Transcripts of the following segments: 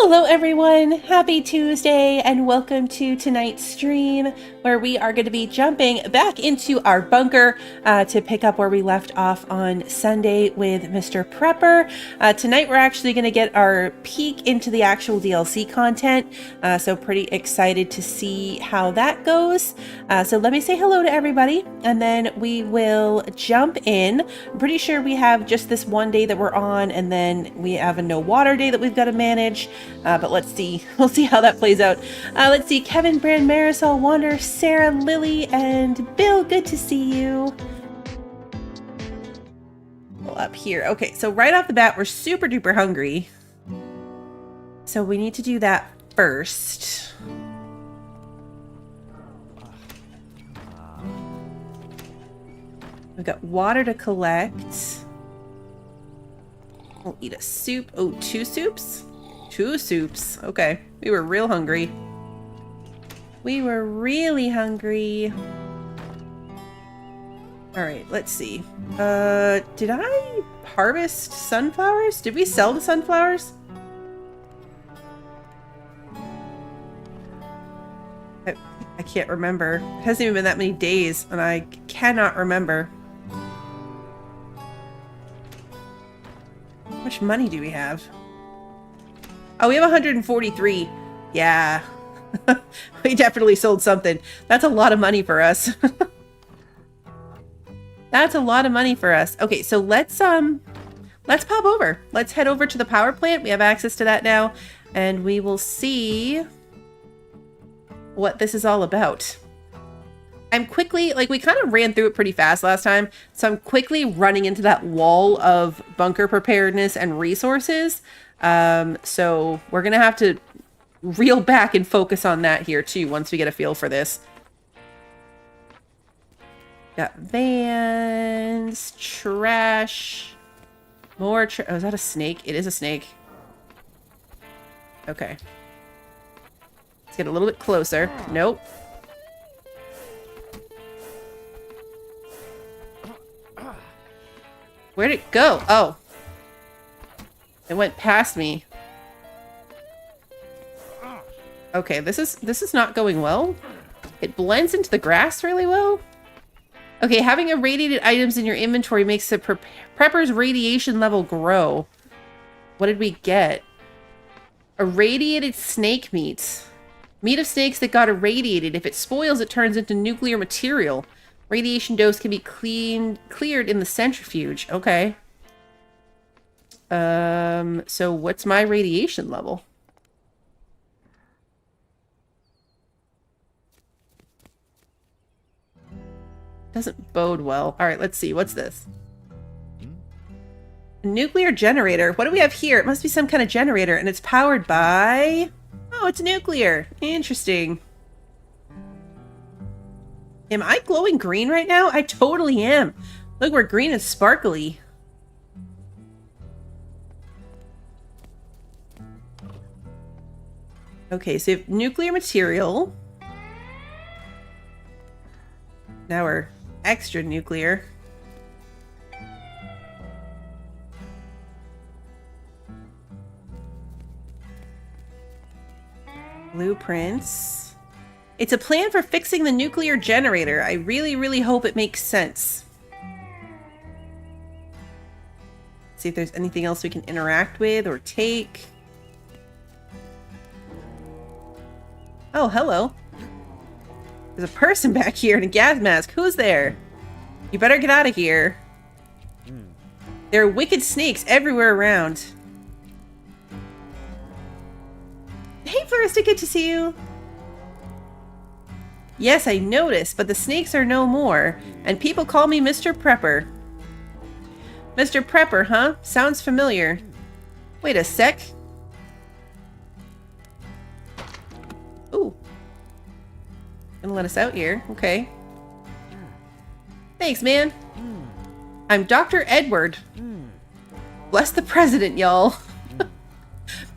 Hello everyone, happy Tuesday and welcome to tonight's stream where we are going to be jumping back into our bunker to pick up where we left off on Sunday with Mr. Prepper. Tonight we're actually going to get our peek into the actual DLC content, so pretty excited to see how that goes. So let me say hello to everybody and then we will jump in. I'm pretty sure we have just this one day that we're on and then we have a no water day that we've got to manage. But let's see. We'll see how that plays out. Let's see. Kevin, Brand, Marisol, Wander, Sarah, Lily, and Bill. Good to see you. Well, up here. Okay, so right off the bat, we're super duper hungry. So we need to do that first. We've got water to collect. We'll eat a soup. Oh, 2 soups? 2 soups. Okay. We were real hungry. We were really hungry. Alright, let's see. Did I harvest sunflowers? Did we sell the sunflowers? I can't remember. It hasn't even been that many days, and I cannot remember. How much money do we have? Oh, we have 143. Yeah. We definitely sold something. That's a lot of money for us. That's a lot of money for us. Okay, so let's pop over. Let's head over to the power plant. We have access to that now, and we will see what this is all about. I'm quickly, like, we kind of ran through it pretty fast last time, so I'm quickly running into that wall of bunker preparedness and resources. So we're gonna have to reel back and focus on that here too once we get a feel for this. Got vans, trash, more oh, is that a snake? It is a snake. Okay. Let's get a little bit closer. Nope. Where'd it go? Oh. It went past me. Okay, this is not going well. It blends into the grass really well. Okay, having irradiated items in your inventory makes the prepper's radiation level grow. What did we get? Irradiated snake meat. Meat of snakes that got irradiated. If it spoils, it turns into nuclear material. Radiation dose can be cleared in the centrifuge. Okay. So what's my radiation level? Doesn't bode well. All right, let's see. What's this? A nuclear generator. What do we have here? It must be some kind of generator, and it's powered by... Oh, it's nuclear. Interesting. Am I glowing green right now? I totally am. Look, we're green and sparkly. Okay, so you have nuclear material. Now we're extra nuclear. Blueprints. It's a plan for fixing the nuclear generator. I really, really hope it makes sense. See if there's anything else we can interact with or take. Oh, hello. There's a person back here in a gas mask. Who's there? You better get out of here. There are wicked snakes everywhere around. Hey, Florista, good to see you. Yes, I noticed, but the snakes are no more, and people call me Mr. Prepper. Mr. Prepper, huh? Sounds familiar. Wait a sec. Ooh. Gonna let us out here. Okay. Thanks, man. I'm Dr. Edward. Bless the president, y'all.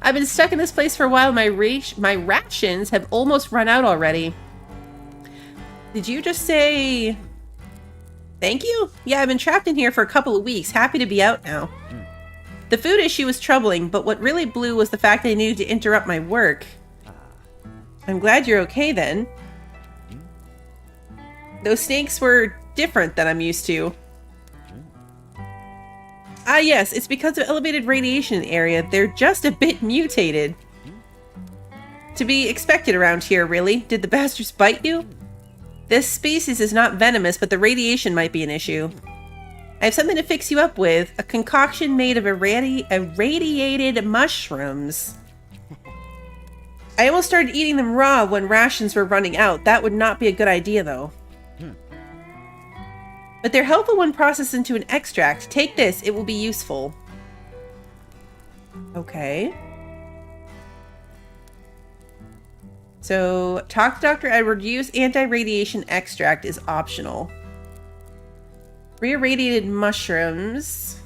I've been stuck in this place for a while. My rations have almost run out already. Did you just say thank you? Yeah, I've been trapped in here for a couple of weeks. Happy to be out now. The food issue was troubling, but what really blew was the fact that I needed to interrupt my work. I'm glad you're okay then. Those snakes were different than I'm used to. Ah yes, it's because of elevated radiation in the area. They're just a bit mutated. To be expected around here, really. Did the bastards bite you? This species is not venomous, but the radiation might be an issue. I have something to fix you up with. A concoction made of irradiated mushrooms. I almost started eating them raw when rations were running out. That would not be a good idea, though. But they're helpful when processed into an extract. Take this, it will be useful. Okay. So, talk to Dr. Edward. Use anti-radiation extract is optional. Reirradiated mushrooms.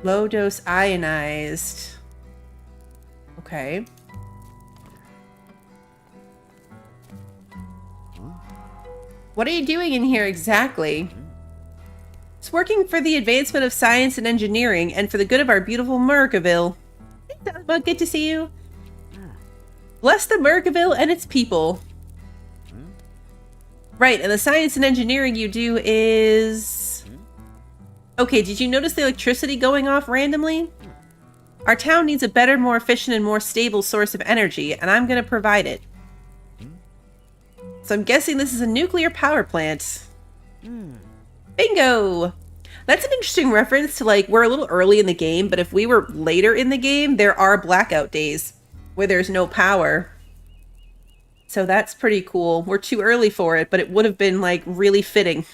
Low dose ionized. Okay. What are you doing in here exactly? It's working for the advancement of science and engineering and for the good of our beautiful Mercaville. Well, good to see you. Bless the Mercaville and its people. Right, and the science and engineering you do is... Okay, did you notice the electricity going off randomly? Our town needs a better, more efficient, and more stable source of energy, and I'm going to provide it. So I'm guessing this is a nuclear power plant. Bingo! That's an interesting reference to, like, we're a little early in the game, but if we were later in the game, there are blackout days where there's no power. So that's pretty cool. We're too early for it, but it would have been, like, really fitting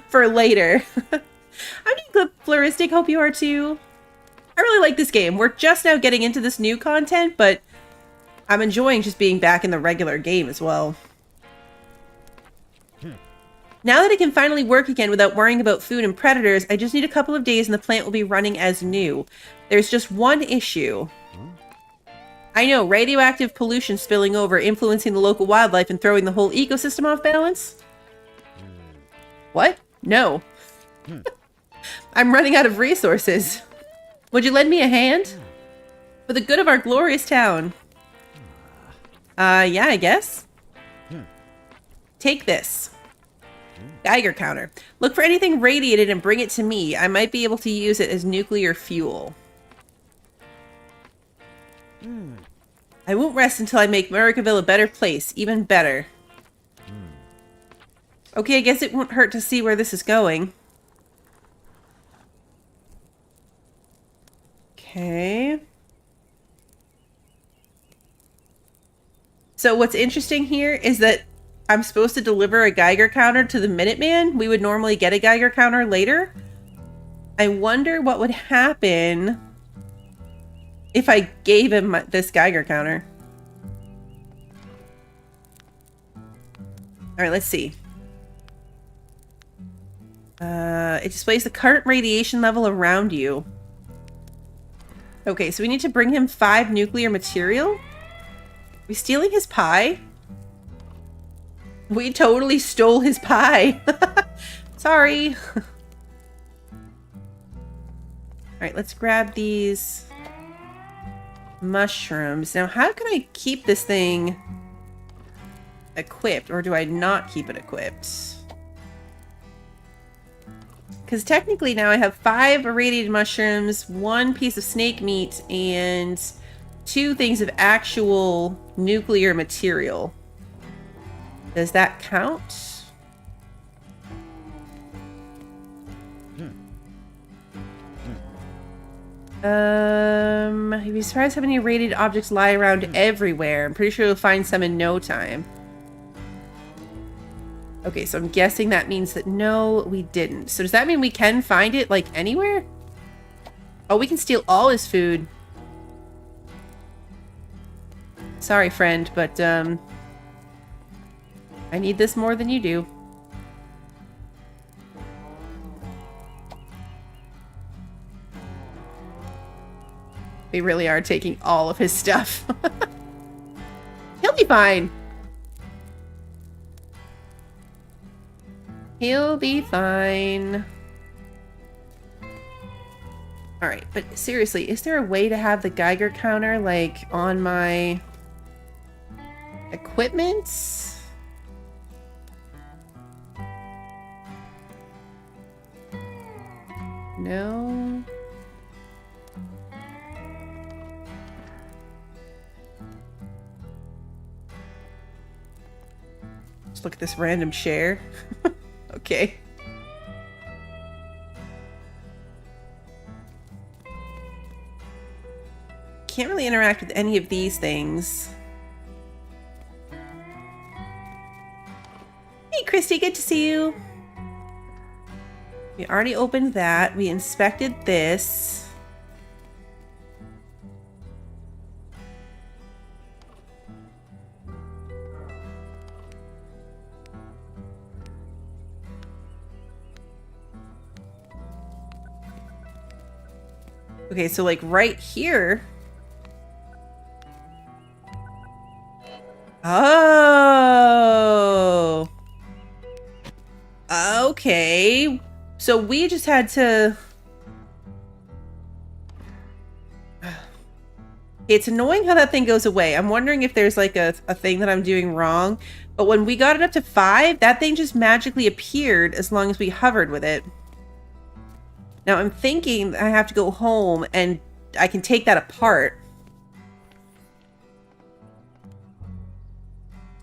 for later. I'm doing Floristic. Hope you are too. I really like this game. We're just now getting into this new content, but I'm enjoying just being back in the regular game as well. Now that it can finally work again without worrying about food and predators, I just need a couple of days and the plant will be running as new. There's just one issue. I know, radioactive pollution spilling over, influencing the local wildlife and throwing the whole ecosystem off balance? What? No. I'm running out of resources. Would you lend me a hand? For the good of our glorious town. Yeah, I guess. Take this. Geiger counter. Look for anything radiated and bring it to me. I might be able to use it as nuclear fuel. I won't rest until I make Mercaville a better place. Even better. Okay, I guess it won't hurt to see where this is going. Okay. So what's interesting here is that I'm supposed to deliver a Geiger counter to the Minuteman. We would normally get a Geiger counter later. I wonder what would happen if I gave him this Geiger counter. Alright, let's see. It displays the current radiation level around you. Okay, so we need to bring him 5 nuclear material? Are we stealing his pie? We totally stole his pie. Sorry. Alright, let's grab these mushrooms. Now, how can I keep this thing equipped? Or do I not keep it equipped? Because technically now I have 5 irradiated mushrooms, 1 piece of snake meat, and 2 things of actual nuclear material. Does that count? You'd be surprised how many irradiated objects lie around everywhere. I'm pretty sure you'll find some in no time. Okay, so I'm guessing that means that no, we didn't. So does that mean we can find it, like, anywhere? Oh, we can steal all his food. Sorry, friend, but, I need this more than you do. They really are taking all of his stuff. He'll be fine. He'll be fine. Alright, but seriously, is there a way to have the Geiger counter, like, on my equipment? No. Just look at this random chair. Okay. Can't really interact with any of these things. Hey, Christy, good to see you. We already opened that. We inspected this. Okay, so like right here. Oh. Okay. So we just had to... It's annoying how that thing goes away. I'm wondering if there's like a thing that I'm doing wrong. But when we got it up to 5, that thing just magically appeared as long as we hovered with it. Now I'm thinking I have to go home and I can take that apart.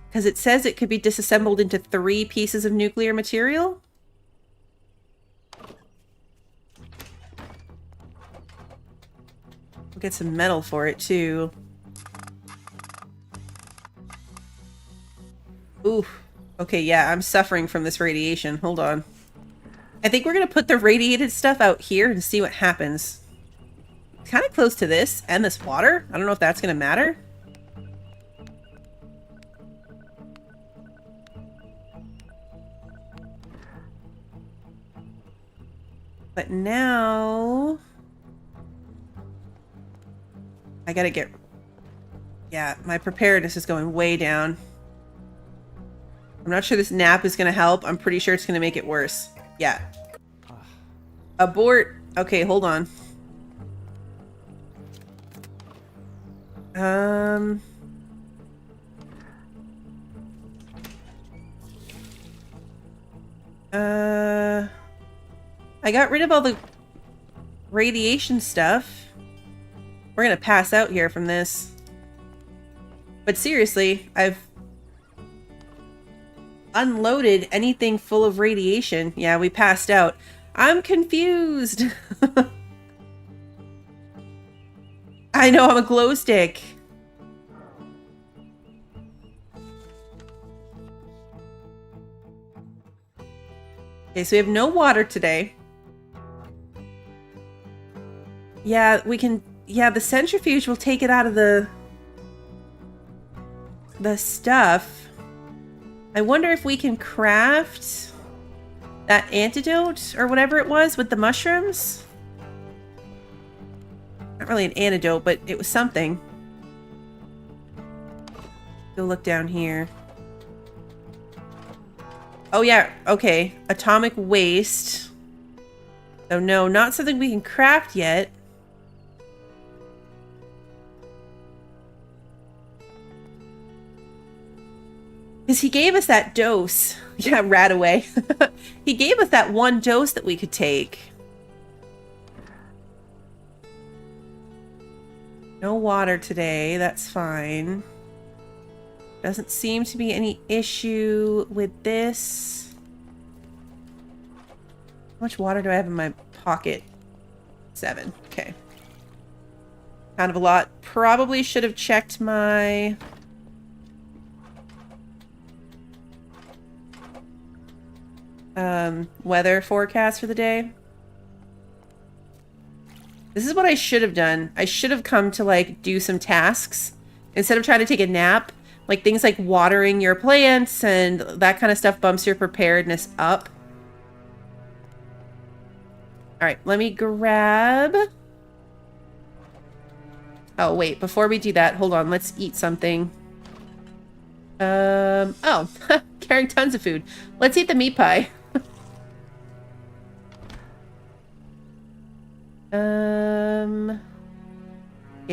Because it says it could be disassembled into 3 pieces of nuclear material. We'll get some metal for it too. Ooh. Okay, yeah, I'm suffering from this radiation. Hold on. I think we're going to put the radiated stuff out here and see what happens. It's kind of close to this and this water. I don't know if that's going to matter. But now... I gotta get... Yeah, my preparedness is going way down. I'm not sure this nap is gonna help. I'm pretty sure it's gonna make it worse. Yeah. Abort. Okay, hold on. I got rid of all the radiation stuff. We're gonna pass out here from this. But seriously, I've unloaded anything full of radiation. Yeah, we passed out. I'm confused. I know, I'm a glow stick. Okay, so we have no water today. Yeah, we can... Yeah, the centrifuge will take it out of the stuff. I wonder if we can craft that antidote or whatever it was with the mushrooms. Not really an antidote, but it was something. Go look down here. Oh yeah, okay. Atomic waste. Oh no, not something we can craft yet. Because he gave us that dose. Yeah, rat away. He gave us that one dose that we could take. No water today, that's fine. Doesn't seem to be any issue with this. How much water do I have in my pocket? 7. Okay. Kind of a lot. Probably should have checked my... weather forecast for the day. This is what I should have done. I should have come to, like, do some tasks instead of trying to take a nap. Like, things like watering your plants and that kind of stuff bumps your preparedness up. Alright, let me grab... Oh, wait, before we do that, hold on, let's eat something. Oh, carrying tons of food. Let's eat the meat pie. Okay,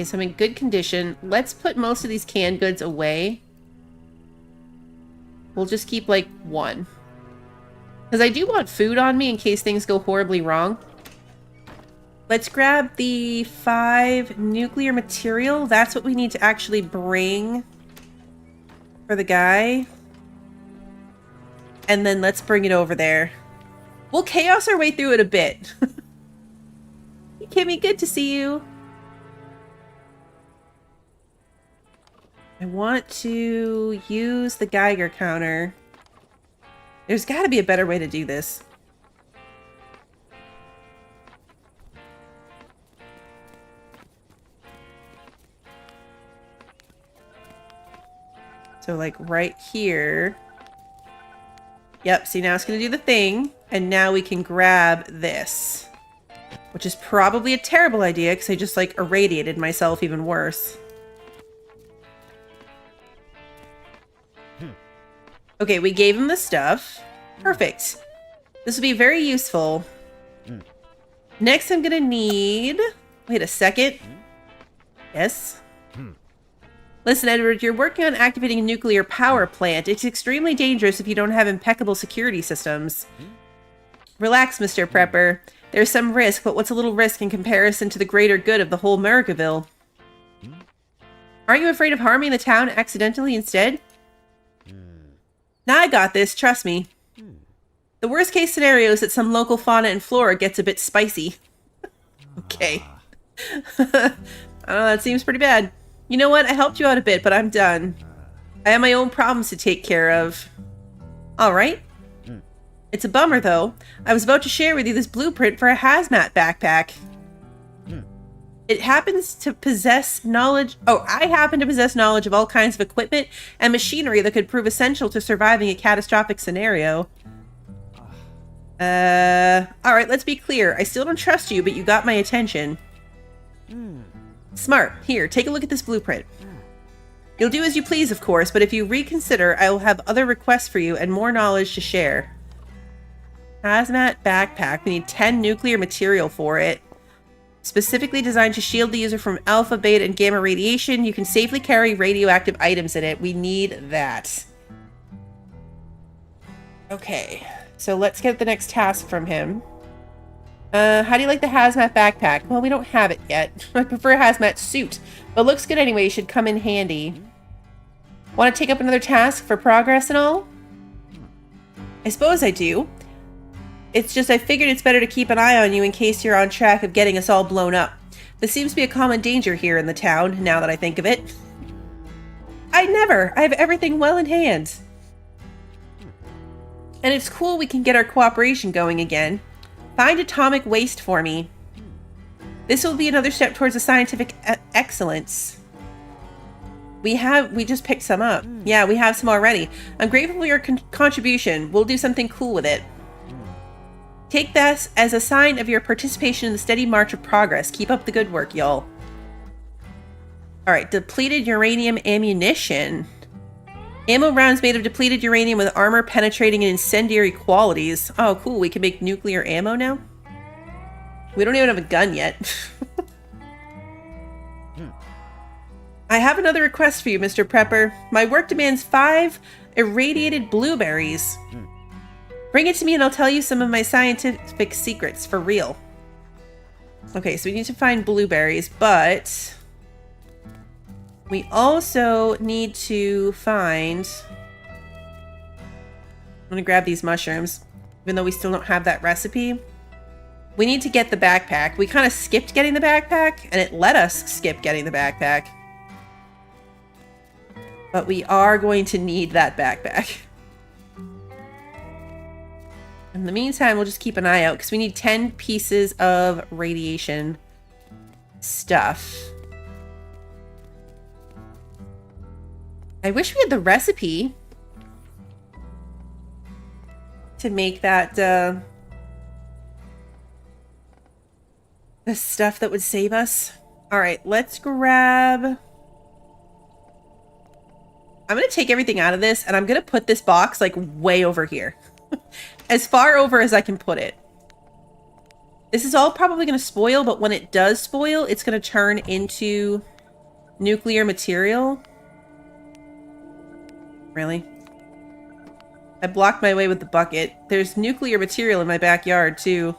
so I'm in good condition. Let's put most of these canned goods away. We'll just keep, like, one. Because I do want food on me in case things go horribly wrong. Let's grab the 5 nuclear material. That's what we need to actually bring for the guy. And then let's bring it over there. We'll chaos our way through it a bit. Hey, Kimmy, good to see you. I want to use the Geiger counter. There's got to be a better way to do this. So, like, right here. Yep, see, now it's going to do the thing. And now we can grab this. Which is probably a terrible idea, because I just, like, irradiated myself even worse. Okay, we gave him the stuff. Perfect. This will be very useful. Next, I'm going to need... Wait a second. Yes. Listen, Edward, you're working on activating a nuclear power plant. It's extremely dangerous if you don't have impeccable security systems. Relax, Mr. Prepper. There's some risk, but what's a little risk in comparison to the greater good of the whole Americaville? Aren't you afraid of harming the town accidentally instead? Nah, I got this, trust me. The worst case scenario is that some local fauna and flora gets a bit spicy. Okay. I don't know, that seems pretty bad. You know what? I helped you out a bit, but I'm done. I have my own problems to take care of. Alright. It's a bummer, though. I was about to share with you this blueprint for a hazmat backpack. It happens to possess knowledge... Oh, I happen to possess knowledge of all kinds of equipment and machinery that could prove essential to surviving a catastrophic scenario. Alright, let's be clear. I still don't trust you, but you got my attention. Smart. Here, take a look at this blueprint. You'll do as you please, of course, but if you reconsider, I will have other requests for you and more knowledge to share. Hazmat backpack. We need 10 nuclear material for it. Specifically designed to shield the user from alpha, beta, and gamma radiation. You can safely carry radioactive items in it. We need that. Okay, so let's get the next task from him. How do you like the hazmat backpack? Well, we don't have it yet. I prefer a hazmat suit, but looks good anyway. Should come in handy. Want to take up another task for progress and all? I suppose I do. It's just I figured it's better to keep an eye on you in case you're on track of getting us all blown up. This seems to be a common danger here in the town, now that I think of it. I have everything well in hand. And it's cool we can get our cooperation going again. Find atomic waste for me. This will be another step towards a scientific excellence. We just picked some up. Yeah, we have some already. I'm grateful for your contribution. We'll do something cool with it. Take this as a sign of your participation in the steady march of progress. Keep up the good work, y'all. Alright, depleted uranium ammunition. Ammo rounds made of depleted uranium with armor penetrating and incendiary qualities. Oh, cool. We can make nuclear ammo now? We don't even have a gun yet. I have another request for you, Mr. Prepper. My work demands 5 irradiated blueberries. Bring it to me and I'll tell you some of my scientific secrets for real. Okay, so we need to find blueberries, but... we also need to find... I'm gonna grab these mushrooms, even though we still don't have that recipe. We need to get the backpack. We kind of skipped getting the backpack, and it let us skip getting the backpack. But we are going to need that backpack. In the meantime, we'll just keep an eye out, because we need 10 pieces of radiation stuff. I wish we had the recipe to make that, the stuff that would save us. Alright, let's grab... I'm going to take everything out of this, and I'm going to put this box, like, way over here. As far over as I can put it. This is all probably going to spoil, but when it does spoil, it's going to turn into nuclear material. Really? I blocked my way with the bucket. There's nuclear material in my backyard, too.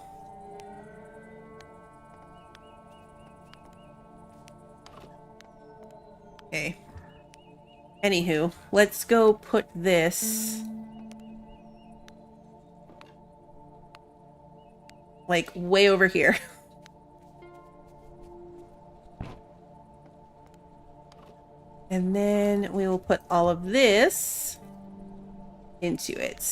Okay. Anywho, let's go put this... like, way over here. And then we will put all of this into it.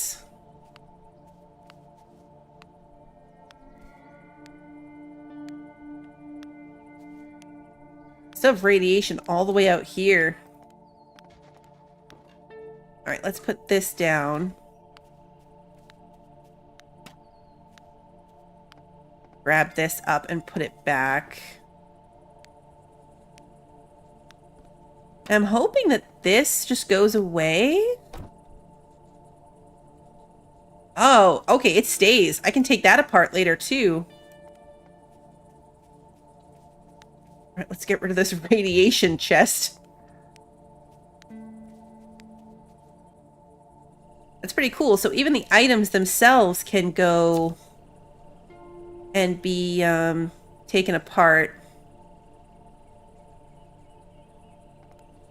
Still have radiation all the way out here. Alright, let's put this down. Grab this up and put it back. I'm hoping that this just goes away. Oh, okay, it stays. I can take that apart later, too. All right, let's get rid of this radiation chest. That's pretty cool. So even the items themselves can go and be taken apart.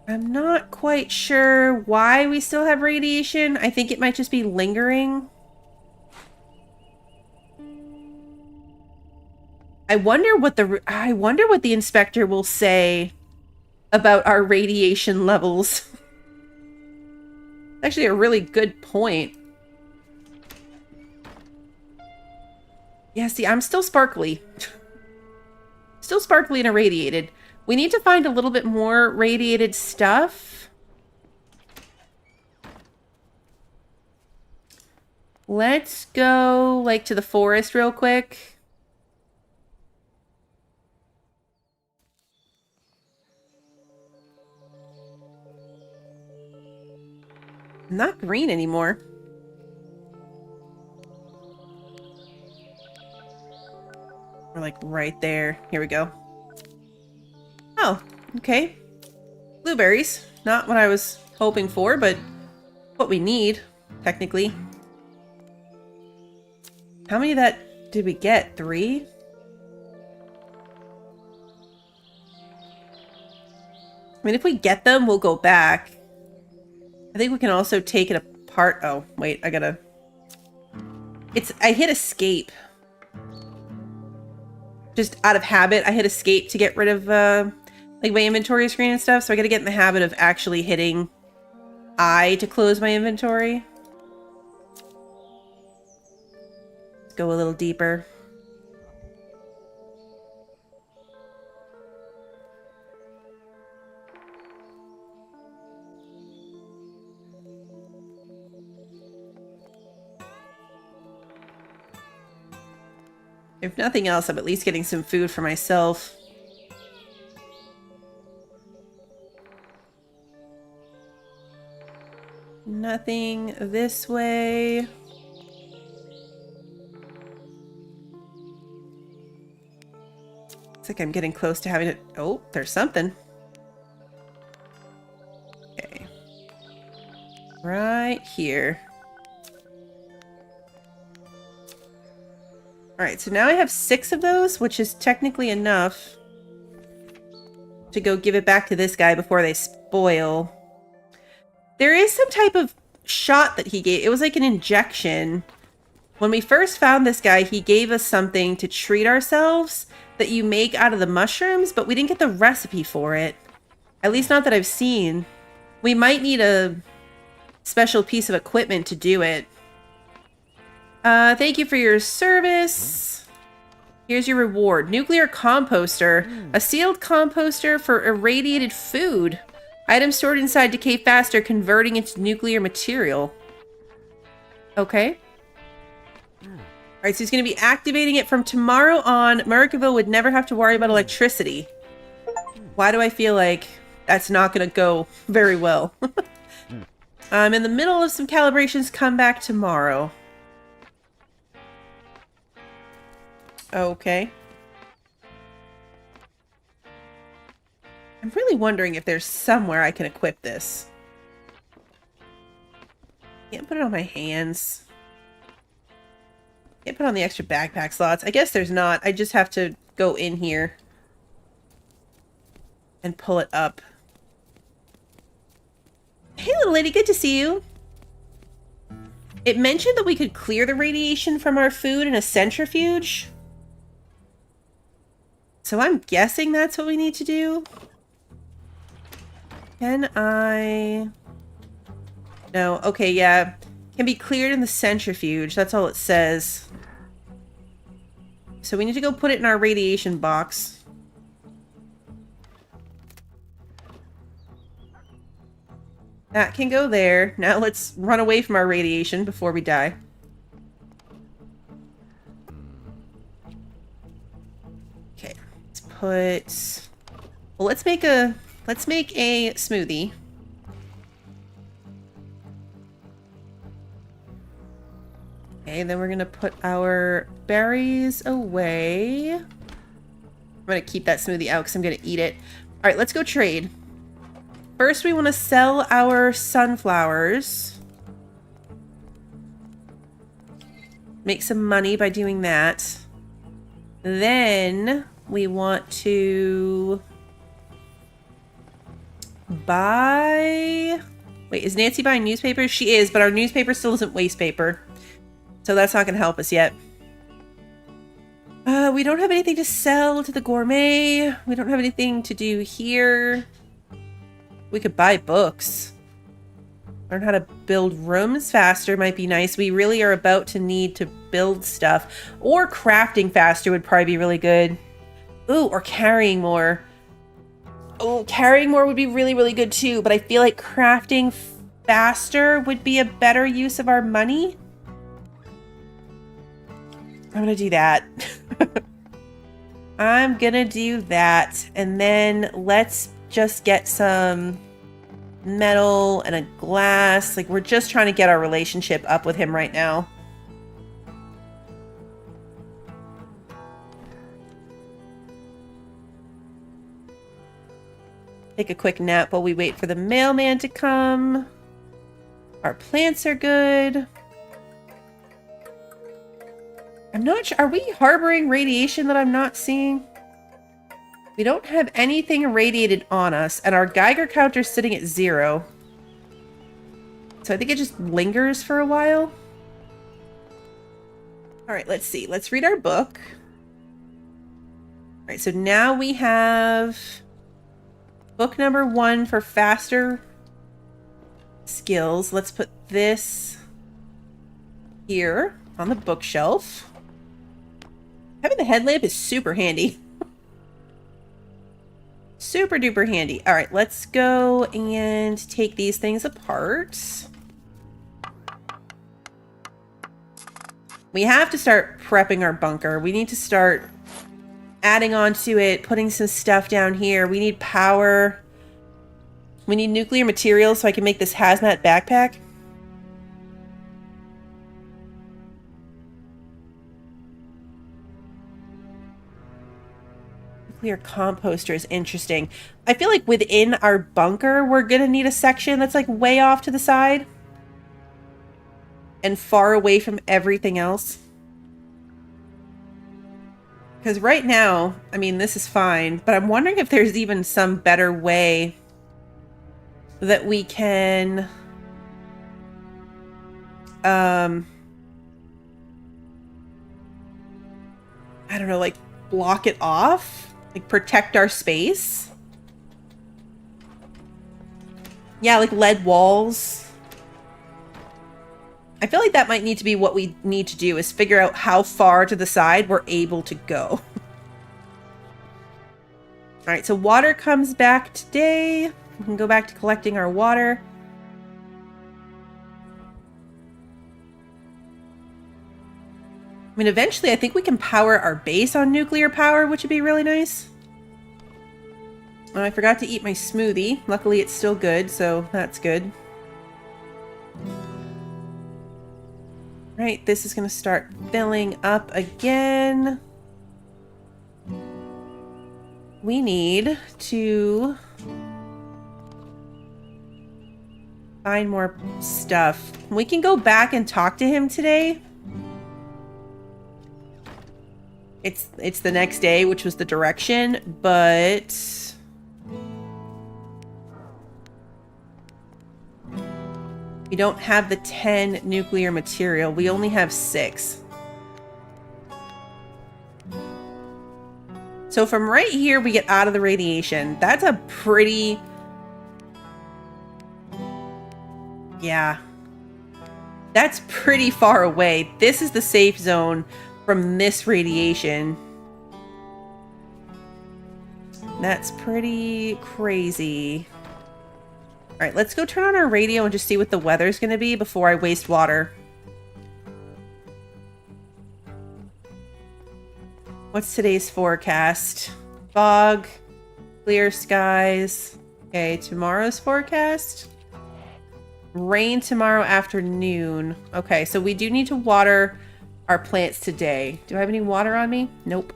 I'm not quite sure why we still have radiation. I think it might just be lingering. I wonder what the inspector will say about our radiation levels. Actually, a really good point. Yeah, see, I'm still sparkly. Still sparkly and irradiated. We need to find a little bit more radiated stuff. Let's go, like, to the forest real quick. Not green anymore. We're like right there. Here we go. Oh, okay. Blueberries. Not what I was hoping for, but what we need, technically. How many of that did we get? 3? I mean, if we get them, we'll go back. I think we can also take it apart. Oh, wait, I gotta... I hit escape. Just out of habit, I hit escape to get rid of, like, my inventory screen and stuff. So I gotta get in the habit of actually hitting I to close my inventory. Let's go a little deeper. If nothing else, I'm at least getting some food for myself. Nothing this way. Looks like I'm getting close to having it. Oh, there's something. Okay. Right here. Alright, so now I have 6 of those, which is technically enough to go give it back to this guy before they spoil. There is some type of shot that he gave. It was like an injection. When we first found this guy, he gave us something to treat ourselves that you make out of the mushrooms, but we didn't get the recipe for it. At least not that I've seen. We might need a special piece of equipment to do it. Thank you for your service. Here's your reward. Nuclear composter. A sealed composter for irradiated food. Items stored inside decay faster, converting into nuclear material. Okay. Alright, so he's going to be activating it from tomorrow on. Merrillville would never have to worry about electricity. Why do I feel like that's not going to go very well? I'm in the middle of some calibrations. Come back tomorrow. Okay. I'm really wondering if there's somewhere I can equip this. Can't put it on my hands. Can't put on the extra backpack slots. I guess there's not. I just have to go in here and pull it up. Hey, little lady, good to see you. It mentioned that we could clear the radiation from our food in a centrifuge. So I'm guessing that's what we need to do. Can I... No, okay, yeah. Can be cleared in the centrifuge. That's all it says. So we need to go put it in our radiation box. That can go there. Now let's run away from our radiation before we die. Okay, let's put... Well, let's make a smoothie. Okay, then we're gonna put our berries away. I'm gonna keep that smoothie out because I'm gonna eat it. All right, let's go trade. First, we want to sell our sunflowers. Make some money by doing that. Then we want to buy... Wait, is Nancy buying newspapers? She is, but our newspaper still isn't waste paper. So that's not going to help us yet. We don't have anything to sell to the gourmet. We don't have anything to do here. We could buy books. Learn how to build rooms faster might be nice. We really are about to need to build stuff. Or crafting faster would probably be really good. Ooh, or carrying more. Oh, carrying more would be really, really good too. But I feel like crafting faster would be a better use of our money. I'm gonna do that. I'm gonna do that. And then let's just get some metal and a glass. Like, we're just trying to get our relationship up with him right now. Take a quick nap while we wait for the mailman to come. Our plants are good. I'm not sure. Are we harboring radiation that I'm not seeing? We don't have anything irradiated on us, and our Geiger counter's sitting at 0. So I think it just lingers for a while. All right, let's see. Let's read our book. All right, so now we have book number 1 for faster skills. Let's put this here on the bookshelf. Having the headlamp is super handy. Super duper handy. All right, let's go and take these things apart. We have to start prepping our bunker. We need to start adding on to it, putting some stuff down here. We need power. We need nuclear materials so I can make this hazmat backpack. Nuclear composter is interesting. I feel like within our bunker, we're gonna need a section that's like way off to the side and far away from everything else. Because right now, I mean, this is fine, but I'm wondering if there's even some better way that we can I don't know, like block it off? Like, protect our space? Yeah, like lead walls. I feel like that might need to be what we need to do, is figure out how far to the side we're able to go. Alright, so water comes back today. We can go back to collecting our water. I mean, eventually I think we can power our base on nuclear power, which would be really nice. Oh, I forgot to eat my smoothie. Luckily it's still good, so that's good. Right, this is going to start filling up again. we need to find more stuff. We can go back and talk to him today. It's the next day, which was the direction, but we don't have the 10 nuclear material. We only have 6. So from right here, we get out of the radiation. That's a pretty... Yeah. That's pretty far away. This is the safe zone from this radiation. That's pretty crazy. All right, let's go turn on our radio and just see what the weather's going to be before I waste water. What's today's forecast? Fog, clear skies. Okay, tomorrow's forecast. Rain tomorrow afternoon. Okay, so we do need to water our plants today. Do I have any water on me? Nope.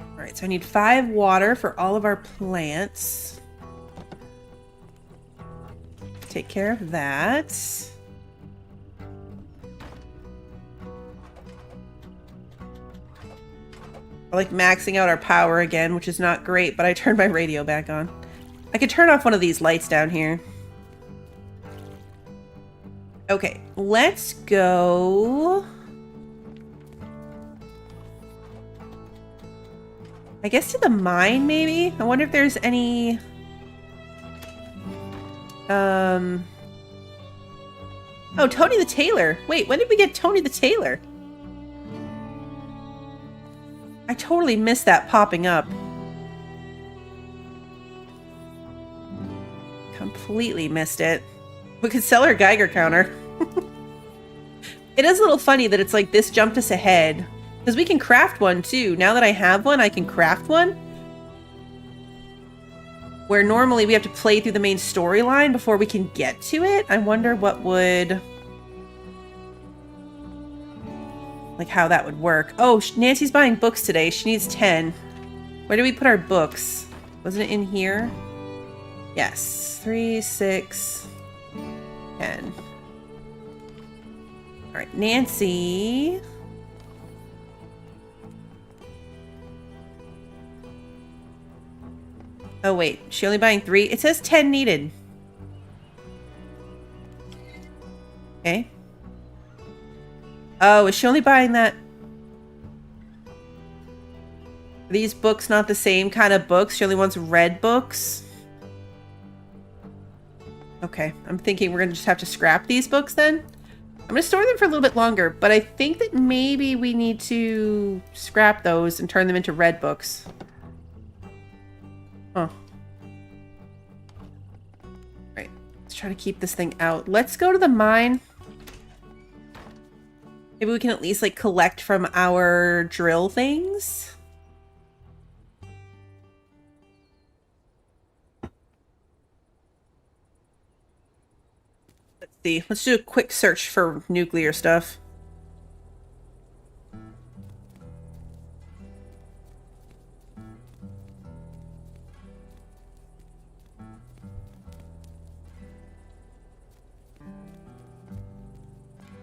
All right, so I need 5 water for all of our plants. Take care of that. I like maxing out our power again, which is not great, but I turned my radio back on. I could turn off one of these lights down here. Okay, let's go. I guess to the mine, maybe? I wonder if there's any... Oh, Tony the Tailor. Wait, when did we get Tony the Tailor? I totally missed that popping up. Completely missed it. We could sell our Geiger counter. It is a little funny that it's like this jumped us ahead. Because we can craft one too. Now that I have one, I can craft one. Where normally we have to play through the main storyline before we can get to it. I wonder what would... like how that would work. Oh, Nancy's buying books today. She needs 10. Where do we put our books? Wasn't it in here? Yes. 3, 6, 10. All right, Nancy. Oh, wait. She only buying 3? It says 10 needed. Okay. Oh, is she only buying that? Are these books not the same kind of books? She only wants red books? Okay, I'm thinking we're going to just have to scrap these books then. I'm going to store them for a little bit longer, but I think that maybe we need to scrap those and turn them into red books. Huh. Right, let's try to keep this thing out. Let's go to the mine. Maybe we can at least, like, collect from our drill things. Let's see. Let's do a quick search for nuclear stuff.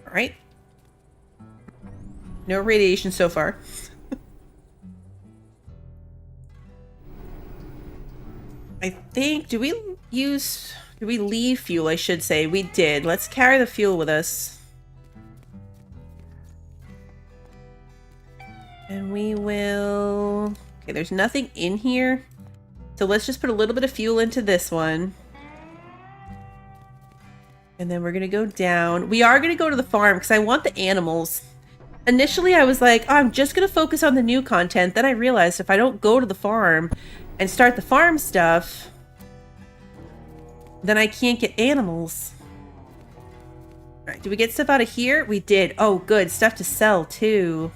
All right. No radiation so far. I think, do we leave fuel, I should say? We did. Let's carry the fuel with us. And we will... Okay, there's nothing in here. So let's just put a little bit of fuel into this one. And then we're going to go down. We are going to go to the farm because I want the animals. Initially, I was like, oh, I'm just going to focus on the new content. Then I realized if I don't go to the farm and start the farm stuff, then I can't get animals. All right, did we get stuff out of here? We did. Oh, good. Stuff to sell, too.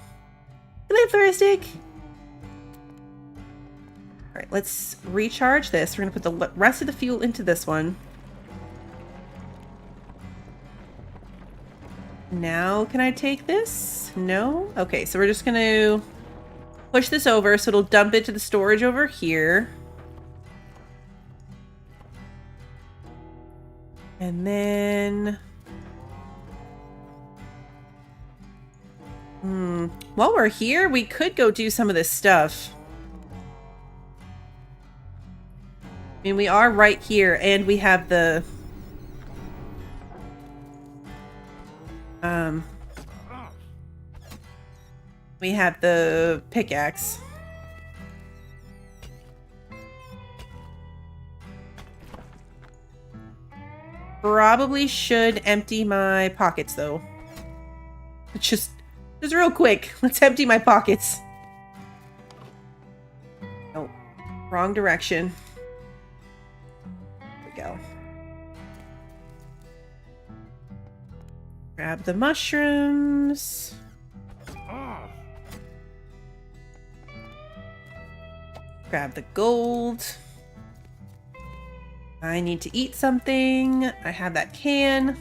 Good night, Floristic. All right, let's recharge this. We're going to put the rest of the fuel into this one. Now, can I take this? No? Okay, so we're just going to push this over so it'll dump into the storage over here. And then... while we're here, we could go do some of this stuff. I mean, we are right here, and we have the... we have the pickaxe. Probably should empty my pockets, though. Just real quick. Let's empty my pockets. Oh, wrong direction. There we go. Grab the mushrooms. Grab the gold. I need to eat something. I have that can.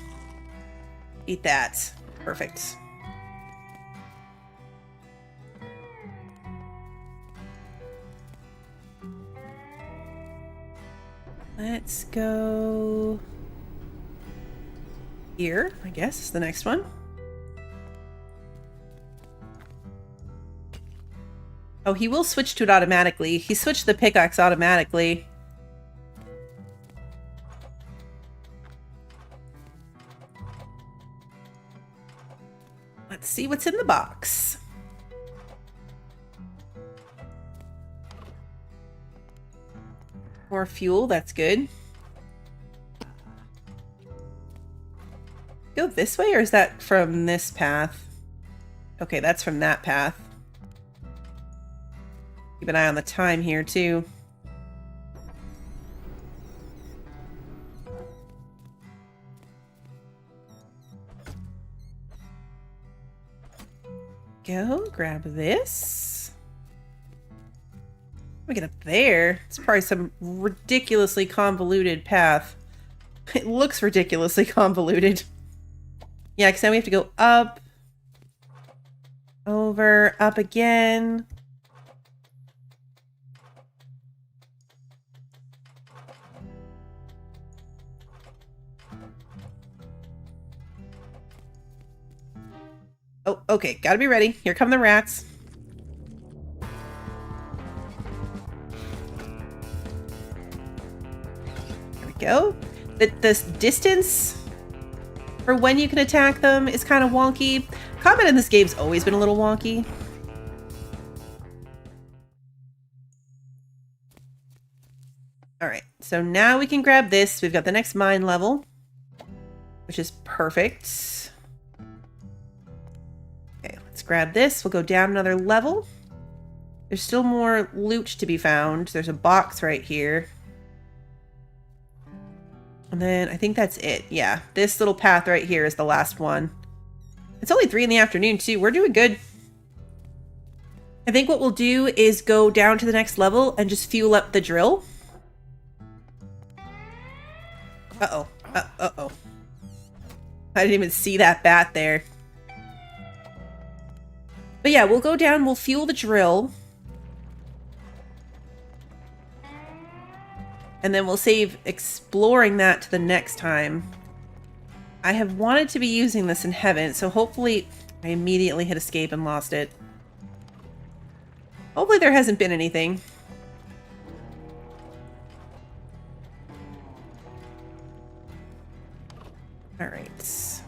Eat that. Perfect. Let's go here, I guess, is the next one. Oh, he will switch to it automatically. He switched the pickaxe automatically. Let's see what's in the box. More fuel, that's good. Go this way, or is that from this path? Okay, that's from that path. Keep an eye on the time here, too. Go, grab this. Let me get up there. It's probably some ridiculously convoluted path. It looks ridiculously convoluted. Yeah, because then we have to go up, over, up again. Oh, okay. Gotta be ready. Here come the rats. There we go. This distance for when you can attack them is kind of wonky. Combat in this game's always been a little wonky. Alright, so now we can grab this. We've got the next mine level, which is perfect. Okay, let's grab this. We'll go down another level. There's still more loot to be found. There's a box right here. And then I think that's it. Yeah, this little path right here is the last one. It's only 3 in the afternoon, too. We're doing good. I think what we'll do is go down to the next level and just fuel up the drill. Uh-oh. Uh-oh. I didn't even see that bat there. But yeah, we'll go down, we'll fuel the drill. And then we'll save exploring that to the next time. I have wanted to be using this in heaven, so hopefully I immediately hit escape and lost it. Hopefully there hasn't been anything. Alright.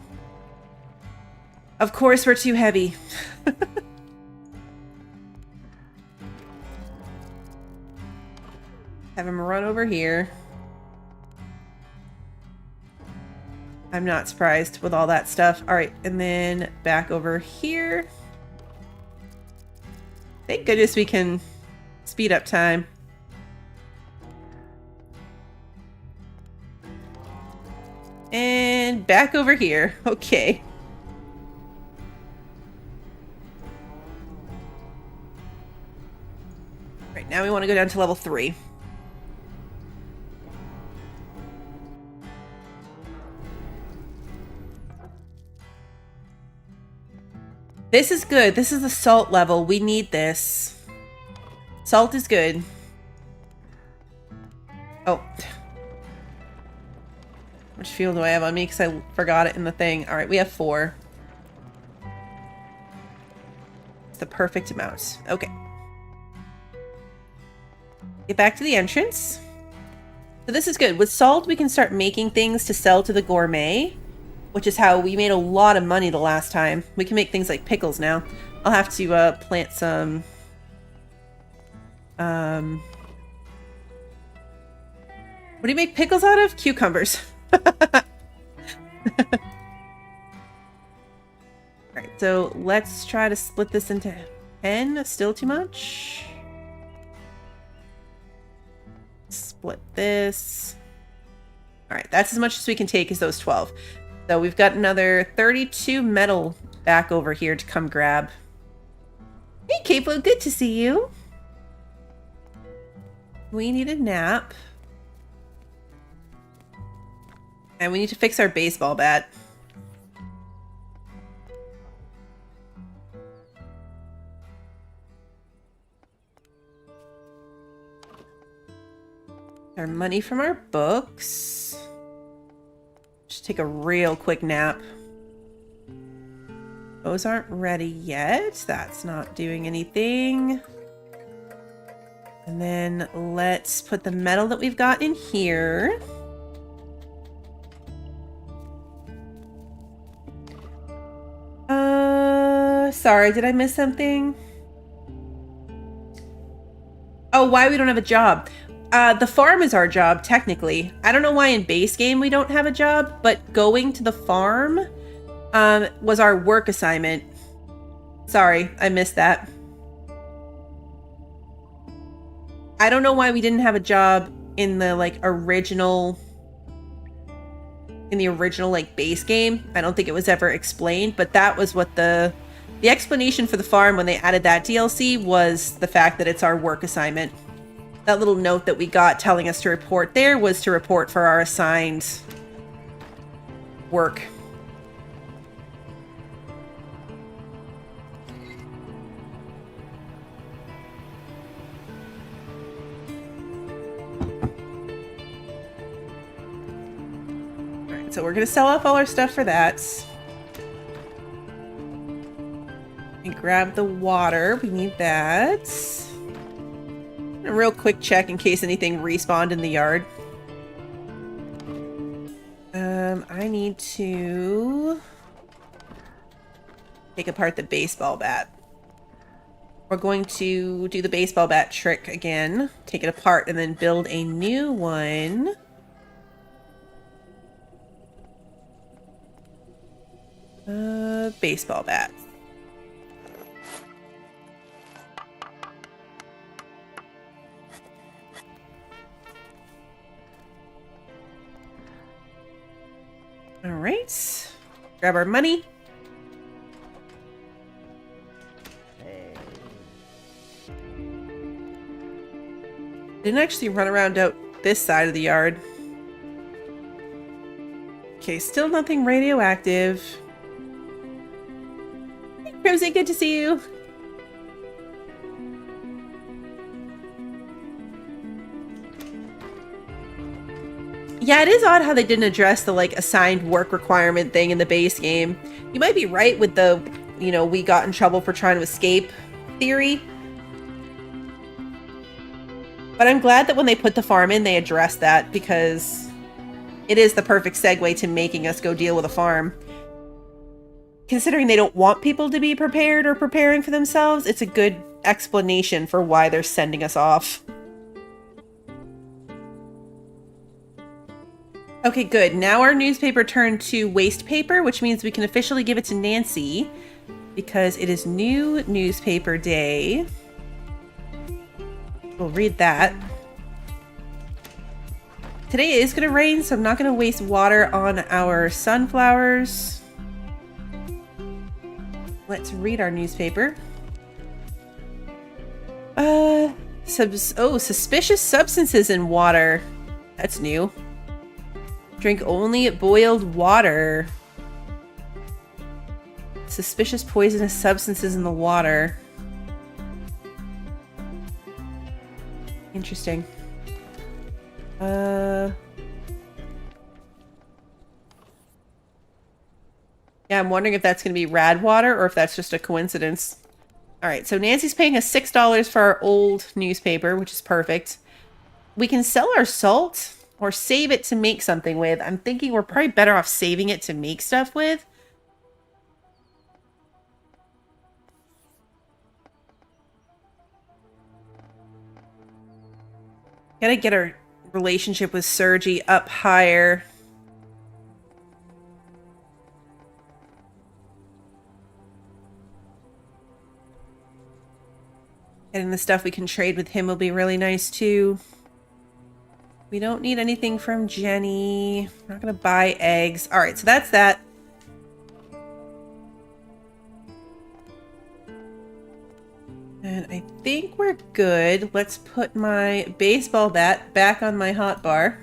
Of course we're too heavy. Have him run over here. I'm not surprised with all that stuff. Alright, and then back over here. Thank goodness we can speed up time. And back over here. Okay. Right, now we want to go down to level 3. This is good. This is the salt level. We need this. Salt is good. Oh. How much fuel do I have on me? Because I forgot it in the thing. Alright, we have 4. It's the perfect amount. Okay. Get back to the entrance. So this is good. With salt, we can start making things to sell to the gourmet, which is how we made a lot of money the last time. We can make things like pickles now. I'll have to plant some... What do you make pickles out of? Cucumbers. Alright, so let's try to split this into 10. Still too much? Split this. Alright, that's as much as we can take as those 12. So we've got another 32 metal back over here to come grab. Hey, Capo, good to see you. We need a nap. And we need to fix our baseball bat. Our money from our books. Just take a real quick nap. Those aren't ready yet. That's not doing anything. And then let's put the metal that we've got in here. Sorry, did I miss something? Oh, why we don't have a job. The farm is our job, technically. I don't know why in base game we don't have a job, but going to the farm was our work assignment. Sorry, I missed that. I don't know why we didn't have a job in the original base game. I don't think it was ever explained, but that was what the explanation for the farm when they added that DLC was the fact that it's our work assignment. That little note that we got telling us to report there was to report for our assigned work. Alright, so we're going to sell off all our stuff for that. And grab the water. We need that. A real quick check in case anything respawned in the yard. I need to take apart the baseball bat. We're going to do the baseball bat trick again. Take it apart and then build a new one. Baseball bat. All right, grab our money. Didn't actually run around out this side of the yard. Okay, still nothing radioactive. Hey, Rosie, good to see you. Yeah, it is odd how they didn't address the assigned work requirement thing in the base game. You might be right with the, we got in trouble for trying to escape theory. But I'm glad that when they put the farm in, they addressed that because it is the perfect segue to making us go deal with a farm. Considering they don't want people to be prepared or preparing for themselves, it's a good explanation for why they're sending us off. Okay, good. Now our newspaper turned to waste paper, which means we can officially give it to Nancy because it is new newspaper day. We'll read that. Today is going to rain, so I'm not going to waste water on our sunflowers. Let's read our newspaper. Suspicious substances in water. That's new. Drink only boiled water. Suspicious poisonous substances in the water. Interesting. Yeah, I'm wondering if that's going to be rad water or if that's just a coincidence. All right, so Nancy's paying us $6 for our old newspaper, which is perfect. We can sell our salt or save it to make something with. I'm thinking we're probably better off saving it to make stuff with. Gotta get our relationship with Sergi up higher. Getting the stuff we can trade with him will be really nice too. We don't need anything from Jenny. We're not gonna buy eggs. All right, so that's that. And I think we're good. Let's put my baseball bat back on my hot bar.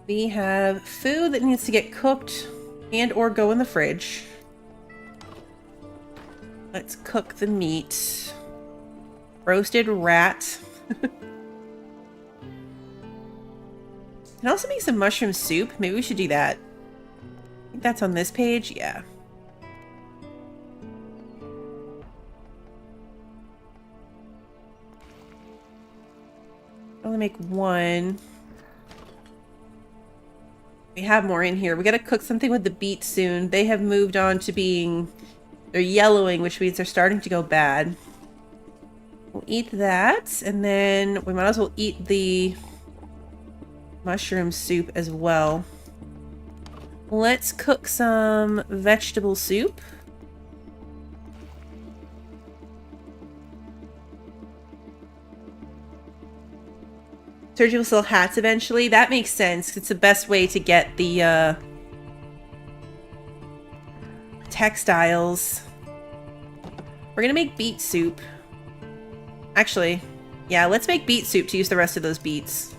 We have food that needs to get cooked and or go in the fridge. Let's cook the meat. Roasted rat. Can also make some mushroom soup. Maybe we should do that. I think that's on this page. Yeah. Only make one. We have more in here. We gotta cook something with the beets soon. They have moved on to being... They're yellowing, which means they're starting to go bad. We'll eat that, and then we might as well eat the mushroom soup as well. Let's cook some vegetable soup. Sergi will sell hats eventually. That makes sense. It's the best way to get the textiles. We're gonna make beet soup. Actually, yeah, let's make beet soup to use the rest of those beets.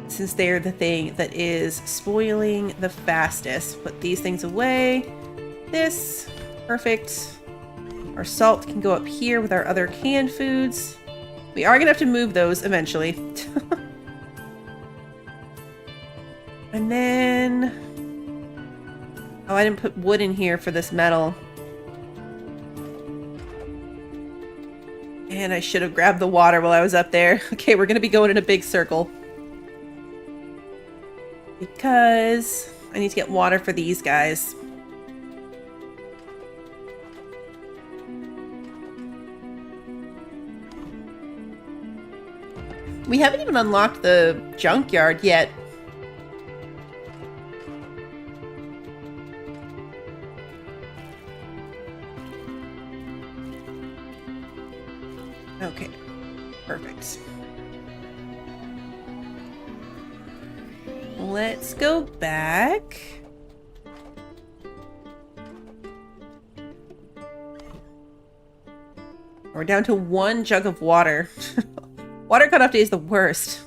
Since they're the thing that is spoiling the fastest. Put these things away. This, perfect. Our salt can go up here with our other canned foods. We are gonna have to move those eventually. And then... Oh, I didn't put wood in here for this metal. And I should have grabbed the water while I was up there. Okay, we're gonna be going in a big circle. Because I need to get water for these guys. We haven't even unlocked the junkyard yet. Okay, perfect. Let's go back. We're down to one jug of water. Water cutoff day is the worst.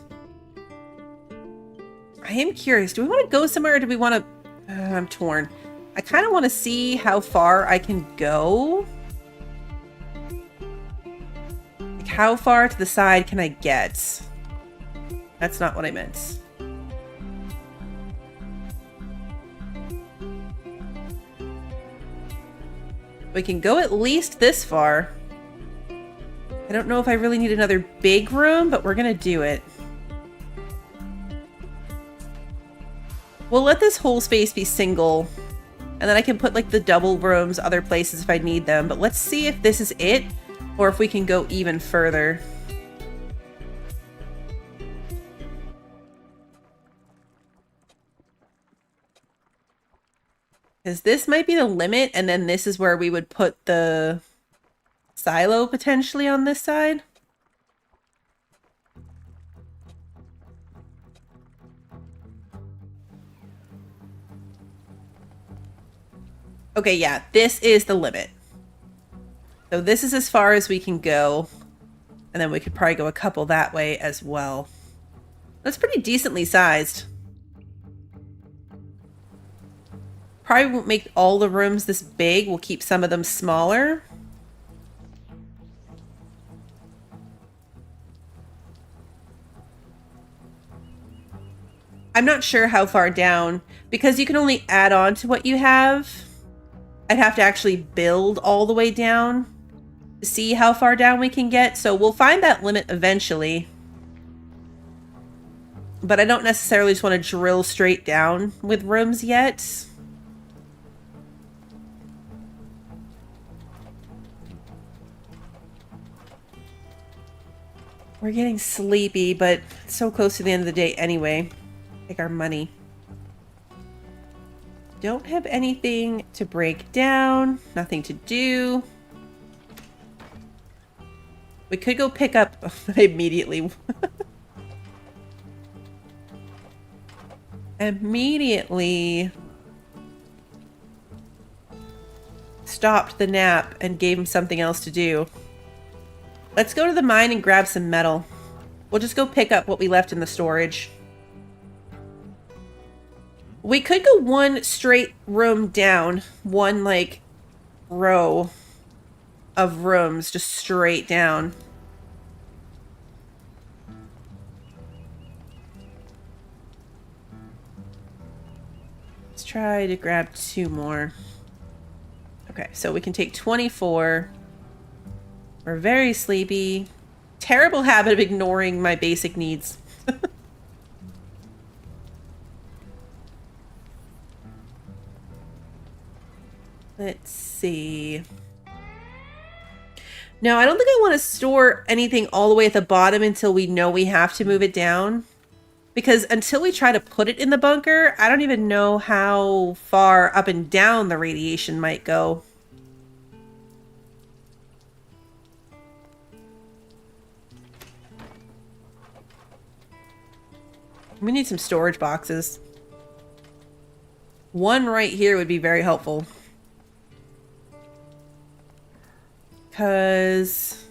I am curious. Do we want to go somewhere or do we want to... I'm torn. I kind of want to see how far I can go. Like, how far to the side can I get? That's not what I meant. We can go at least this far. I don't know if I really need another big room, but we're gonna do it. We'll let this whole space be single, and then I can put like the double rooms other places if I need them. But let's see if this is it, or if we can go even further. Because this might be the limit, and then this is where we would put the silo potentially on this side. Okay, yeah, this is the limit. So this is as far as we can go. And then we could probably go a couple that way as well. That's pretty decently sized. Probably won't make all the rooms this big. We'll keep some of them smaller. I'm not sure how far down, because you can only add on to what you have. I'd have to actually build all the way down to see how far down we can get. So we'll find that limit eventually. But I don't necessarily just want to drill straight down with rooms yet. We're getting sleepy, but it's so close to the end of the day anyway. Take our money. Don't have anything to break down. Nothing to do. We could go pick up immediately. Immediately stopped the nap and gave him something else to do. Let's go to the mine and grab some metal. We'll just go pick up what we left in the storage. We could go one straight room down. One, like, row of rooms just straight down. Let's try to grab 2 more. Okay, so we can take 24. We're very sleepy. Terrible habit of ignoring my basic needs. Let's see. No, I don't think I want to store anything all the way at the bottom until we know we have to move it down. Because until we try to put it in the bunker, I don't even know how far up and down the radiation might go. We need some storage boxes. One right here would be very helpful. Because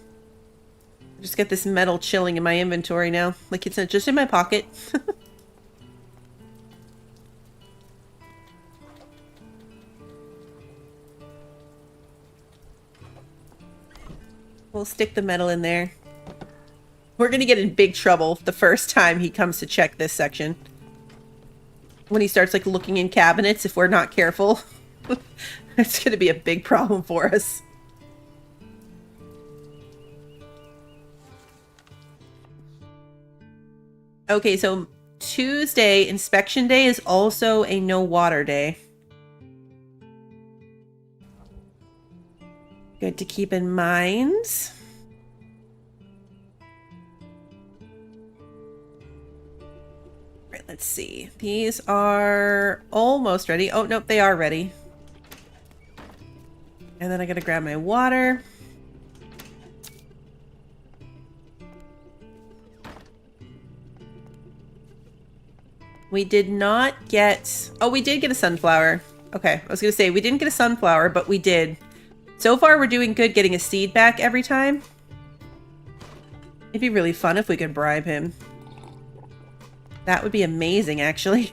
I just get this metal chilling in my inventory now. Like it's just in my pocket. We'll stick the metal in there. We're going to get in big trouble the first time he comes to check this section. When he starts like looking in cabinets, if we're not careful. It's going to be a big problem for us. Okay, so Tuesday, inspection day, is also a no water day. Good to keep in mind. Right, let's see. These are almost ready. Oh, nope, they are ready. And then I gotta grab my water. We did not get... Oh, we did get a sunflower. Okay, I was gonna say, we didn't get a sunflower, but we did. So far, we're doing good getting a seed back every time. It'd be really fun if we could bribe him. That would be amazing, actually.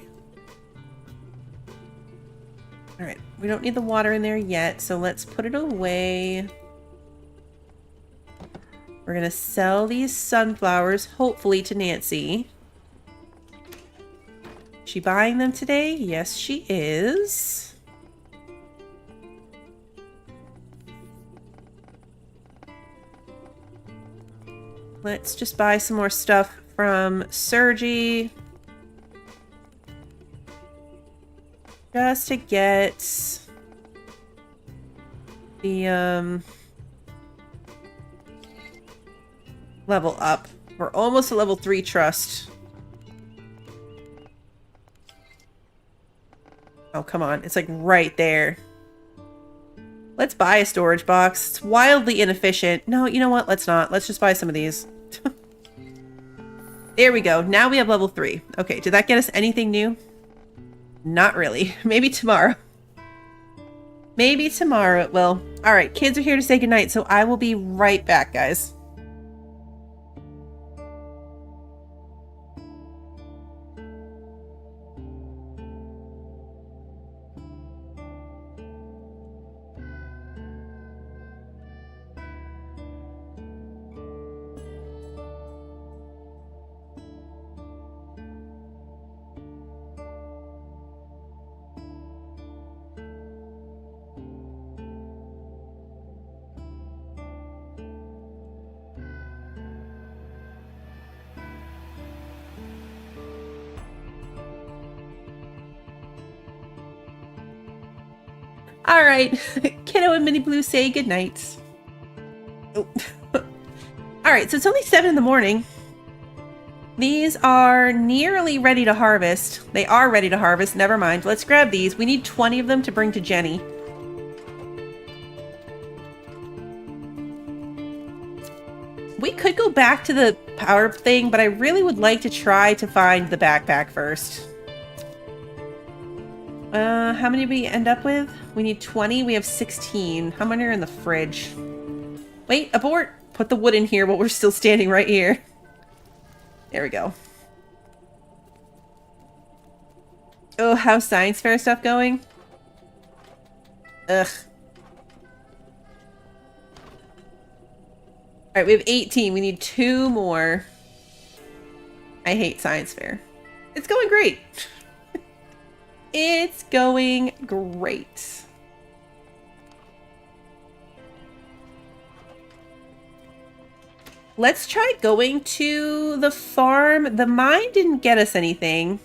Alright, we don't need the water in there yet, so let's put it away. We're gonna sell these sunflowers, hopefully, to Nancy. Is she buying them today? Yes, she is. Let's just buy some more stuff from Sergi. Just to get the level up. We're almost at level 3 trust. Oh, come on. It's like right there. Let's buy a storage box. It's wildly inefficient. No, you know what? Let's not. Let's just buy some of these. There we go. Now we have level 3. Okay, did that get us anything new? Not really. Maybe tomorrow. Maybe tomorrow it will. Alright, kids are here to say goodnight, so I will be right back, guys. All right, Kiddo and Mini Blue say goodnight. Oh. All right, so it's only 7 in the morning. These are nearly ready to harvest. They are ready to harvest. Never mind. Let's grab these. We need 20 of them to bring to Jenny. We could go back to the power thing, but I really would like to try to find the backpack first. How many do we end up with? We need 20. We have 16. How many are in the fridge? Wait, abort! Put the wood in here while we're still standing right here. There we go. Oh, how's science fair stuff going? Ugh. Alright, we have 18. We need 2 more. I hate science fair. It's going great. It's going great. Let's try going to the farm. The mine didn't get us anything.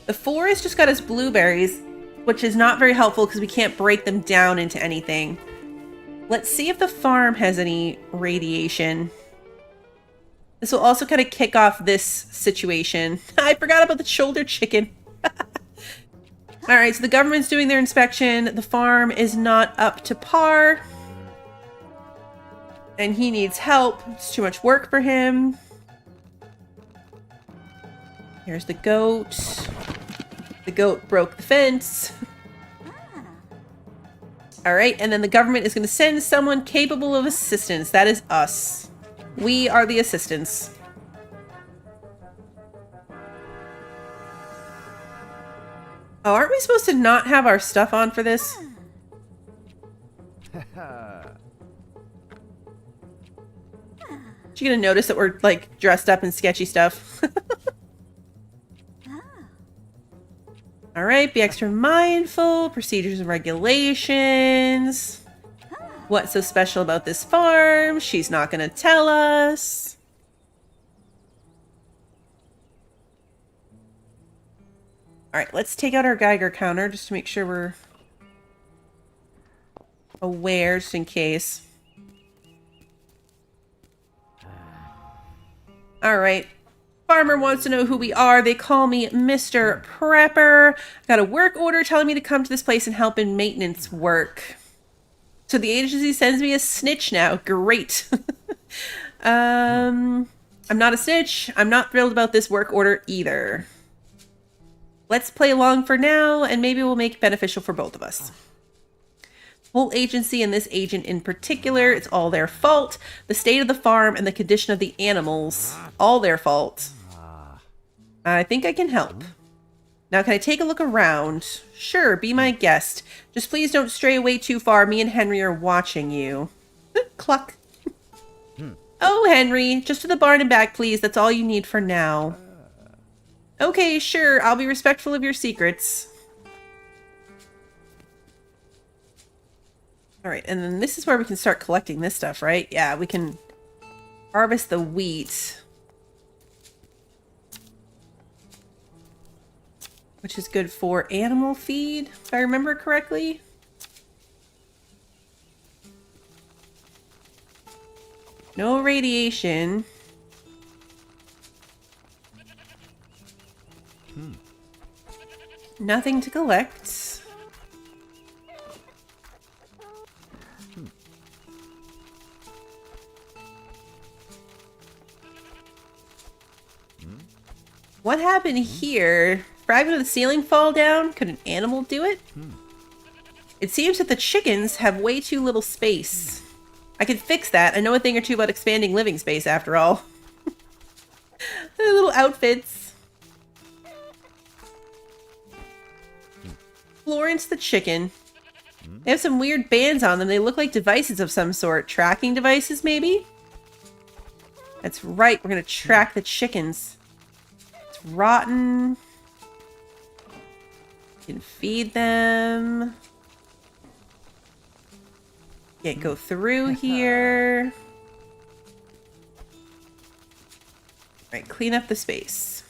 The forest just got us blueberries, which is not very helpful because we can't break them down into anything. Let's see if the farm has any radiation. This will also kind of kick off this situation. I forgot about the shoulder chicken. Alright, so the government's doing their inspection. The farm is not up to par. And he needs help. It's too much work for him. Here's the goat. The goat broke the fence. Alright, and then the government is going to send someone capable of assistance. That is us. We are the assistants. Oh, aren't we supposed to not have our stuff on for this? You're gonna notice that we're, like, dressed up in sketchy stuff. Alright, be extra mindful. Procedures and regulations. What's so special about this farm? She's not gonna tell us. Alright, let's take out our Geiger counter just to make sure we're aware, just in case. Alright. Farmer wants to know who we are. They call me Mr. Prepper. Got a work order telling me to come to this place and help in maintenance work. So the agency sends me a snitch now. Great. I'm not a snitch. I'm not thrilled about this work order either. Let's play along for now, and maybe we'll make it beneficial for both of us. Whole agency and this agent in particular, it's all their fault. The state of the farm and the condition of the animals, all their fault. I think I can help. Now, can I take a look around? Sure, be my guest. Just please don't stray away too far. Me and Henry are watching you. Cluck. Oh, Henry, just to the barn and back, please. That's all you need for now. Okay, sure. I'll be respectful of your secrets. Alright, and then this is where we can start collecting this stuff, right? Yeah, we can harvest the wheat. Which is good for animal feed, if I remember correctly. No radiation. Nothing to collect. What happened here? Fragment of the ceiling fall down? Could an animal do it? It seems that the chickens have way too little space. I could fix that. I know a thing or two about expanding living space after all. Their little outfits. Florence the chicken. They have some weird bands on them. They look like devices of some sort. Tracking devices, maybe? That's right. We're going to track the chickens. It's rotten. You can feed them. Can't go through here. Alright, clean up the space.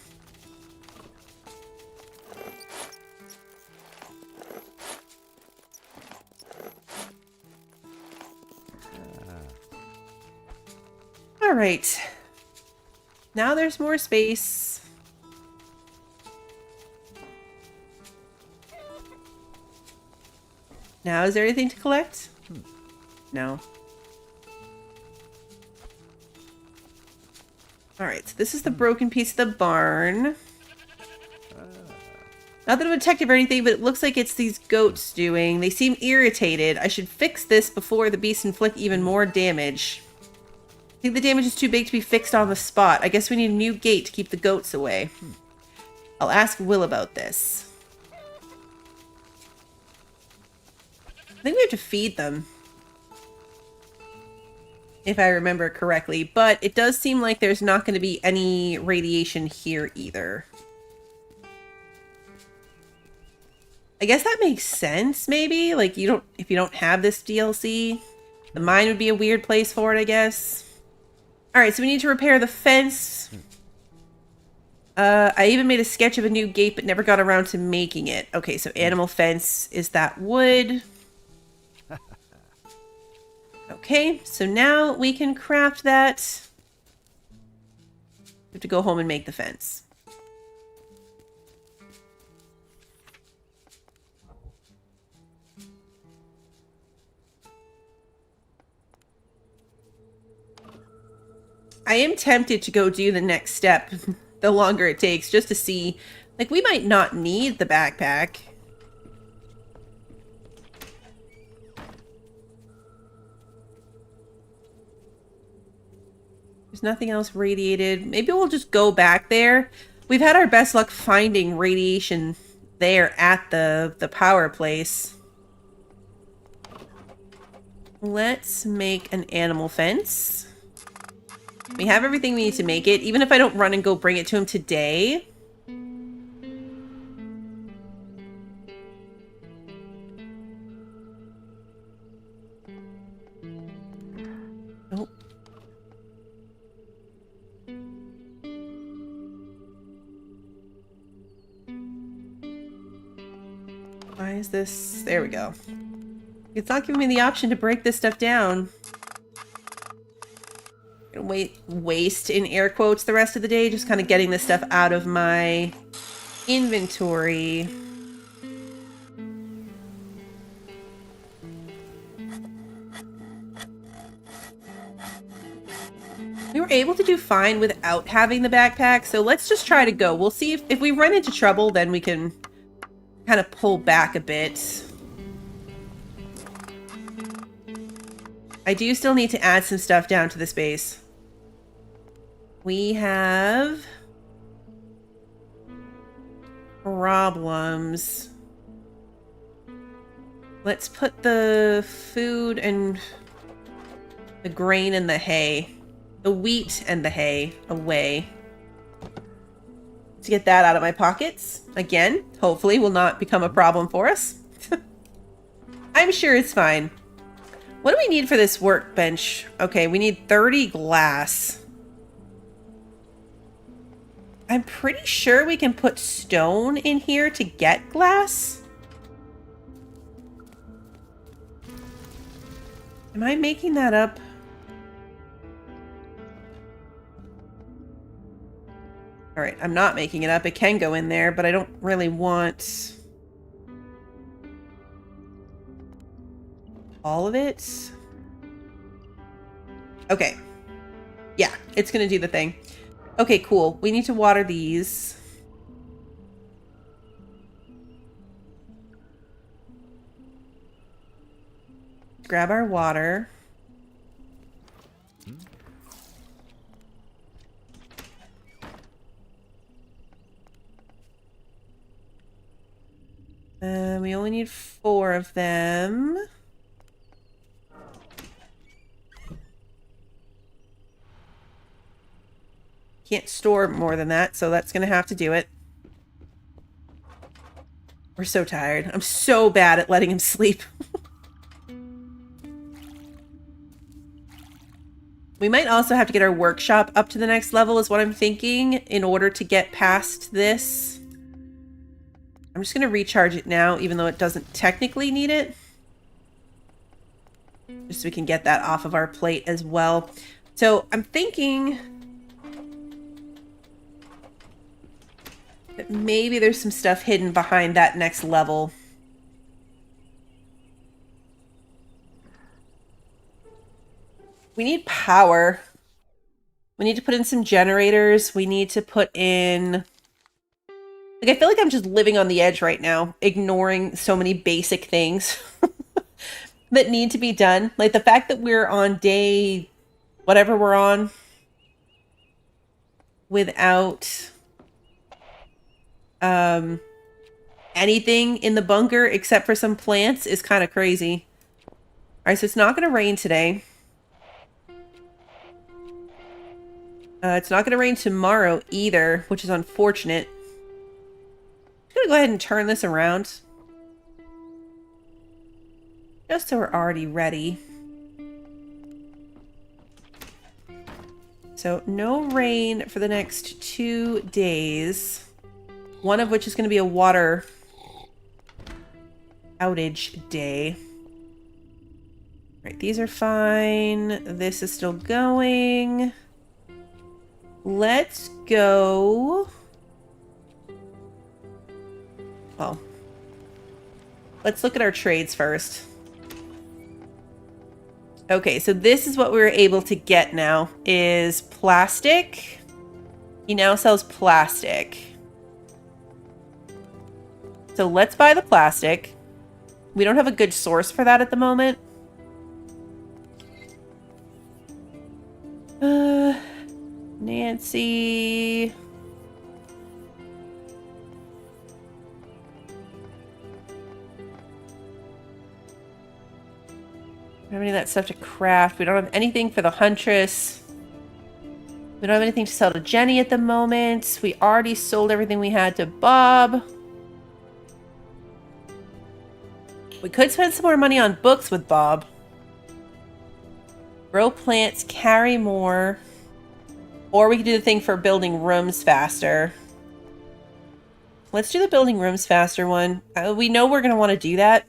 right. Now there's more space. Now is there anything to collect? No. Alright, so this is the broken piece of the barn. Not that I'm a detective or anything, but it looks like it's these goats doing. They seem irritated. I should fix this before the beasts inflict even more damage. I think the damage is too big to be fixed on the spot. I guess we need a new gate to keep the goats away. I'll ask Will about this. I think we have to feed them, if I remember correctly. But it does seem like there's not going to be any radiation here either. I guess that makes sense, maybe? Like, if you don't have this DLC, the mine would be a weird place for it, I guess. Alright, so we need to repair the fence. I even made a sketch of a new gate, but never got around to making it. Okay, so animal fence is that wood. Okay, so now we can craft that. We have to go home and make the fence. I am tempted to go do the next step the longer it takes, just to see. Like, we might not need the backpack. There's nothing else radiated. Maybe we'll just go back there. We've had our best luck finding radiation there at the power place. Let's make an animal fence. We have everything we need to make it, even if I don't run and go bring it to him today. Nope. Why is this? There we go. It's not giving me the option to break this stuff down. Waste in air quotes the rest of the day, just kind of getting this stuff out of my inventory. We were able to do fine without having the backpack, so let's just try to go. We'll see if we run into trouble, then we can kind of pull back a bit. I do still need to add some stuff down to this base. We have problems. Let's put the food and the grain and the hay, the wheat and the hay away. To get that out of my pockets. Again, hopefully will not become a problem for us. I'm sure it's fine. What do we need for this workbench? Okay, we need 30 glass. I'm pretty sure we can put stone in here to get glass. Am I making that up? Alright, I'm not making it up. It can go in there, but I don't really want all of it. Okay. Yeah, it's gonna do the thing. Okay, cool. We need to water these. Grab our water. We only need 4 of them. Can't store more than that, so that's gonna have to do it. We're so tired. I'm so bad at letting him sleep. We might also have to get our workshop up to the next level is what I'm thinking in order to get past this. I'm just gonna recharge it now, even though it doesn't technically need it. Just so we can get that off of our plate as well. So I'm thinking that maybe there's some stuff hidden behind that next level. We need power. We need to put in some generators. We need to put in... Like, I feel like I'm just living on the edge right now, ignoring so many basic things that need to be done. Like, the fact that we're on day... whatever we're on... without... anything in the bunker except for some plants is kind of crazy. Alright, so it's not going to rain today. It's not going to rain tomorrow either, which is unfortunate. I'm going to go ahead and turn this around. Just so we're already ready. So, no rain for the next 2 days. One of which is going to be a water outage day. Right, these are fine. This is still going. Let's go. Well, let's look at our trades first. Okay, so this is what we were able to get now, is plastic. He now sells plastic. So let's buy the plastic. We don't have a good source for that at the moment. Nancy... We don't have any of that stuff to craft. We don't have anything for the Huntress. We don't have anything to sell to Jenny at the moment. We already sold everything we had to Bob. We could spend some more money on books with Bob. Grow plants, carry more. Or we could do the thing for building rooms faster. Let's do the building rooms faster one. We know we're going to want to do that.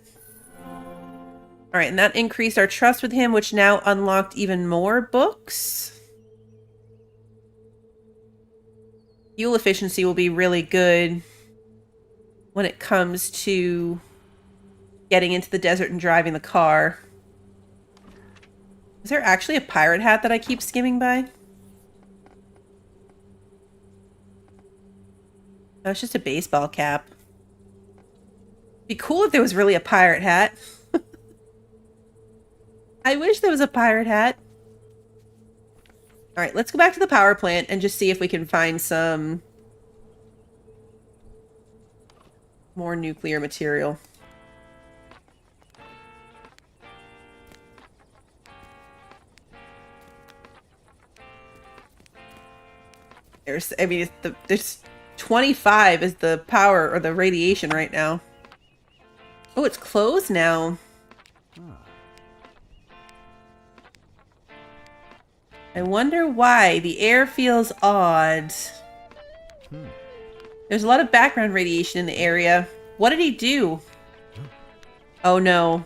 Alright, and that increased our trust with him, which now unlocked even more books. Fuel efficiency will be really good when it comes to getting into the desert and driving the car. Is there actually a pirate hat that I keep skimming by? Oh, it's just a baseball cap. Be cool if there was really a pirate hat. I wish there was a pirate hat. Alright, let's go back to the power plant and just see if we can find some more nuclear material. There's 25 is the power or the radiation right now. Oh, it's closed now. I wonder why. The air feels odd. There's a lot of background radiation in the area. What did he do? Oh no.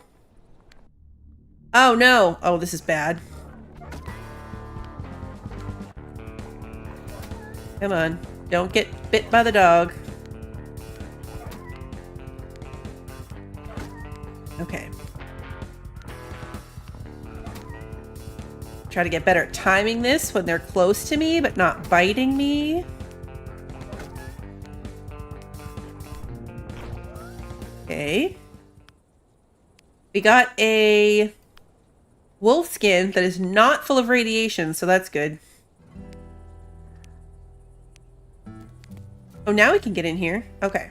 Oh no. Oh, this is bad. Come on. Don't get bit by the dog. Okay. Try to get better at timing this when they're close to me, but not biting me. Okay. We got a wolf skin that is not full of radiation, so that's good. Oh, now we can get in here. Okay.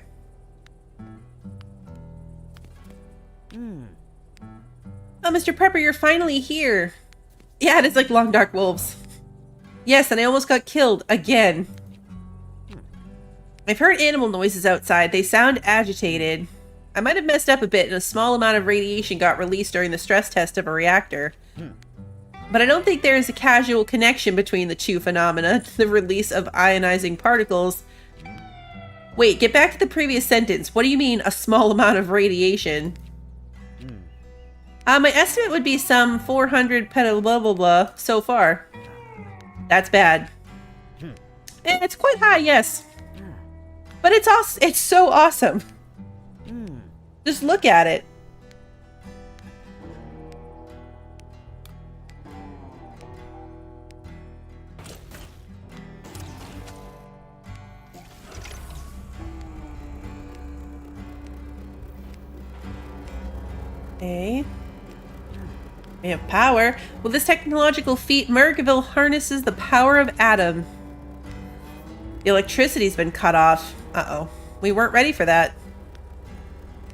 Oh, Mr. Prepper, you're finally here. Yeah, it is like Long Dark Wolves. Yes, and I almost got killed again. I've heard animal noises outside. They sound agitated. I might have messed up a bit and a small amount of radiation got released during the stress test of a reactor. But I don't think there is a casual connection between the two phenomena, the release of ionizing particles. Wait, get back to the previous sentence. What do you mean, a small amount of radiation? My estimate would be some 400 blah blah blah so far. That's bad. It's quite high, yes. But it's awesome. It's so awesome. Just look at it. Okay. We have power. With this technological feat, Merkaville harnesses the power of Atom. The electricity's been cut off. Uh-oh. We weren't ready for that.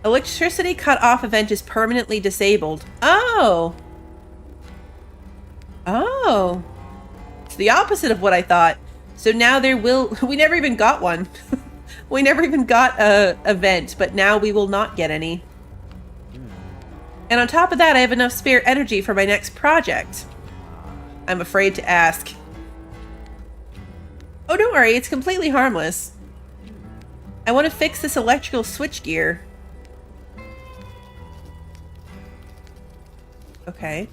Electricity cut off event is permanently disabled. Oh! Oh! It's the opposite of what I thought. So now there will... We never even got one. We never even got a event, but now we will not get any. And on top of that, I have enough spare energy for my next project. I'm afraid to ask. Oh, don't worry, it's completely harmless. I want to fix this electrical switchgear. Okay.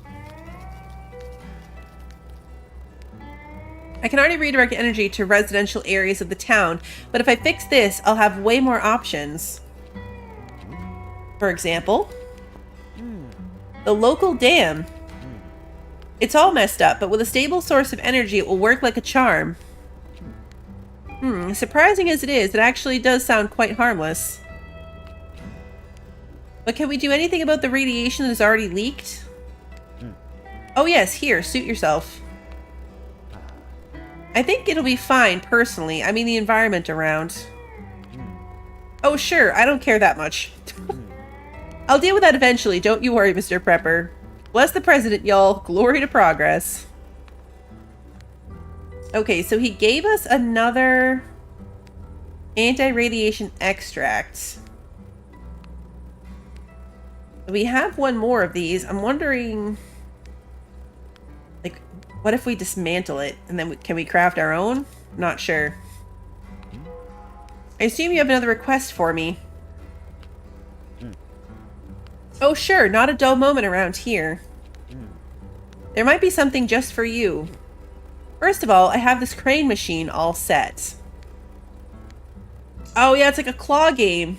I can already redirect energy to residential areas of the town, but if I fix this, I'll have way more options. For example, the local dam. It's all messed up, but with a stable source of energy, it will work like a charm. Surprising as it is, it actually does sound quite harmless. But can we do anything about the radiation that has already leaked? Oh yes, here, suit yourself. I think it'll be fine, personally. I mean the environment around. Oh sure, I don't care that much. I'll deal with that eventually, don't you worry, Mr. Prepper. Bless the president, y'all. Glory to progress. Okay, so he gave us another anti-radiation extract. We have one more of these. I'm wondering, like, what if we dismantle it and then can we craft our own? Not sure. I assume you have another request for me. Oh sure, not a dull moment around here. There might be something just for you. First of all, I have this crane machine all set. Oh yeah, it's like a claw game.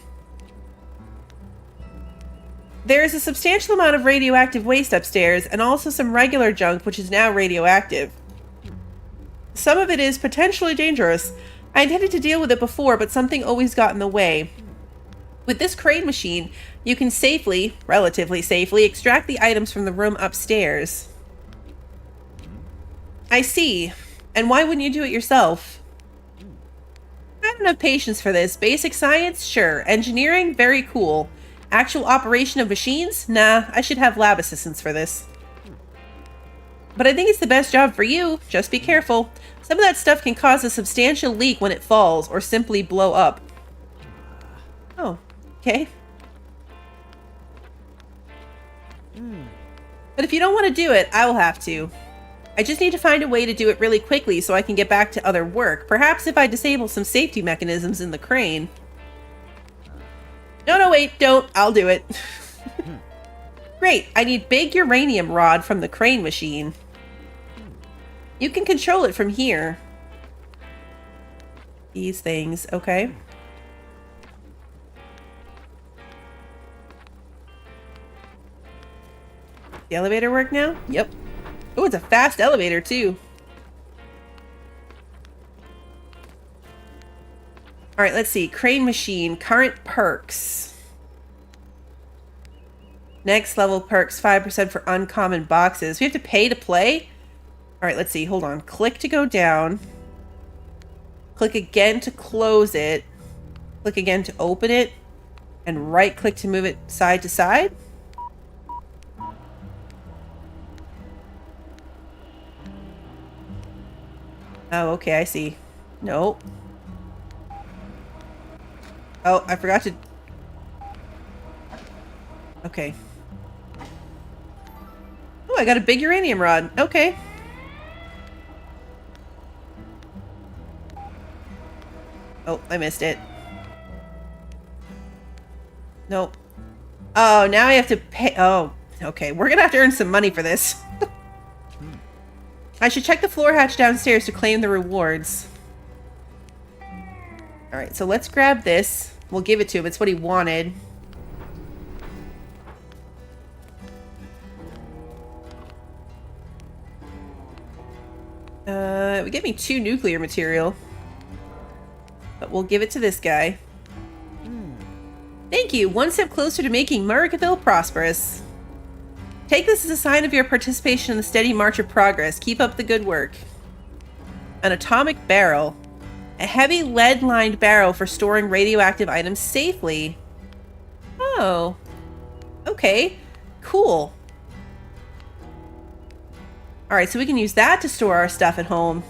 There is a substantial amount of radioactive waste upstairs, and also some regular junk which is now radioactive. Some of it is potentially dangerous. I intended to deal with it before, but something always got in the way. With this crane machine, you can safely, relatively safely, extract the items from the room upstairs. I see. And why wouldn't you do it yourself? I don't have patience for this. Basic science? Sure. Engineering? Very cool. Actual operation of machines? Nah, I should have lab assistants for this. But I think it's the best job for you. Just be careful. Some of that stuff can cause a substantial leak when it falls, or simply blow up. Oh, okay. But if you don't want to do it, I will have to. I just need to find a way to do it really quickly so I can get back to other work. Perhaps if I disable some safety mechanisms in the crane. No, wait, don't. I'll do it. Great, I need big uranium rod from the crane machine. You can control it from here. These things, okay. The elevator work now? Yep. Oh, it's a fast elevator, too. Alright, let's see. Crane machine. Current perks. Next level perks. 5% for uncommon boxes. We have to pay to play? Alright, let's see. Hold on. Click to go down. Click again to close it. Click again to open it. And right click to move it side to side. Oh, okay, I see. Nope. Oh, I forgot to... Okay. Oh, I got a big uranium rod. Okay. Oh, I missed it. Nope. Oh, now I have to pay... Oh, okay. We're gonna have to earn some money for this. I should check the floor hatch downstairs to claim the rewards. Alright, so let's grab this. We'll give it to him. It's what he wanted. It would give me 2 nuclear material. But we'll give it to this guy. Thank you. One step closer to making Murricaville prosperous. Take this as a sign of your participation in the steady march of progress. Keep up the good work. An atomic barrel. A heavy lead-lined barrel for storing radioactive items safely. Oh. Okay. Cool. Alright, so we can use that to store our stuff at home.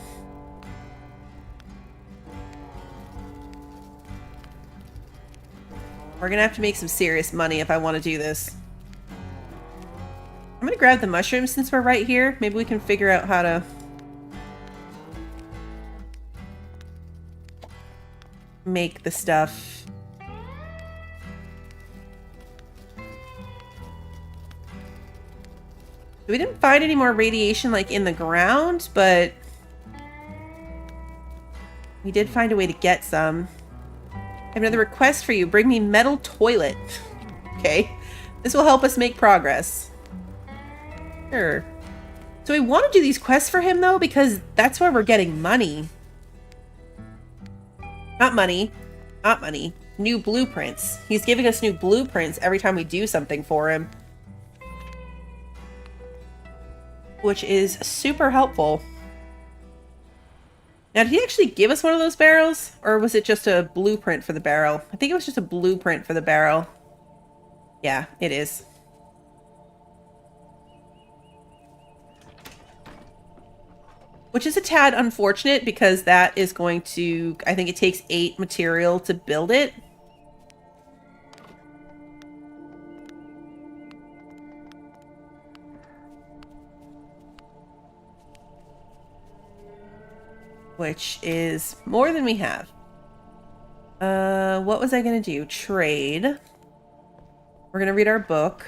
We're gonna have to make some serious money if I want to do this. I'm gonna grab the mushrooms since we're right here. Maybe we can figure out how to make the stuff. We didn't find any more radiation like in the ground, but we did find a way to get some. I have another request for you. Bring me metal toilet. Okay. This will help us make progress. Sure. So we want to do these quests for him, though, because that's where we're getting money. Not money. Not money. New blueprints. He's giving us new blueprints every time we do something for him. Which is super helpful. Now, did he actually give us one of those barrels? Or was it just a blueprint for the barrel? I think it was just a blueprint for the barrel. Yeah, it is. Which is a tad unfortunate because that is going to... I think it takes 8 material to build it. Which is more than we have. What was I going to do? Trade. We're going to read our book.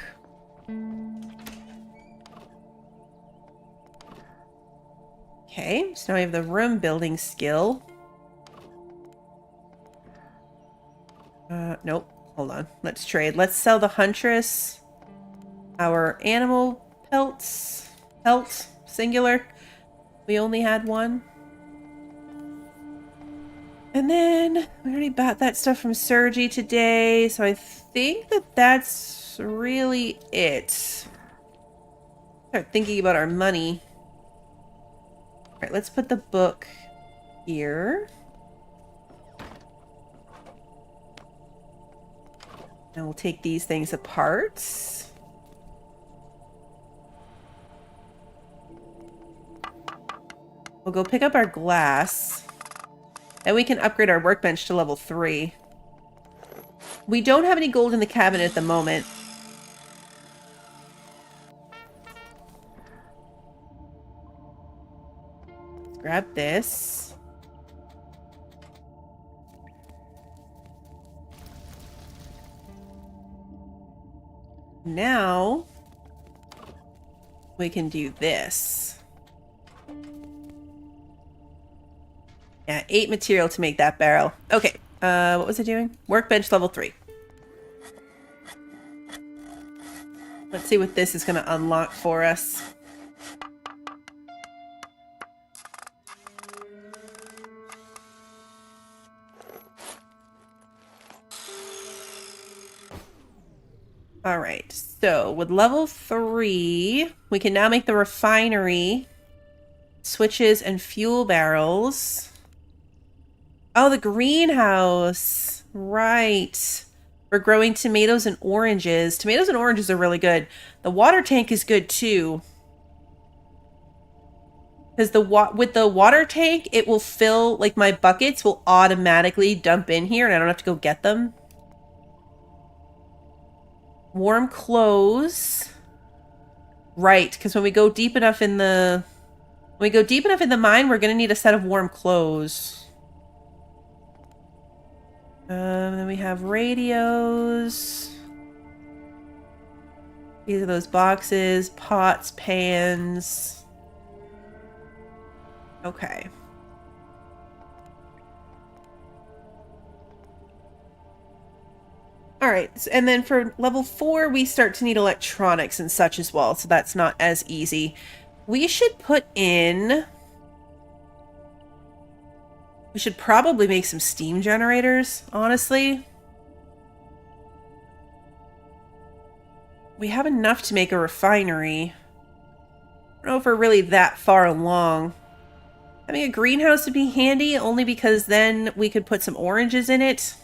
Okay, so now we have the room building skill. Nope. Hold on. Let's trade. Let's sell the Huntress. Our animal pelts. Pelt. Singular. We only had one. And then we already bought that stuff from Sergi today, so I think that that's really it. Start thinking about our money. All right, let's put the book here. And we'll take these things apart. We'll go pick up our glass. And we can upgrade our workbench to level 3. We don't have any gold in the cabinet at the moment. Let's grab this. Now, we can do this. Yeah, 8 material to make that barrel. Okay, what was I doing? Workbench level 3. Let's see what this is going to unlock for us. All right, so with level 3, we can now make the refinery, switches, and fuel barrels. Oh, the greenhouse. Right. We're growing tomatoes and oranges. Tomatoes and oranges are really good. The water tank is good too. Because with the water tank, it will fill, like my buckets will automatically dump in here and I don't have to go get them. Warm clothes. Right, because when we go deep enough in the... When we go deep enough in the mine, we're going to need a set of warm clothes. Then we have radios. These are those boxes, pots, pans. Okay. All right, and then for level 4, we start to need electronics and such as well, so that's not as easy. We should put in... We should probably make some steam generators, honestly. We have enough to make a refinery. I don't know if we're really that far along. Having a greenhouse would be handy, only because then we could put some oranges in it.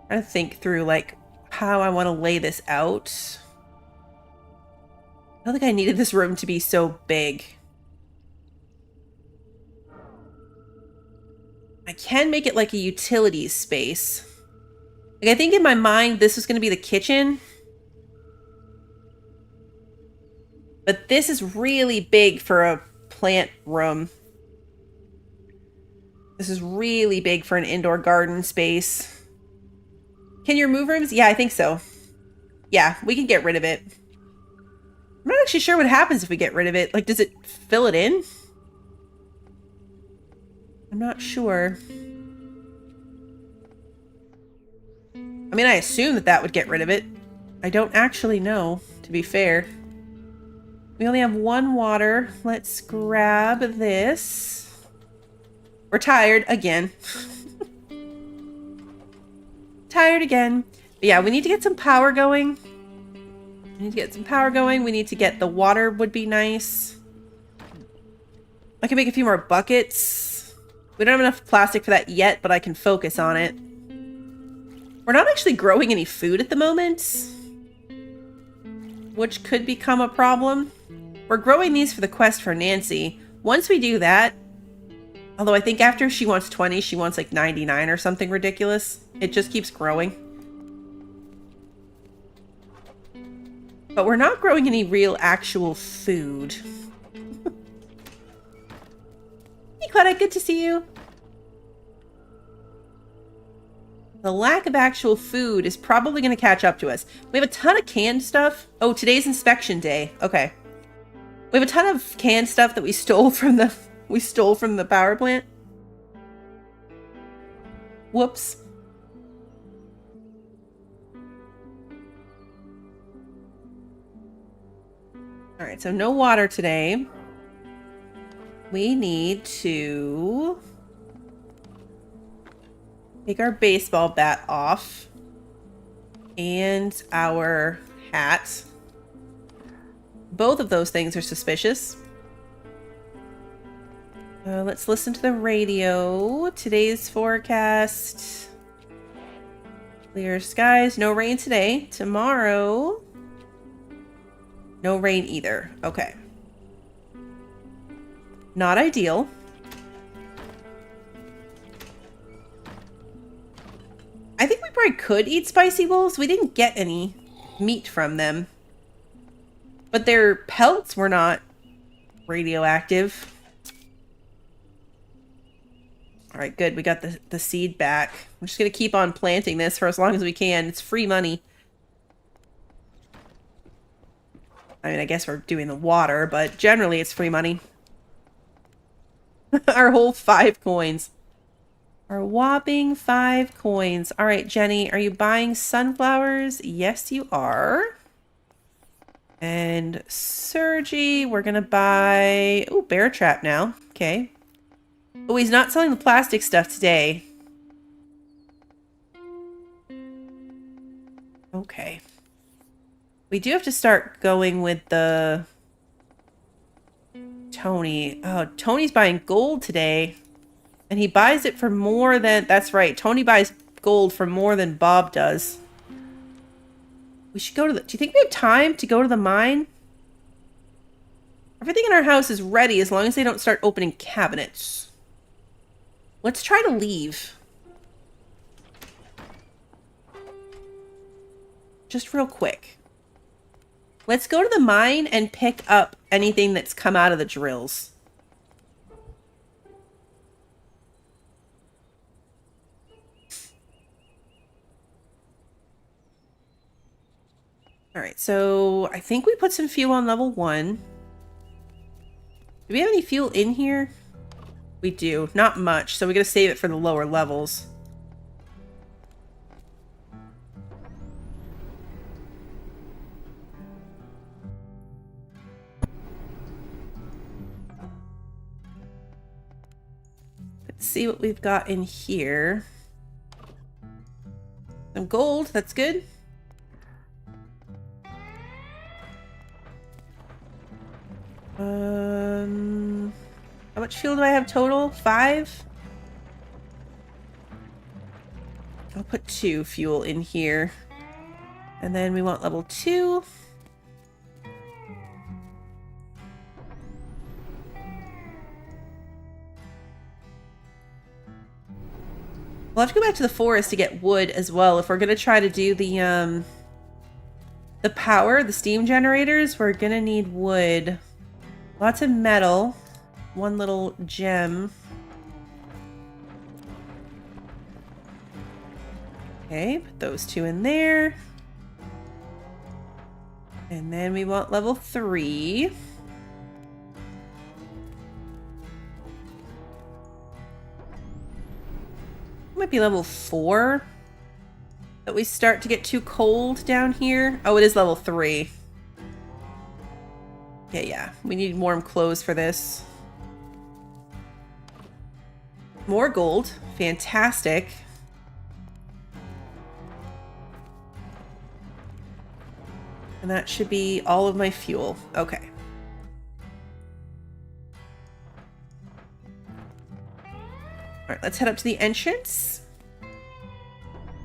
I think through, like, how I want to lay this out. I don't think I needed this room to be so big. I can make it like a utilities space. Like, I think in my mind, this was going to be the kitchen. But this is really big for a plant room. This is really big for an indoor garden space. Can you remove rooms? Yeah, I think so. Yeah, we can get rid of it. I'm not actually sure what happens if we get rid of it. Like, does it fill it in? I'm not sure. I mean, I assume that that would get rid of it. I don't actually know, to be fair. We only have one water. Let's grab this. We're tired again. Tired again. But yeah, we need to get some power going. We need to get some power going. We need to get the water would be nice. I can make a few more buckets. We don't have enough plastic for that yet, but I can focus on it. We're not actually growing any food at the moment, which could become a problem. We're growing these for the quest for Nancy. Once we do that, although I think after she wants 20, she wants like 99 or something ridiculous. It just keeps growing. But we're not growing any real actual food. Hey, Claudia, good to see you. The lack of actual food is probably going to catch up to us. We have a ton of canned stuff. Oh, today's inspection day. Okay. We have a ton of canned stuff that we stole from the power plant. Whoops. All right, so no water today. We need to take our baseball bat off and our hat. Both of those things are suspicious. Let's listen to the radio. Today's forecast. Clear skies. No rain today. Tomorrow. No rain either. Okay. Not ideal. I think we probably could eat spicy wolves. We didn't get any meat from them. But their pelts were not radioactive. Alright, good. We got the seed back. I'm just going to keep on planting this for as long as we can. It's free money. I mean, I guess we're doing the water, but generally it's free money. Our whole 5 coins. Our whopping 5 coins. Alright, Jenny, are you buying sunflowers? Yes, you are. And Sergi, we're going to buy... Oh, bear trap now. Okay. Oh, he's not selling the plastic stuff today. Okay. We do have to start going with the... Tony. Oh, Tony's buying gold today. And he buys it for more than... That's right. Tony buys gold for more than Bob does. We should go to the... Do you think we have time to go to the mine? Everything in our house is ready as long as they don't start opening cabinets. Let's try to leave. Just real quick. Let's go to the mine and pick up anything that's come out of the drills. Alright, so I think we put some fuel on level 1. Do we have any fuel in here? We do. Not much, so we gotta save it for the lower levels. Let's see what we've got in here. Some gold, that's good. How much fuel do I have total? 5? I'll put 2 fuel in here. And then we want level 2. We'll have to go back to the forest to get wood as well. If we're going to try to do the power, the steam generators, we're going to need wood. Lots of metal. 1 little gem. Okay, put those 2 in there. And then we want level 3. Might be level 4 that we start to get too cold down here. Oh, it is level 3. Yeah, we need warm clothes for this. More gold. Fantastic. And that should be all of my fuel. Okay. Alright, let's head up to the entrance.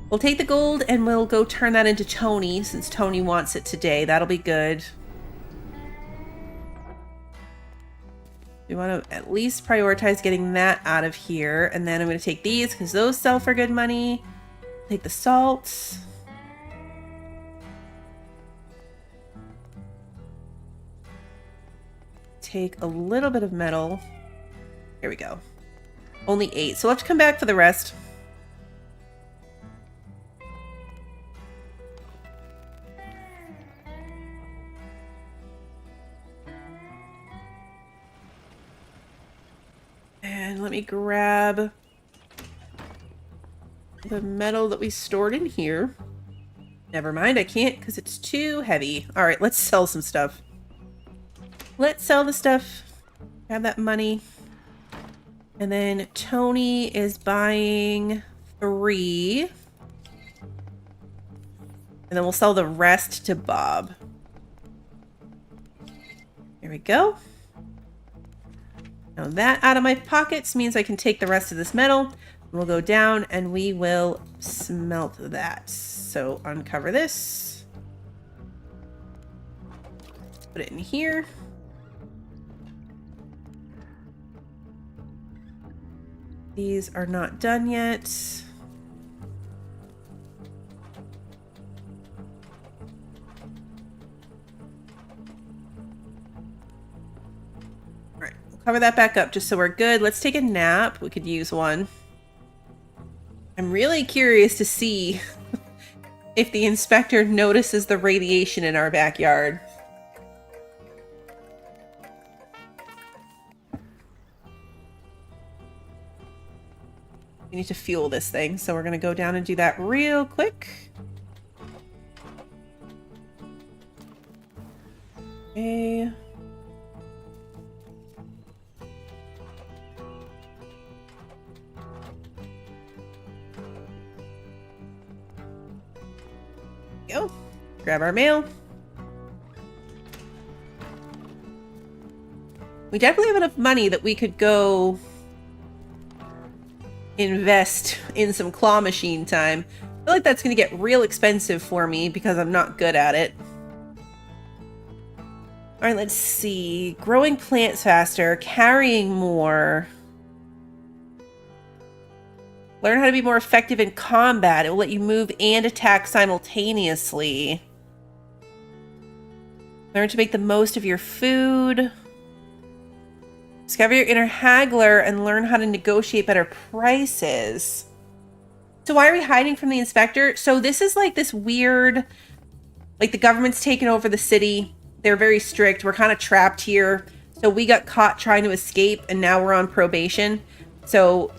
We'll take the gold and we'll go turn that into Tony, since Tony wants it today. That'll be good. We want to at least prioritize getting that out of here. And then I'm going to take these because those sell for good money. Take the salt. Take a little bit of metal. Here we go. Only 8. So we'll have to come back for the rest. And let me grab the metal that we stored in here. Never mind, I can't because it's too heavy. All right, let's sell some stuff. Let's sell the stuff. Grab that money. And then Tony is buying 3. And then we'll sell the rest to Bob. Here we go. Now that out of my pockets means I can take the rest of this metal. We'll go down and we will smelt that. So uncover this. Put it in here. These are not done yet. All right, we'll cover that back up just so we're good. Let's take a nap. We could use one. I'm really curious to see if the inspector notices the radiation in our backyard. We need to fuel this thing, so we're going to go down and do that real quick. Okay. Go. Grab our mail. We definitely have enough money that we could go invest in some claw machine time. I feel like that's going to get real expensive for me because I'm not good at it. All right, let's see. Growing plants faster, carrying more. Learn how to be more effective in combat. It will let you move and attack simultaneously. Learn to make the most of your food. Discover your inner haggler and learn how to negotiate better prices. So why are we hiding from the inspector? So this is like this weird, like the government's taken over the city. They're very strict. We're kind of trapped here. So we got caught trying to escape, and now we're on probation. So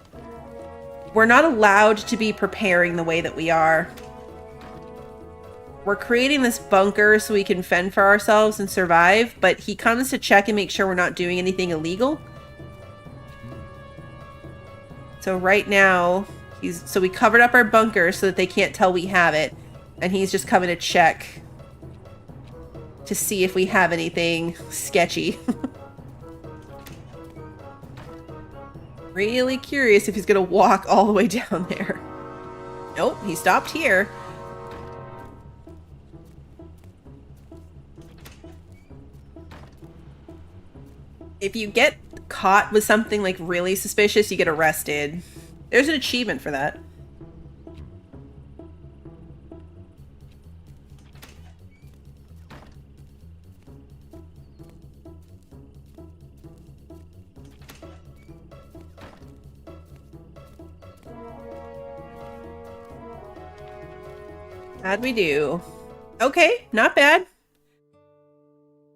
we're not allowed to be preparing the way that we are. We're creating this bunker so we can fend for ourselves and survive, but he comes to check and make sure we're not doing anything illegal. So right now, so we covered up our bunker so that they can't tell we have it, and he's just coming to check to see if we have anything sketchy. Really curious if he's gonna walk all the way down there. Nope, he stopped here. If you get caught with something like really suspicious, you get arrested. There's an achievement for that. How'd we do? Okay, not bad.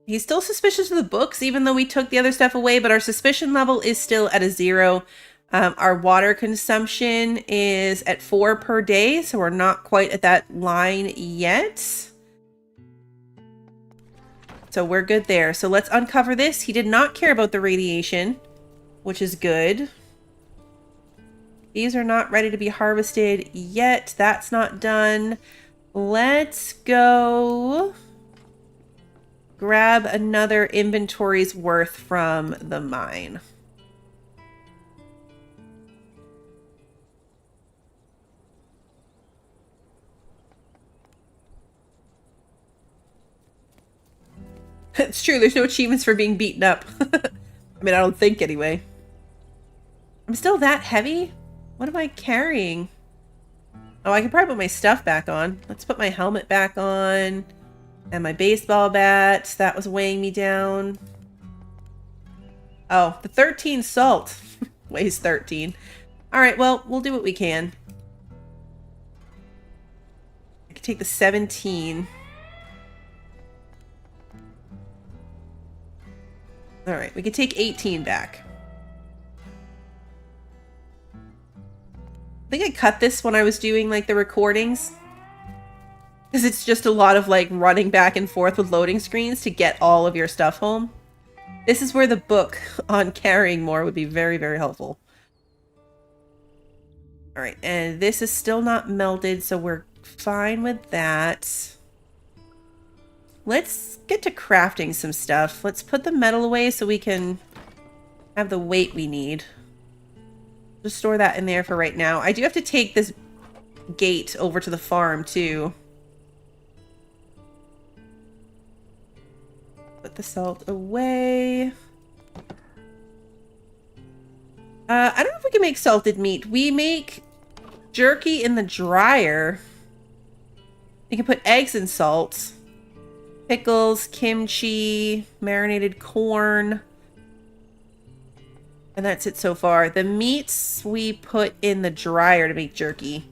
He's still suspicious of the books, even though we took the other stuff away, but our suspicion level is still at a 0. Our water consumption is at 4 per day, so we're not quite at that line yet. So we're good there. So let's uncover this. He did not care about the radiation, which is good. These are not ready to be harvested yet. That's not done. Let's go grab another inventory's worth from the mine. It's true, there's no achievements for being beaten up. I mean, I don't think anyway. I'm still that heavy? What am I carrying? Oh, I can probably put my stuff back on. Let's put my helmet back on. And my baseball bat. That was weighing me down. Oh, the 13 salt weighs 13. Alright, well, we'll do what we can. I can take the 17. Alright, we can take 18 back. I think I cut this when I was doing like the recordings. Because it's just a lot of like running back and forth with loading screens to get all of your stuff home. This is where the book on carrying more would be very, very helpful. Alright, and this is still not melted, so we're fine with that. Let's get to crafting some stuff. Let's put the metal away so we can have the weight we need. Just store that in there for right now. I do have to take this gate over to the farm too. Put the salt away. I don't know if we can make salted meat. We make jerky in the dryer. We can put eggs in salt. Pickles, kimchi, marinated corn. And that's it so far. The meats we put in the dryer to make jerky.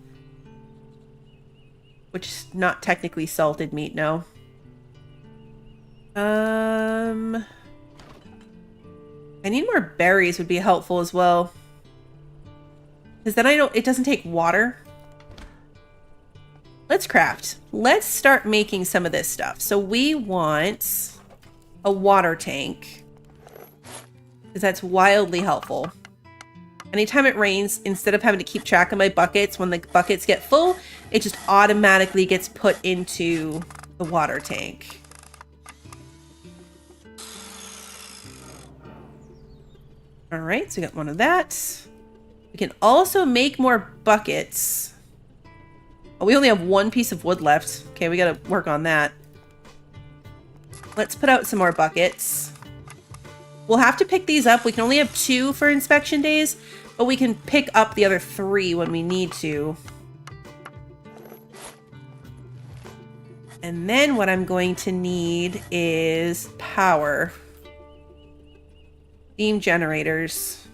Which is not technically salted meat, no. I need more berries would be helpful as well. Because then it doesn't take water. Let's craft. Let's start making some of this stuff. So we want a water tank. Because that's wildly helpful. Anytime it rains, instead of having to keep track of my buckets, when the buckets get full, it just automatically gets put into the water tank. Alright, so we got one of that. We can also make more buckets. Oh, we only have one piece of wood left. Okay, we gotta work on that. Let's put out some more buckets. We'll have to pick these up. We can only have 2 for inspection days, but we can pick up the other 3 when we need to. And then what I'm going to need is power. Steam generators.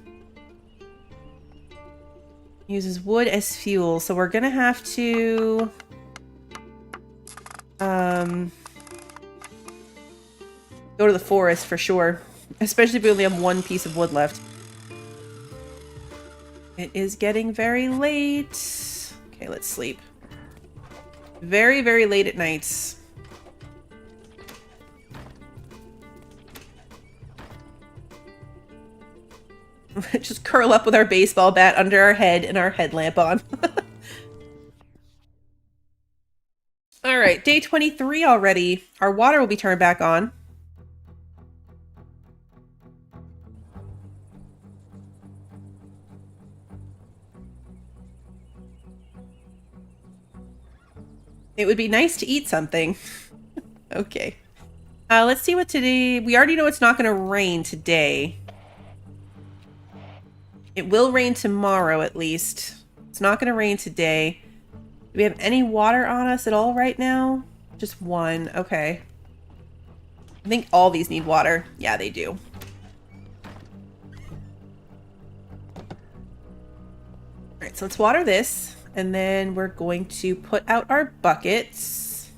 Uses wood as fuel, so we're gonna have to go to the forest for sure. Especially if we only have one piece of wood left. It is getting very late. Okay, let's sleep. Very, very late at nights. Just curl up with our baseball bat under our head and our headlamp on. All right, day 23 already. Our water will be turned back on. It would be nice to eat something. Okay. Let's see what today... We already know it's not going to rain today. It will rain tomorrow, at least. It's not going to rain today. Do we have any water on us at all right now? Just one. Okay. I think all these need water. Yeah, they do. Alright, so let's water this. And then we're going to put out our buckets.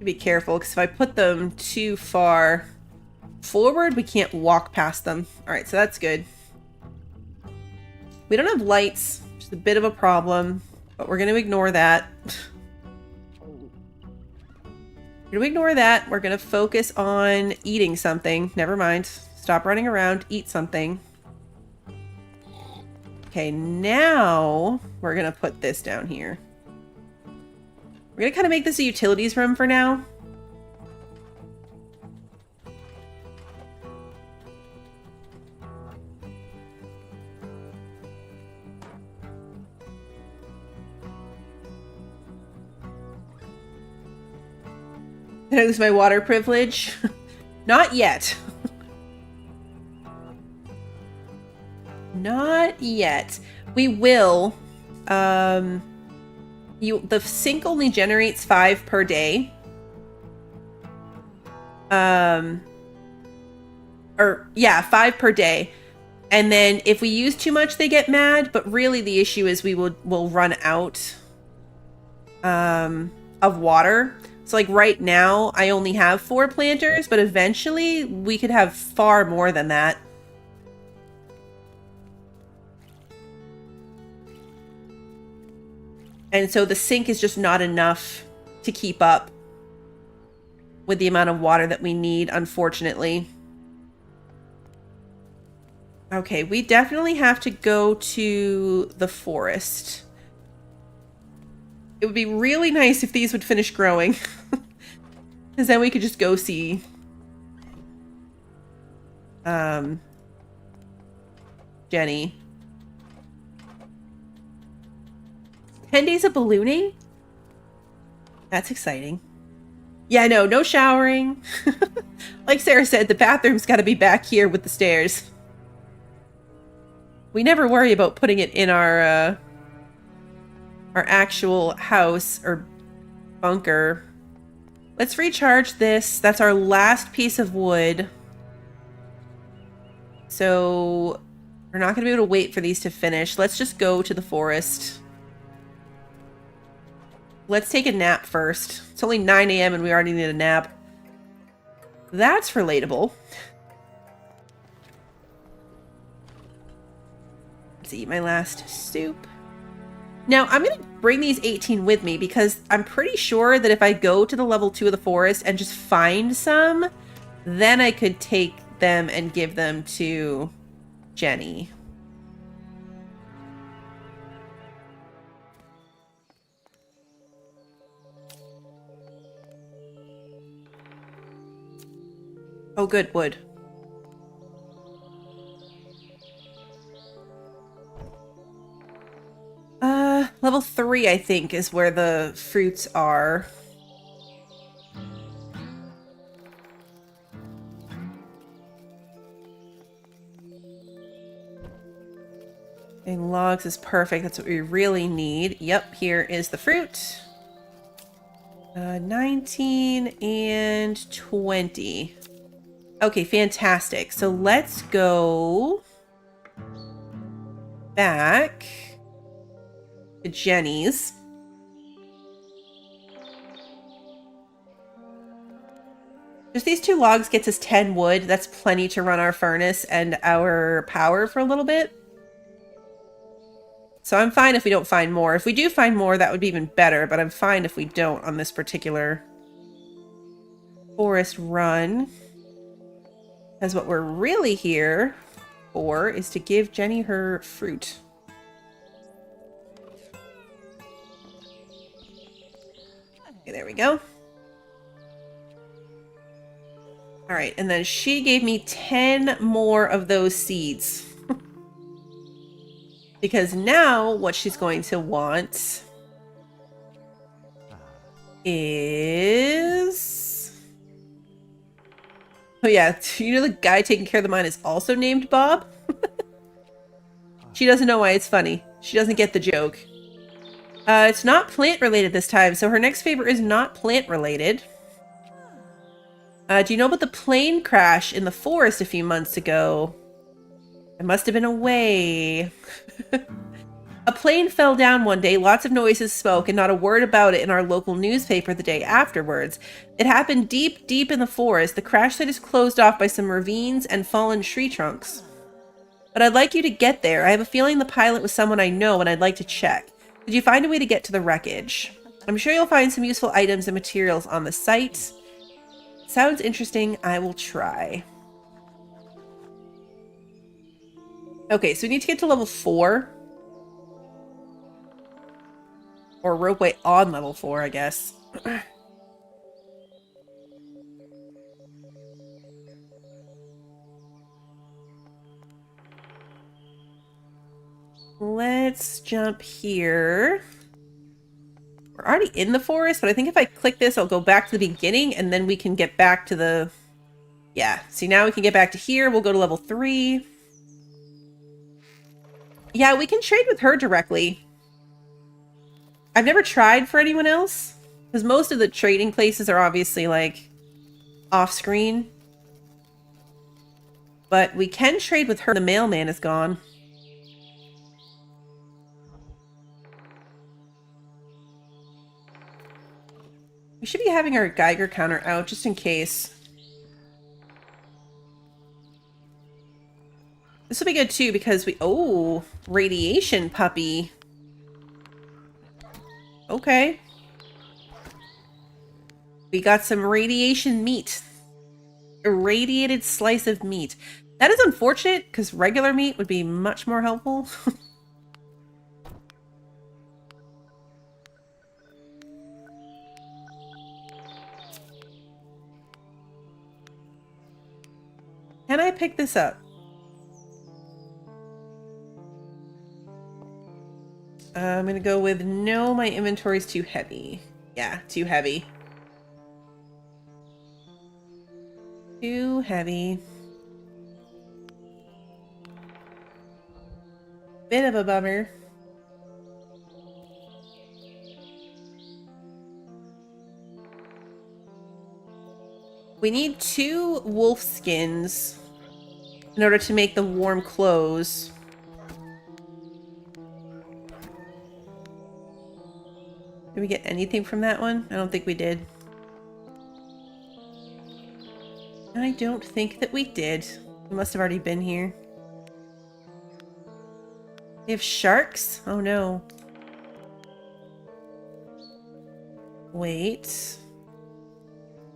Be careful, because if I put them too far forward, we can't walk past them. Alright, so that's good. We don't have lights, which is a bit of a problem, but we're going to ignore that. We're going to ignore that. We're going to focus on eating something. Never mind. Stop running around. Eat something. Okay, now we're going to put this down here. We're going to kind of make this a utilities room for now. Did I lose my water privilege? Not yet. Not yet. We will. The sink only generates 5 per day. Yeah, 5 per day. And then if we use too much, they get mad. But really, the issue is we'll run out of water. So like right now, I only have 4 planters, but eventually we could have far more than that. And so the sink is just not enough to keep up with the amount of water that we need, unfortunately. Okay, we definitely have to go to the forest. It would be really nice if these would finish growing. Because then we could just go see Jenny. 10 days of ballooning? That's exciting. Yeah, no showering. Like Sarah said, the bathroom's got to be back here with the stairs. We never worry about putting it in our actual house or bunker. Let's recharge this. That's our last piece of wood. So we're not going to be able to wait for these to finish. Let's just go to the forest. Let's take a nap first. It's only 9 a.m. and we already need a nap. That's relatable. Let's eat my last soup. Now, I'm going to bring these 18 with me because I'm pretty sure that if I go to the level 2 of the forest and just find some, then I could take them and give them to Jenny. Oh, good, wood. Level 3, I think, is where the fruits are. And logs is perfect. That's what we really need. Yep, here is the fruit. 19 and 20. Okay, fantastic. So let's go back to Jenny's. Just these 2 logs gets us 10 wood. That's plenty to run our furnace and our power for a little bit. So I'm fine if we don't find more. If we do find more, that would be even better, but I'm fine if we don't on this particular forest run. Because what we're really here for is to give Jenny her fruit. Okay, there we go. All right, and then she gave me 10 more of those seeds. Because now what she's going to want is... Oh yeah, you know the guy taking care of the mine is also named Bob? She doesn't know why it's funny. She doesn't get the joke. It's not plant related this time, so her next favor is not plant related. Do you know about the plane crash in the forest a few months ago? I must have been away. A plane fell down one day, lots of noises spoke, and not a word about it in our local newspaper the day afterwards. It happened deep, deep in the forest. The crash site is closed off by some ravines and fallen tree trunks. But I'd like you to get there. I have a feeling the pilot was someone I know, and I'd like to check. Did you find a way to get to the wreckage? I'm sure you'll find some useful items and materials on the site. Sounds interesting. I will try. Okay, so we need to get to level 4. Or ropeway on level 4, I guess. Let's jump here. We're already in the forest, but I think if I click this, I'll go back to the beginning, and then we can get back to the... Yeah, see, now we can get back to here. We'll go to level 3. Yeah, we can trade with her directly. I've never tried for anyone else, because most of the trading places are obviously, like, off-screen. But we can trade with her. The mailman is gone. We should be having our Geiger counter out, just in case. This will be good, too, because we... Oh, radiation puppy. Okay. We got some radiation meat. Irradiated slice of meat. That is unfortunate, because regular meat would be much more helpful. Can I pick this up? I'm gonna go with no, my inventory's too heavy. Yeah, too heavy. Too heavy. Bit of a bummer. We need 2 wolf skins in order to make the warm clothes. Did we get anything from that one? I don't think we did. I don't think that we did. We must have already been here. We have sharks? Oh no. Wait.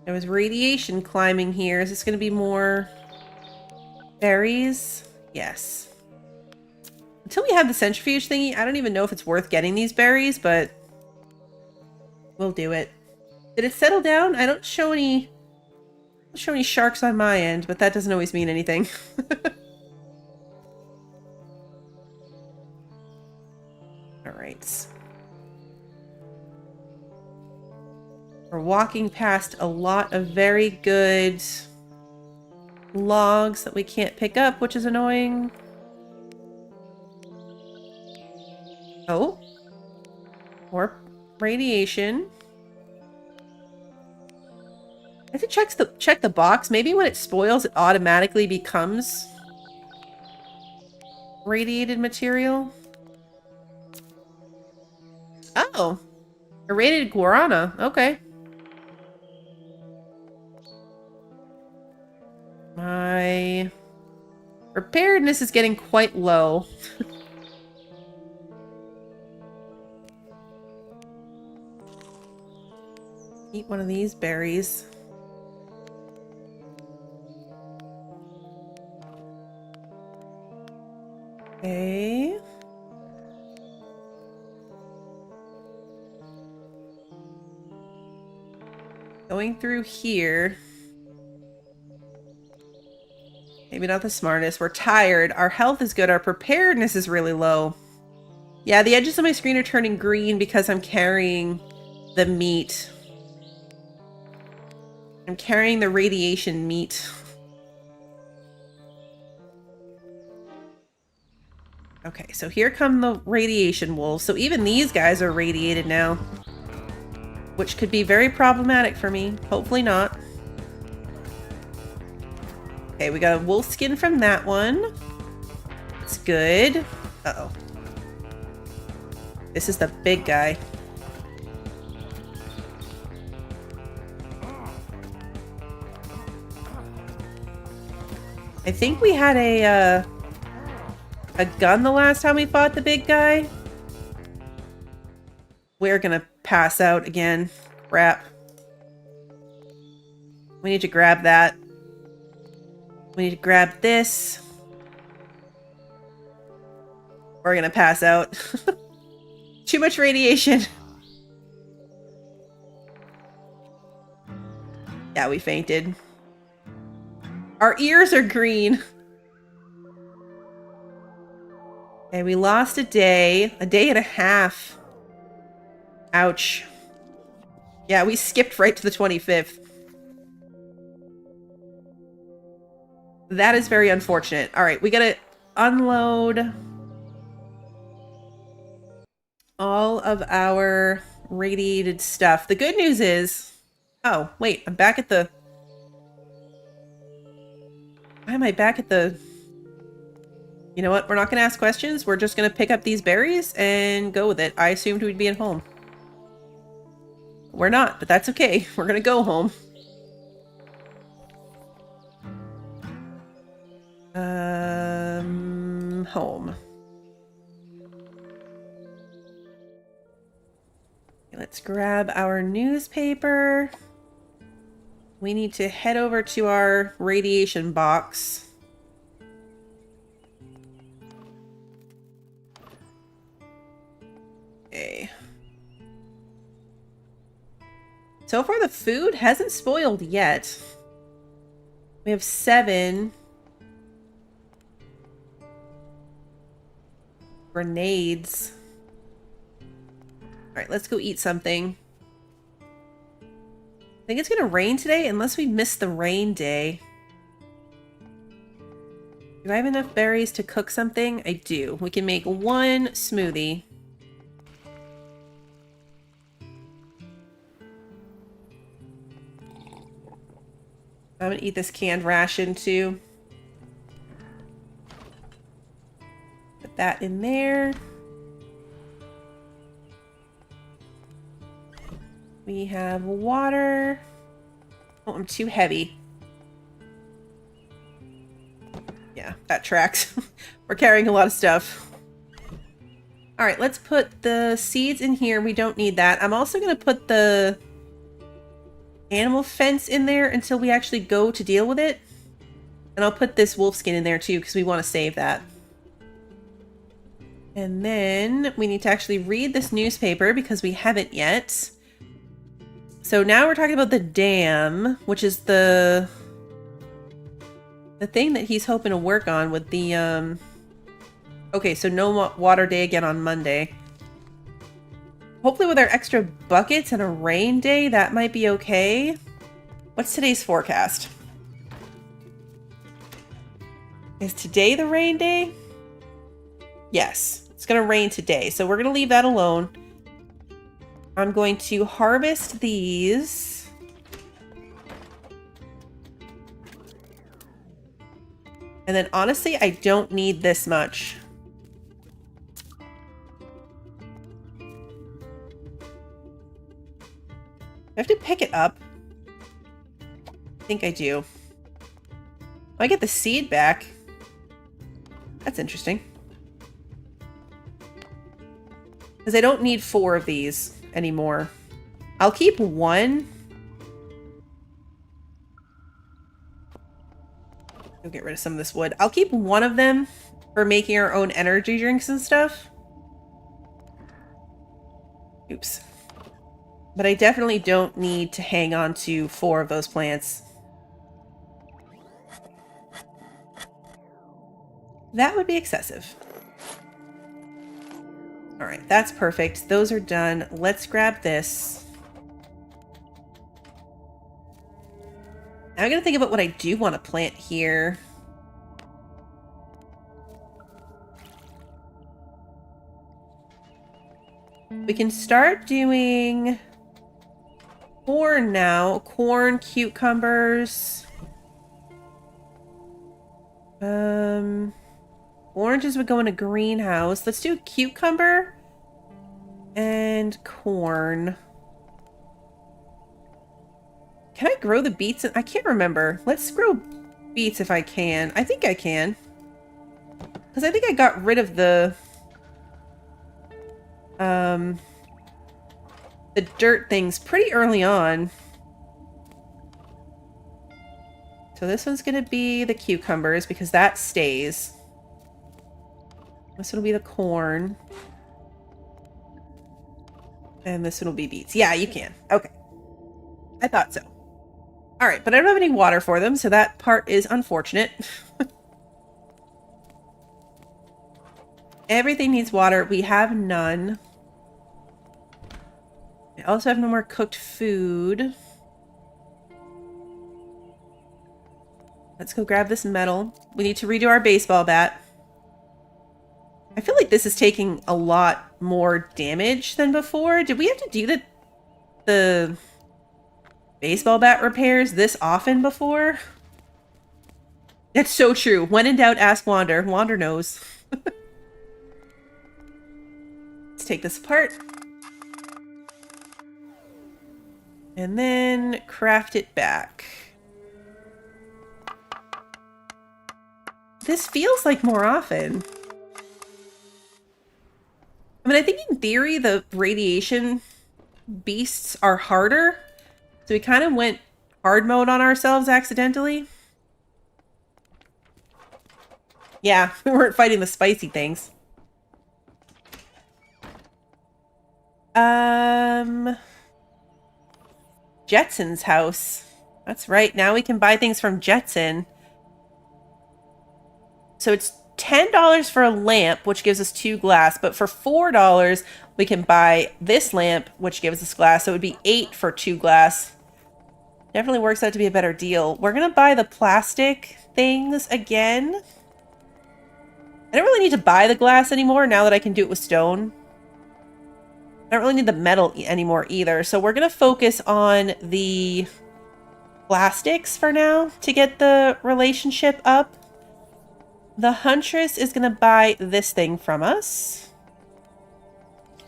There was radiation climbing here. Is this going to be more berries? Yes. Until we have the centrifuge thingy, I don't even know if it's worth getting these berries, but we'll do it. Did it settle down? I don't show any sharks on my end, but that doesn't always mean anything. All right. We're walking past a lot of very good logs that we can't pick up, which is annoying. Oh. More radiation. I have to check the box. Maybe when it spoils, it automatically becomes Radiated material. Oh, irradiated guarana. Okay. My preparedness is getting quite low. Eat one of these berries. Okay. Going through here. Maybe not the smartest. We're tired. Our health is good. Our preparedness is really low. Yeah, the edges of my screen are turning green because I'm carrying the meat. I'm carrying the radiation meat. Okay, so here come the radiation wolves. So even these guys are radiated now, which could be very problematic for me. Hopefully not. Okay, we got a wolf skin from that one. It's good. Uh-oh. This is the big guy. I think we had a gun the last time we fought the big guy. We're gonna pass out again. Crap. We need to grab that. We need to grab this. We're gonna pass out. Too much radiation. Yeah, we fainted. Our ears are green. Okay, we lost a day and a half. Ouch. Yeah, we skipped right to the 25th. That is very unfortunate. All right, we gotta unload all of our radiated stuff. The good news is... Oh, wait, I'm back at the... Why am I back at the... You know what? We're not going to ask questions. We're just going to pick up these berries and go with it. I assumed we'd be at home. We're not, but that's okay. We're going to go home. Home. Let's grab our newspaper. We need to head over to our radiation box. Okay. So far the food hasn't spoiled yet. We have 7 grenades. Alright, let's go eat something. I think it's gonna rain today unless we miss the rain day. Do I have enough berries to cook something? I do. We can make 1 smoothie. I'm gonna eat this canned ration too. Put that in there. We have water. Oh, I'm too heavy. Yeah, that tracks. We're carrying a lot of stuff. All right, let's put the seeds in here. We don't need that. I'm also going to put the animal fence in there until we actually go to deal with it. And I'll put this wolf skin in there too because we want to save that. And then we need to actually read this newspaper because we haven't yet. So now we're talking about the dam, which is the thing that he's hoping to work on with the, Okay, so no water day again on Monday. Hopefully with our extra buckets and a rain day, that might be okay. What's today's forecast? Is today the rain day? Yes, it's gonna rain today, so we're gonna leave that alone. I'm going to harvest these. And then honestly, I don't need this much. I have to pick it up. I think I do. I get the seed back. That's interesting. Because I don't need 4 of these anymore. I'll keep 1. Go get rid of some of this wood. I'll keep 1 of them for making our own energy drinks and stuff. Oops. But I definitely don't need to hang on to 4 of those plants. That would be excessive. All right, that's perfect. Those are done. Let's grab this. Now I'm going to think about what I do want to plant here. We can start doing corn now. Corn, cucumbers. Oranges would go in a greenhouse. Let's do cucumber and corn. Can I grow the beets? I can't remember. Let's grow beets if I can. I think I can. Because I think I got rid of the dirt things pretty early on. So this one's going to be the cucumbers because that stays. This one will be the corn. And this one will be beets. Yeah, you can. Okay. I thought so. All right, but I don't have any water for them, so that part is unfortunate. Everything needs water. We have none. I also have no more cooked food. Let's go grab this metal. We need to redo our baseball bat. I feel like this is taking a lot more damage than before. Did we have to do the baseball bat repairs this often before? That's so true. When in doubt, ask Wander. Wander knows. Let's take this apart. And then craft it back. This feels like more often. I mean, I think in theory, the radiation beasts are harder. So we kind of went hard mode on ourselves accidentally. Yeah, we weren't fighting the spicy things. Jetson's house. That's right. Now we can buy things from Jetson. So it's $10 for a lamp, which gives us 2 glass, but for $4, we can buy this lamp, which gives us glass. So it would be 8 for 2 glass. Definitely works out to be a better deal. We're going to buy the plastic things again. I don't really need to buy the glass anymore now that I can do it with stone. I don't really need the metal anymore either. So we're going to focus on the plastics for now to get the relationship up. The Huntress is going to buy this thing from us.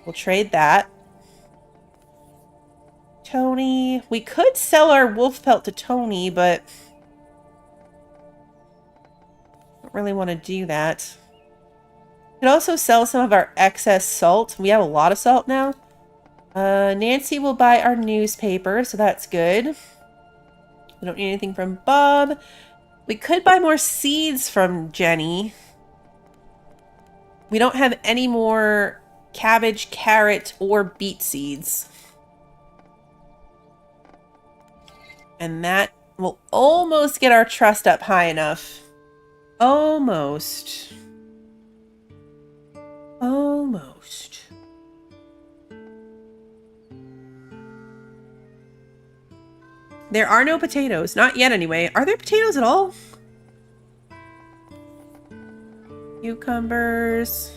We'll trade that. Tony. We could sell our wolf pelt to Tony, but I don't really want to do that. We could also sell some of our excess salt. We have a lot of salt now. Nancy will buy our newspaper, so that's good. We don't need anything from Bob. We could buy more seeds from Jenny. We don't have any more cabbage, carrot, or beet seeds. And that will almost get our trust up high enough. Almost. Almost. There are no potatoes. Not yet, anyway. Are there potatoes at all? Cucumbers.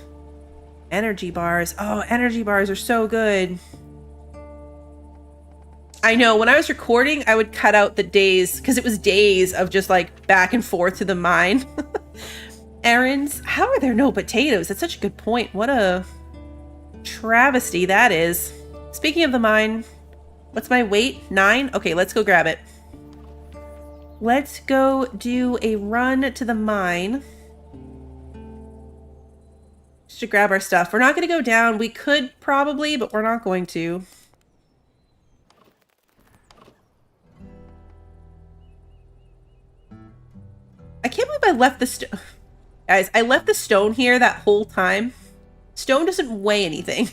Energy bars. Oh, energy bars are so good. I know. When I was recording, I would cut out the days, because it was days of just, like, back and forth to the mine. Errands. How are there no potatoes? That's such a good point. What a travesty that is. Speaking of the mine, What's my weight? 9? Okay, let's go grab it. Let's go do a run to the mine. Just to grab our stuff. We're not going to go down. We could probably, but we're not going to. I can't believe I left the stone. Guys, I left the stone here that whole time. Stone doesn't weigh anything.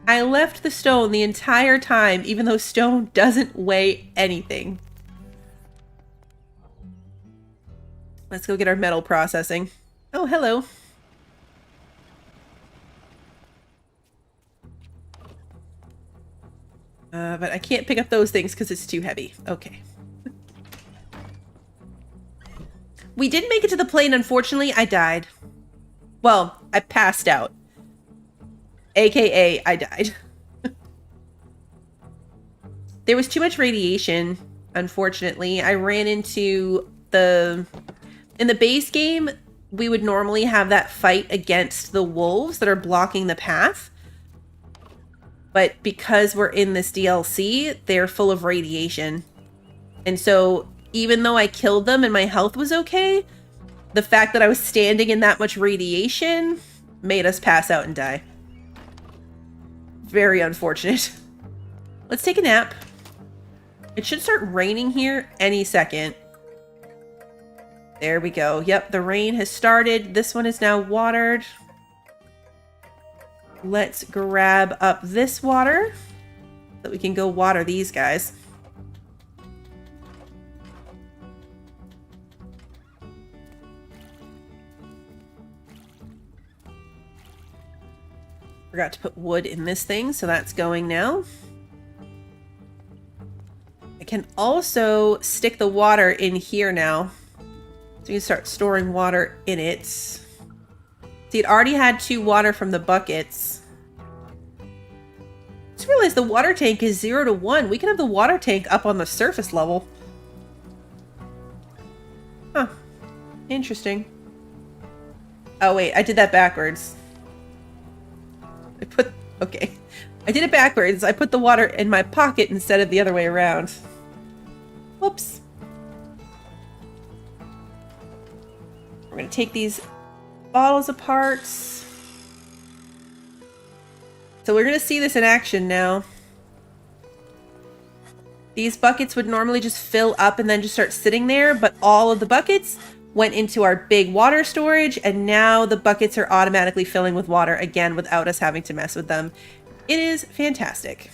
I left the stone the entire time, even though stone doesn't weigh anything. Let's go get our metal processing. Oh, hello. But I can't pick up those things because it's too heavy. Okay. We didn't make it to the plane, unfortunately. I died. Well, I passed out. AKA, I died. There was too much radiation, unfortunately. I ran into the... In the base game, we would normally have that fight against the wolves that are blocking the path. But because we're in this DLC, they're full of radiation. And so, even though I killed them and my health was okay, the fact that I was standing in that much radiation made us pass out and die. Very unfortunate. Let's take a nap. It should start raining here any second. There we go. Yep, the rain has started. This one is now watered. Let's grab up this water so that we can go water these guys. Forgot to put wood in this thing, so that's going now. I can also stick the water in here now. So you can start storing water in it. See, it already had 2 water from the buckets. Just realized the water tank is 0 to 1. We can have the water tank up on the surface level. Huh. Interesting. Oh wait, I did that backwards. Okay. I did it backwards. I put the water in my pocket instead of the other way around. Whoops. We're going to take these bottles apart. So we're going to see this in action now. These buckets would normally just fill up and then just start sitting there, but all of the buckets went into our big water storage, and now the buckets are automatically filling with water again without us having to mess with them. It is fantastic.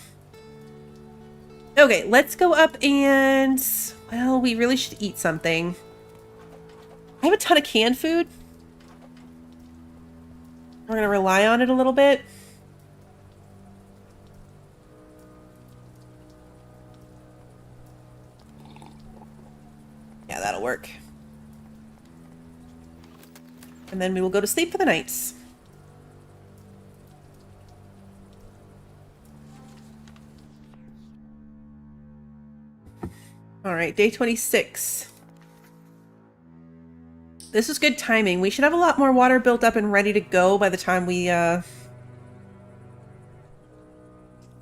Okay, let's go up and... Well, we really should eat something. I have a ton of canned food. We're going to rely on it a little bit. Yeah, that'll work. And then we will go to sleep for the night. All right, day 26. This is good timing. We should have a lot more water built up and ready to go by the time we end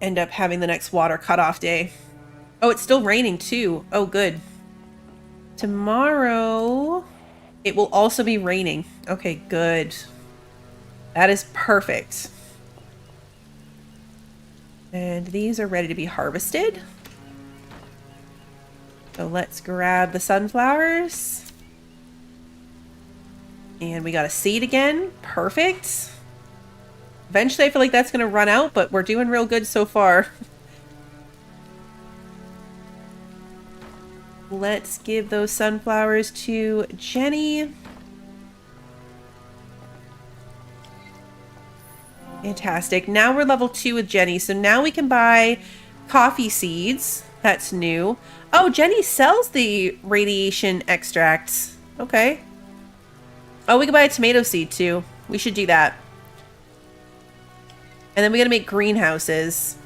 up having the next water cutoff day. Oh, it's still raining too. Oh, good. Tomorrow, it will also be raining. Okay, good. That is perfect. And these are ready to be harvested. So let's grab the sunflowers. And we got a seed again. Perfect. Eventually, I feel like that's going to run out, but we're doing real good so far. Let's give those sunflowers to Jenny. Fantastic. Now we're level 2 with Jenny, so now we can buy coffee seeds. That's new. Oh, Jenny sells the radiation extracts. Okay. Oh, we can buy a tomato seed too. We should do that. And then we gotta make greenhouses.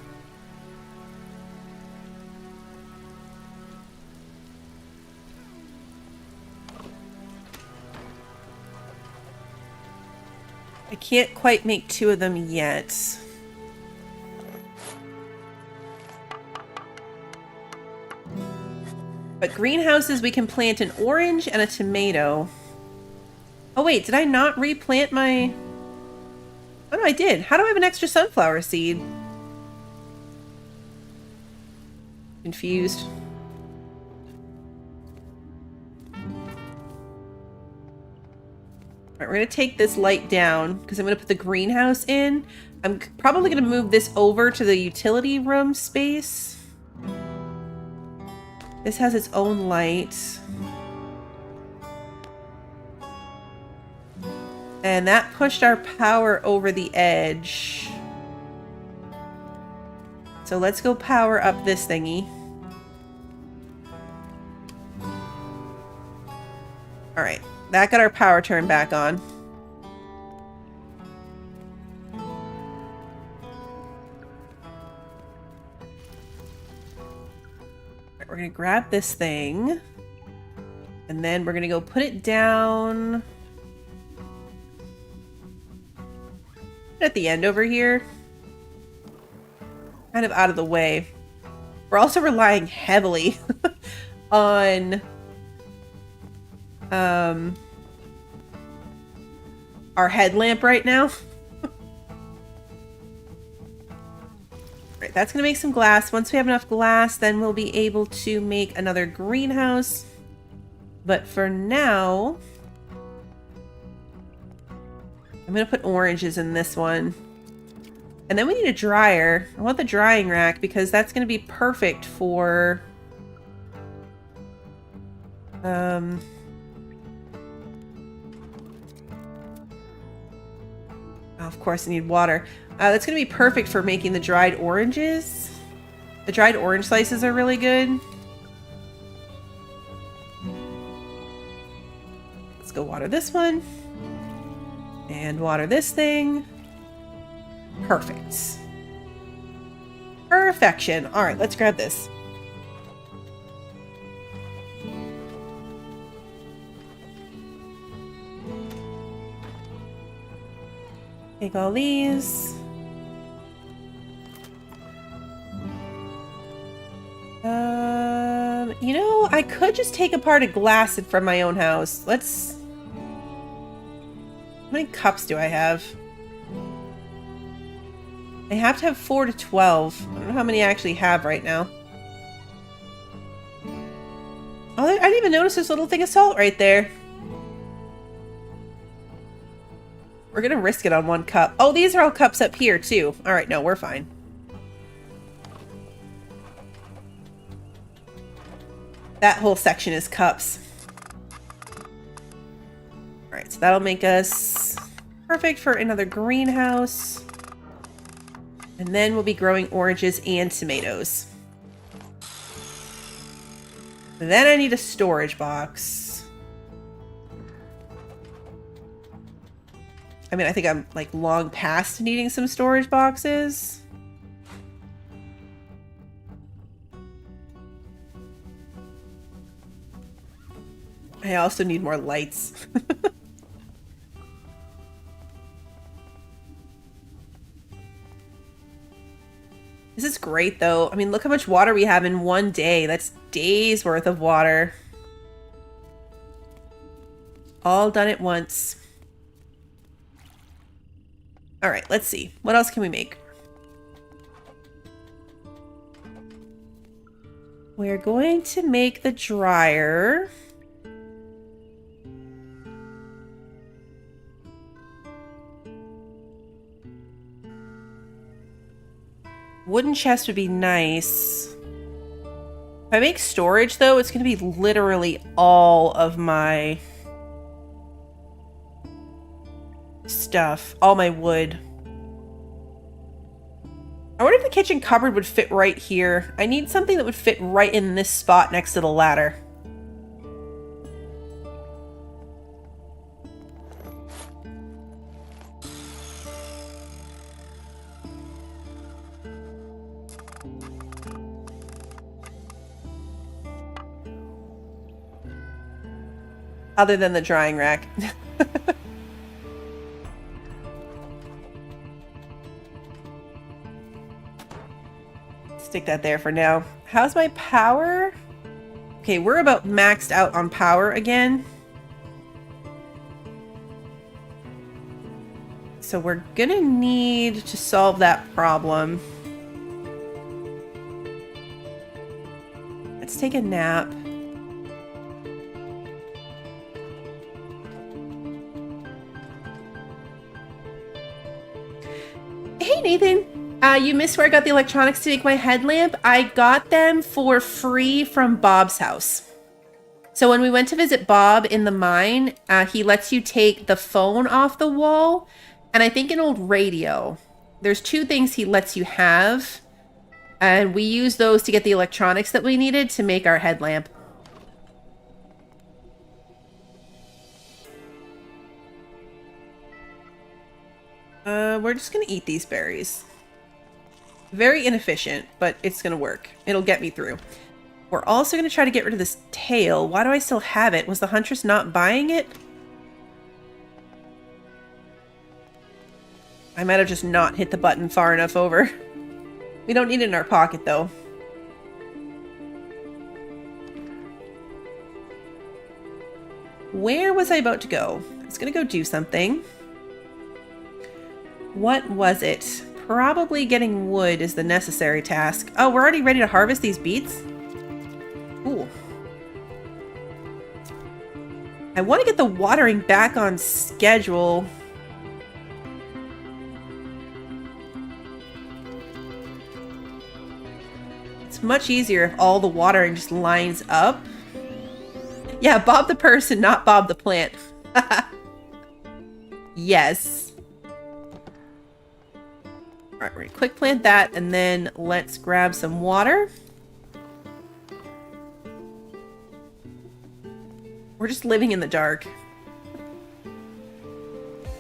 I can't quite make 2 of them yet. But greenhouses, we can plant an orange and a tomato. Oh wait, did I not replant my... Oh no, I did. How do I have an extra sunflower seed? Confused. Alright, we're going to take this light down because I'm going to put the greenhouse in. I'm probably going to move this over to the utility room space. This has its own light. And that pushed our power over the edge. So let's go power up this thingy. Alright, that got our power turned back on. Alright, we're gonna grab this thing. And then we're gonna go put it down at the end over here. Kind of out of the way. We're also relying heavily on our headlamp right now. Right, that's gonna make some glass. Once we have enough glass, then we'll be able to make another greenhouse. But for now, I'm gonna put oranges in this one. And then we need a dryer. I want the drying rack because that's gonna be perfect for oh, of course I need water. That's gonna be perfect for making the dried oranges. The dried orange slices are really good. Let's go water this one. And water this thing. Perfect. Perfection. Alright, let's grab this. Take all these. You know, I could just take apart a glass from my own house. Let's... How many cups do I have? I have to have 4 to 12. I don't know how many I actually have right now. Oh, I didn't even notice this little thing of salt right there. We're gonna risk it on 1 cup. Oh, these are all cups up here too. Alright, no, we're fine. That whole section is cups. Alright, so that'll make us perfect for another greenhouse. And then we'll be growing oranges and tomatoes. Then I need a storage box. I mean, I think I'm like long past needing some storage boxes. I also need more lights. This is great, though. I mean, look how much water we have in one day. That's days worth of water. All done at once. All right, let's see. What else can we make? We're going to make the dryer. Wooden chest would be nice. If I make storage, though, it's going to be literally all of my stuff. All my wood. I wonder if the kitchen cupboard would fit right here. I need something that would fit right in this spot next to the ladder. Other than the drying rack. Stick that there for now. How's my power? Okay, we're about maxed out on power again. So we're gonna need to solve that problem. Let's take a nap. Hey, Nathan. You missed where I got the electronics to make my headlamp. I got them for free from Bob's house. So when we went to visit Bob in the mine, he lets you take the phone off the wall and I think an old radio. There's two things he lets you have. And we used those to get the electronics that we needed to make our headlamp. We're just gonna eat these berries. Very inefficient, but it's gonna work. It'll get me through. We're also gonna try to get rid of this tail. Why do I still have it? Was the huntress not buying it? I might have just not hit the button far enough over. We don't need it in our pocket, though. Where was I about to go? I was gonna go do something. What was it? Probably getting wood is the necessary task. Oh, we're already ready to harvest these beets? Ooh. I want to get the watering back on schedule. It's much easier if all the watering just lines up. Yeah, Bob the person, not Bob the plant. Yes. Alright, we're gonna quick plant that, and then let's grab some water. We're just living in the dark.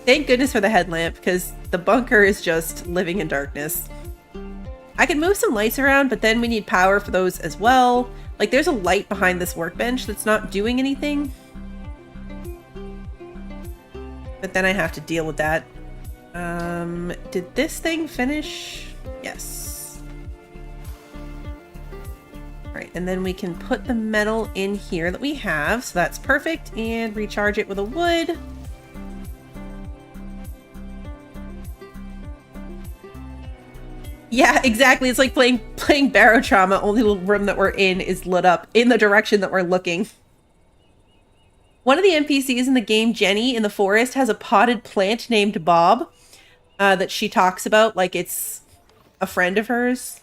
Thank goodness for the headlamp, because the bunker is just living in darkness. I can move some lights around, but then we need power for those as well. Like, there's a light behind this workbench that's not doing anything. But then I have to deal with that. Did this thing finish? Yes. Alright, and then we can put the metal in here that we have, so that's perfect, and recharge it with a wood. Yeah, exactly. It's like playing Barotrauma, only the room that we're in is lit up in the direction that we're looking. One of the NPCs in the game, Jenny, in the forest, has a potted plant named Bob that she talks about like it's a friend of hers.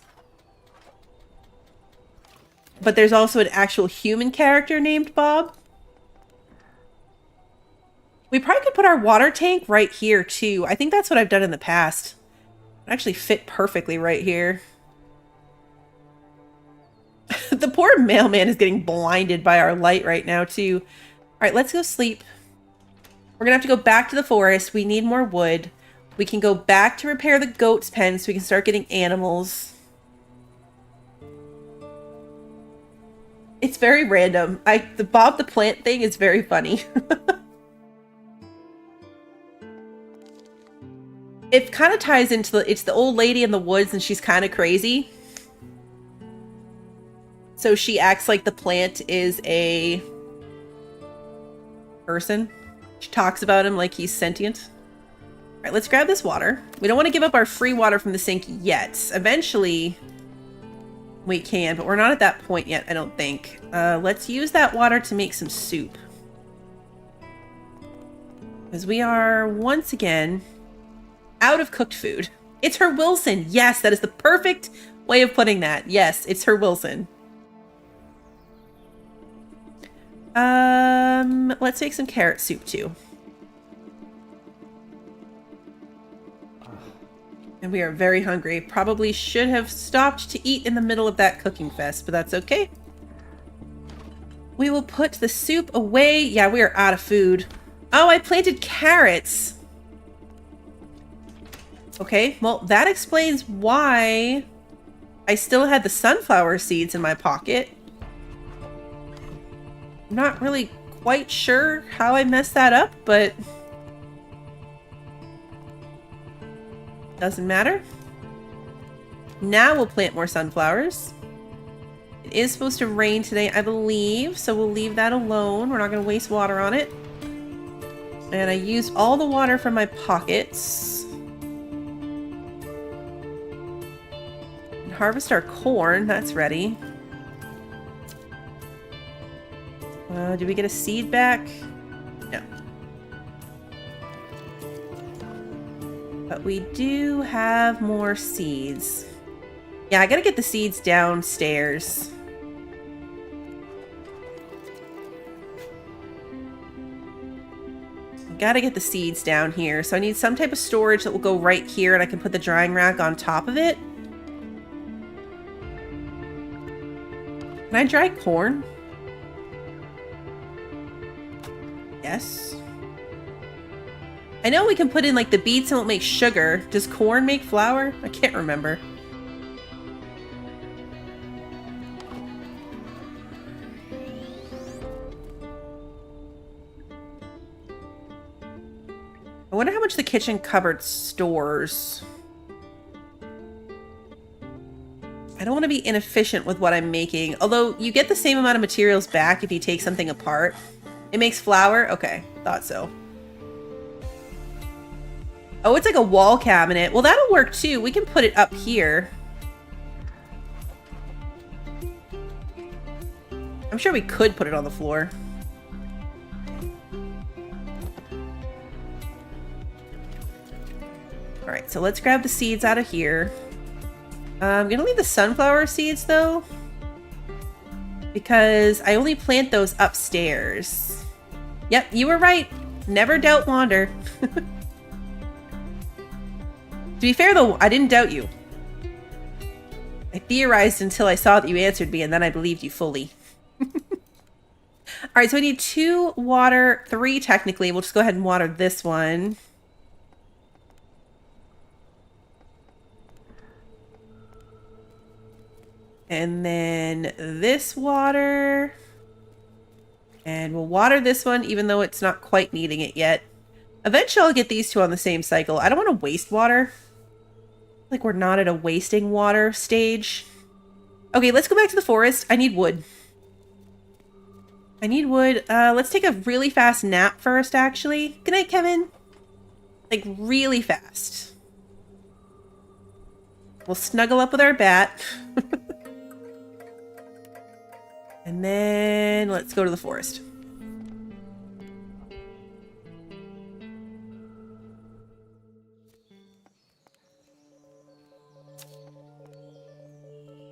But there's also an actual human character named Bob. We probably could put our water tank right here, too. I think that's what I've done in the past. It actually fit perfectly right here. The poor mailman is getting blinded by our light right now, too. Alright, let's go sleep. We're gonna have to go back to the forest. We need more wood. We can go back to repair the goat's pen so we can start getting animals. It's very random. The Bob the Plant thing is very funny. It kind of ties into it's the old lady in the woods and she's kind of crazy. So she acts like the plant is a person. She talks about him like he's sentient. All right, let's grab this water. We don't want to give up our free water from the sink yet. Eventually, we can, but we're not at that point yet, I don't think. Let's use that water to make some soup. Because we are, once again, out of cooked food. It's her Wilson. Yes, that is the perfect way of putting that. Yes, it's her Wilson. Let's make some carrot soup too. And we are very hungry. Probably should have stopped to eat in the middle of that cooking fest, but that's okay. We will put the soup away. Yeah, we are out of food. Oh, I planted carrots. Okay, well, that explains why I still had the sunflower seeds in my pocket. I'm not really quite sure how I messed that up, but doesn't matter. Now we'll plant more sunflowers. It is supposed to rain today, I believe, so we'll leave that alone. We're not going to waste water on it. And I used all the water from my pockets. And harvest our corn. That's ready. Did we get a seed back? No. But we do have more seeds. Yeah, I gotta get the seeds downstairs. Gotta get the seeds down here. So I need some type of storage that will go right here and I can put the drying rack on top of it. Can I dry corn? Yes. I know we can put in like the beets and it'll make sugar. Does corn make flour? I can't remember. I wonder how much the kitchen cupboard stores. I don't want to be inefficient with what I'm making. Although you get the same amount of materials back if you take something apart. It makes flour? Okay, thought so. Oh, it's like a wall cabinet. Well, that'll work too. We can put it up here. I'm sure we could put it on the floor. Alright, so let's grab the seeds out of here. I'm gonna leave the sunflower seeds though, because I only plant those upstairs. Yep, you were right. Never doubt Wander. To be fair though, I didn't doubt you. I theorized until I saw that you answered me, and then I believed you fully. Alright, so I need 2 water, 3 technically. We'll just go ahead and water this one. And then this water. And we'll water this one, even though it's not quite needing it yet. Eventually I'll get these 2 on the same cycle. I don't want to waste water. Like we're not at a wasting water stage. Okay, let's go back to the forest. I need wood. I need wood. Let's take a really fast nap first, actually. Good night, Kevin. Like, really fast. We'll snuggle up with our bat. And then let's go to the forest.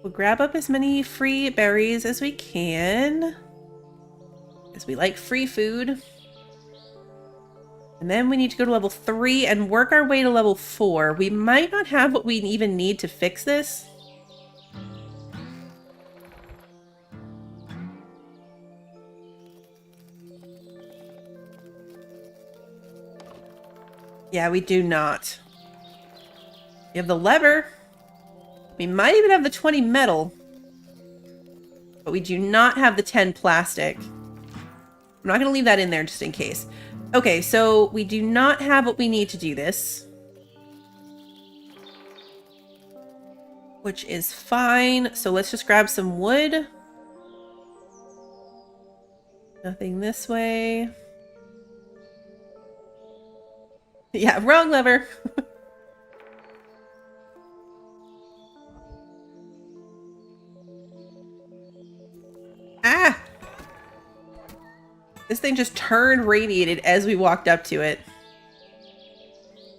We'll grab up as many free berries as we can, as we like free food. And then we need to go to level 3 and work our way to level 4. We might not have what we even need to fix this. Yeah, we do not. We have the lever. We might even have the 20 metal. But we do not have the 10 plastic. I'm not going to leave that in there just in case. Okay, so we do not have what we need to do this. Which is fine. So let's just grab some wood. Nothing this way. Yeah, wrong lever. Ah! This thing just turned radiated as we walked up to it.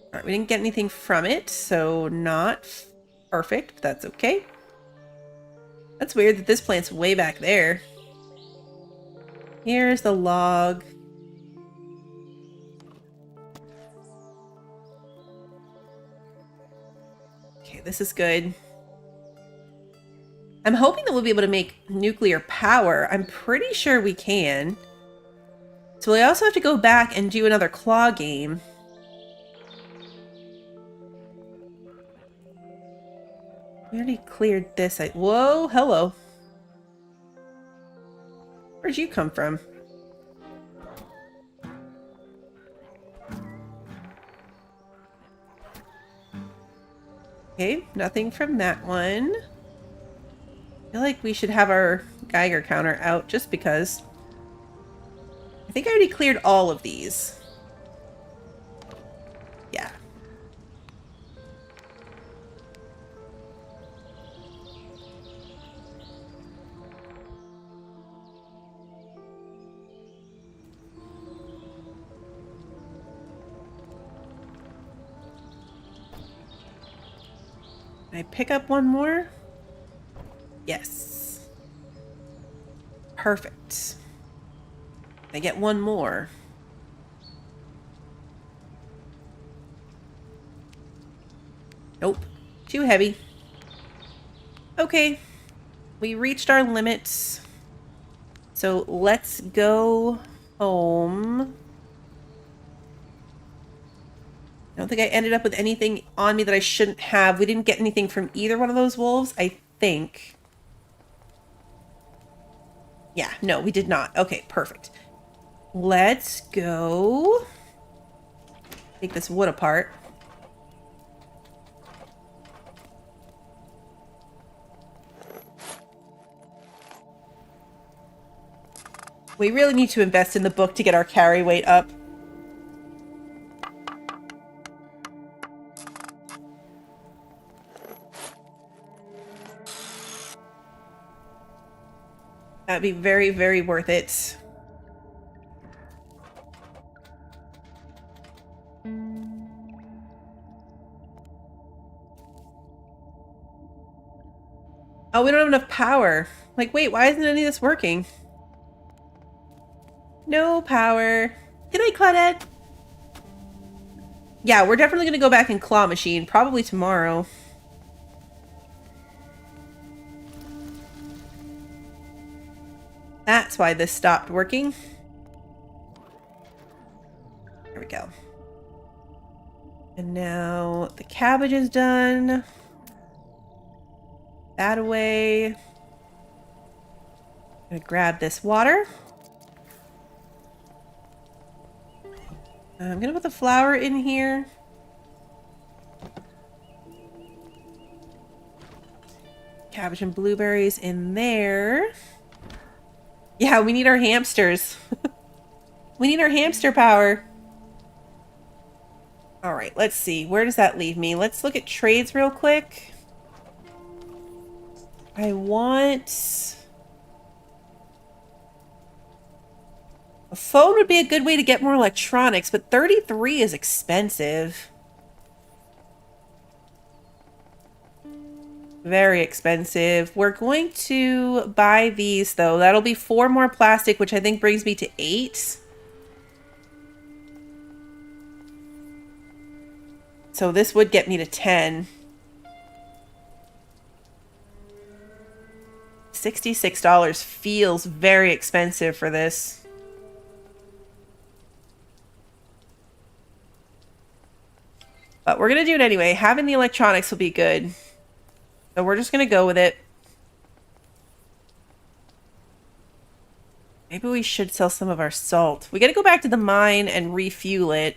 Alright, we didn't get anything from it, so not perfect. That's okay. That's weird that this plant's way back there. Here's the log. Okay, this is good. I'm hoping that we'll be able to make nuclear power. I'm pretty sure we can. So we also have to go back and do another claw game. We already cleared this. Whoa, hello. Where'd you come from? Okay, nothing from that one. I feel like we should have our Geiger counter out just because. I think I already cleared all of these. Yeah. Can I pick up one more? Yes. Perfect. I get one more. Nope. Too heavy. Okay. We reached our limits. So let's go home. I don't think I ended up with anything on me that I shouldn't have. We didn't get anything from either one of those wolves, I think. Yeah, no, we did not. Okay, perfect. Let's go take this wood apart. We really need to invest in the book to get our carry weight up. That'd be very, very worth it. Oh, we don't have enough power. Like, wait, why isn't any of this working? No power. Good night, Claudette. Yeah, we're definitely going to go back and claw machine. Probably tomorrow. That's why this stopped working. There we go. And now the cabbage is done. That away. I'm gonna grab this water. I'm gonna put the flour in here. Cabbage and blueberries in there. Yeah, we need our hamsters. We need our hamster power. All right, let's see. Where does that leave me? Let's look at trades real quick. I want... a phone would be a good way to get more electronics, but 33 is expensive. Very expensive. We're going to buy these, though. That'll be 4 more plastic, which I think brings me to 8. So this would get me to 10. $66 feels very expensive for this. But we're going to do it anyway. Having the electronics will be good. So we're just going to go with it. Maybe we should sell some of our salt. We got to go back to the mine and refuel it.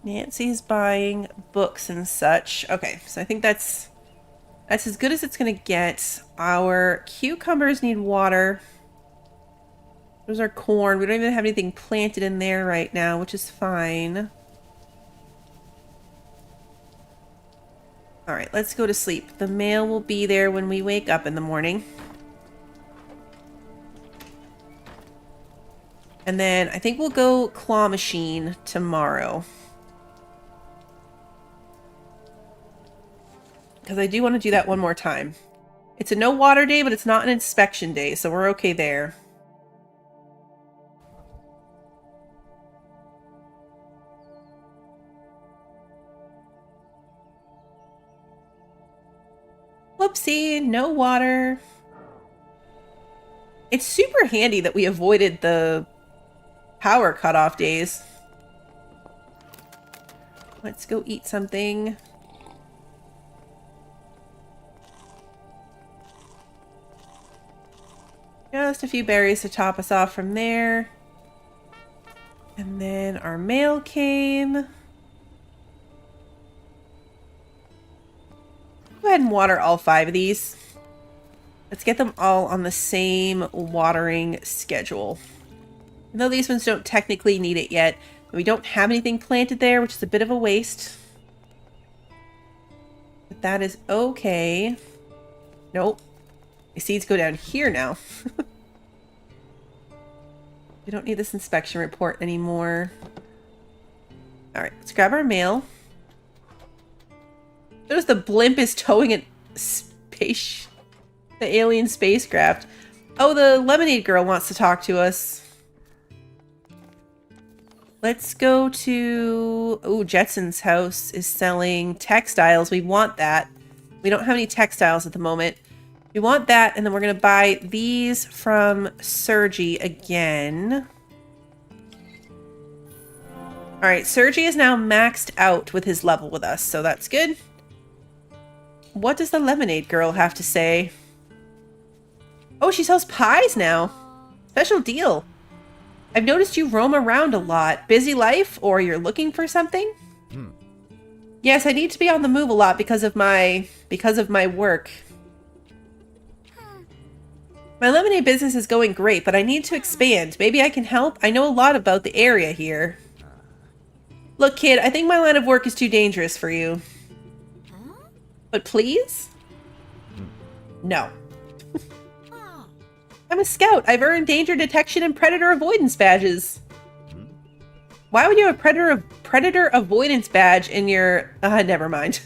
Nancy's buying books and such. Okay, so I think that's as good as it's going to get. Our cucumbers need water. Those are corn. We don't even have anything planted in there right now, which is fine. All right, let's go to sleep. The mail will be there when we wake up in the morning. And then I think we'll go claw machine tomorrow. Because I do want to do that one more time. It's a no water day, but it's not an inspection day, so we're okay there. Whoopsie, no water. It's super handy that we avoided the power cutoff days. Let's go eat something. Just a few berries to top us off from there. And then our mail came. go ahead and water all 5 of these. Let's get them all on the same watering schedule. Even though these ones don't technically need it yet, we don't have anything planted there, which is a bit of a waste. But that is okay. Nope. The seeds go down here now. We don't need this inspection report anymore. Alright, let's grab our mail. Notice the blimp is towing a space... the alien spacecraft. Oh, the lemonade girl wants to talk to us. Let's go to... oh, Jetson's house is selling textiles. We want that. We don't have any textiles at the moment. We want that, and then we're going to buy these from Sergi again. Alright, Sergi is now maxed out with his level with us, so that's good. What does the lemonade girl have to say? Oh, she sells pies now. Special deal. I've noticed you roam around a lot. Busy life, or you're looking for something? Yes, I need to be on the move a lot because of my work. My lemonade business is going great, but I need to expand. Maybe I can help? I know a lot about the area here. Look, kid, I think my line of work is too dangerous for you. But please? No. I'm a scout. I've earned danger detection and predator avoidance badges. Why would you have a predator avoidance badge in your... never mind.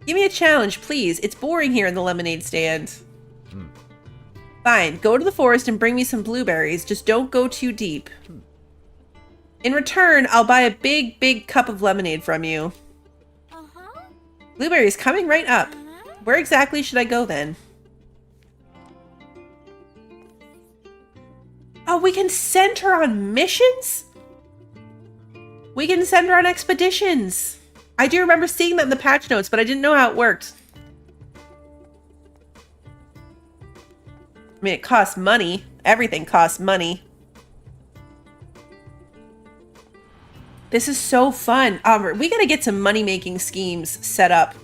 Give me a challenge, please. It's boring here in the lemonade stand. Fine. Go to the forest and bring me some blueberries. Just don't go too deep. In return, I'll buy a big cup of lemonade from you. Blueberries coming right up. Where exactly should I go then? Oh, we can send her on missions? We can send her on expeditions. I do remember seeing that in the patch notes, but I didn't know how it worked. I mean, it costs money. Everything costs money. This is so fun. We gotta get some money-making schemes set up.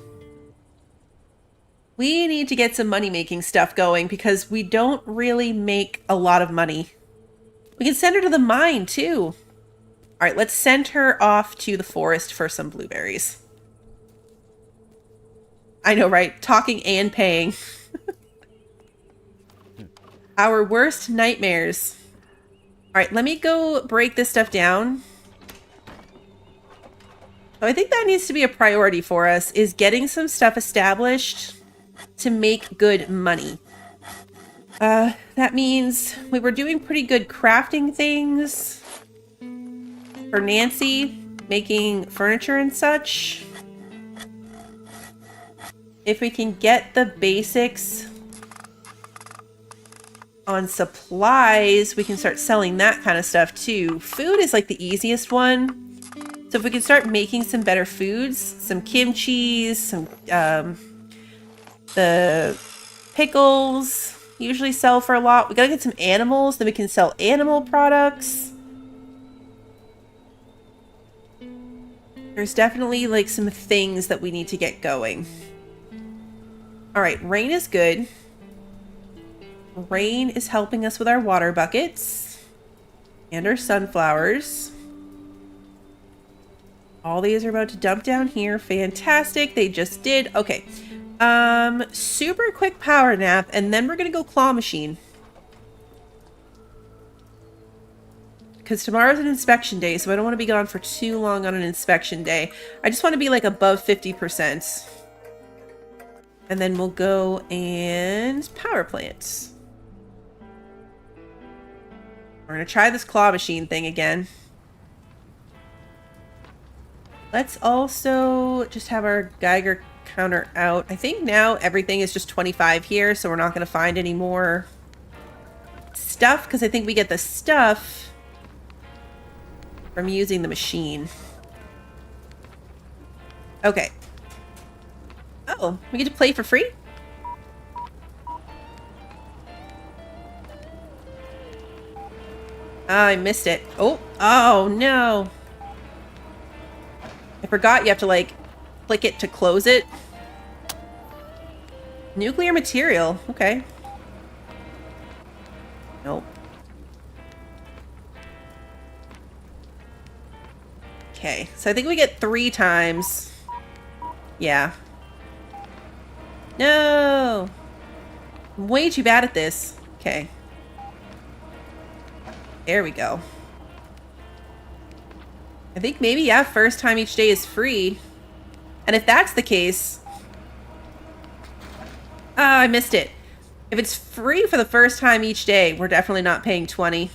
We need to get some money-making stuff going because we don't really make a lot of money. We can send her to the mine, too. All right, let's send her off to the forest for some blueberries. I know, right? Talking and paying. Our worst nightmares. All right, let me go break this stuff down. So I think that needs to be a priority for us, is getting some stuff established to make good money. That means we were doing pretty good crafting things for Nancy, making furniture and such. If we can get the basics on supplies, we can start selling that kind of stuff too. Food is like the easiest one. So if we can start making some better foods, some kimchi, some, the pickles usually sell for a lot. We gotta get some animals, then we can sell animal products. There's definitely like some things that we need to get going. All right, rain is good. Rain is helping us with our water buckets and our sunflowers. All these are about to dump down here. Fantastic. They just did. Okay. Super quick power nap, and then we're gonna go claw machine. Because tomorrow's an inspection day, so I don't want to be gone for too long on an inspection day. I just want to be like above 50%. And then we'll go and power plants. We're going to try this claw machine thing again. Let's also just have our Geiger counter out. I think now everything is just 25 here, so we're not going to find any more stuff, because I think we get the stuff from using the machine. Okay. Oh, we get to play for free? I missed it. Oh no. I forgot you have to like click it to close it. Nuclear material. Okay. Nope. Okay, so I think we get 3 times. Yeah. No! I'm way too bad at this. Okay. There we go. I think maybe, yeah, first time each day is free. And if that's the case... Ah, I missed it. If it's free for the first time each day, we're definitely not paying 20.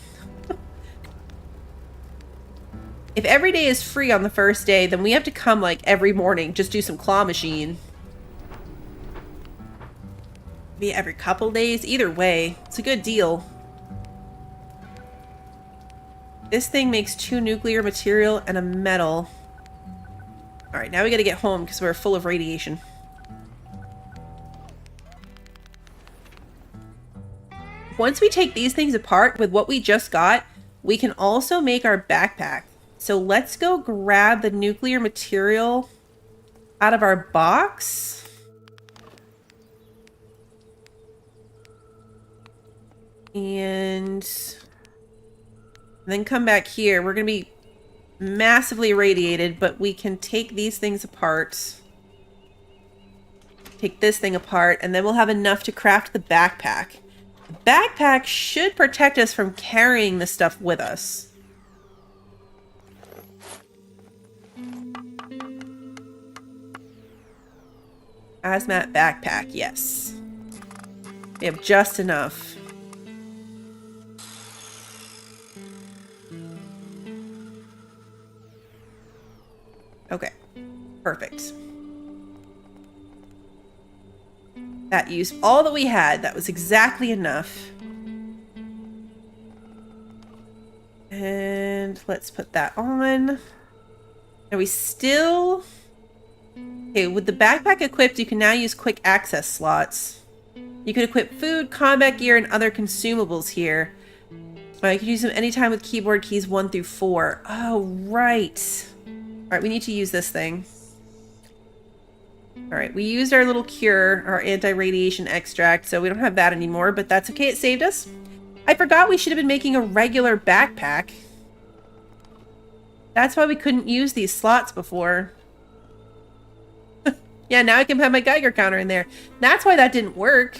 If every day is free on the first day, then we have to come, like, every morning, just do some claw machine. Maybe every couple days. Either way, it's a good deal. This thing makes 2 nuclear material and a metal. Alright, now we gotta get home because we're full of radiation. Once we take these things apart with what we just got, we can also make our backpack. So let's go grab the nuclear material out of our box. And then come back here. We're going to be massively irradiated, but we can take these things apart. Take this thing apart, and then we'll have enough to craft the backpack. The backpack should protect us from carrying this stuff with us. Hazmat backpack, yes. We have just enough. Okay, perfect. That used all that we had. That was exactly enough. And let's put that on. Are we still... Okay, with the backpack equipped, you can now use quick access slots. You can equip food, combat gear, and other consumables here. You can use them anytime with keyboard keys 1 through 4. Oh, right. Alright, we need to use this thing. Alright, we used our little cure, our anti-radiation extract, so we don't have that anymore, but that's okay, it saved us. I forgot we should have been making a regular backpack. That's why we couldn't use these slots before. Yeah, now I can have my Geiger counter in there. That's why that didn't work.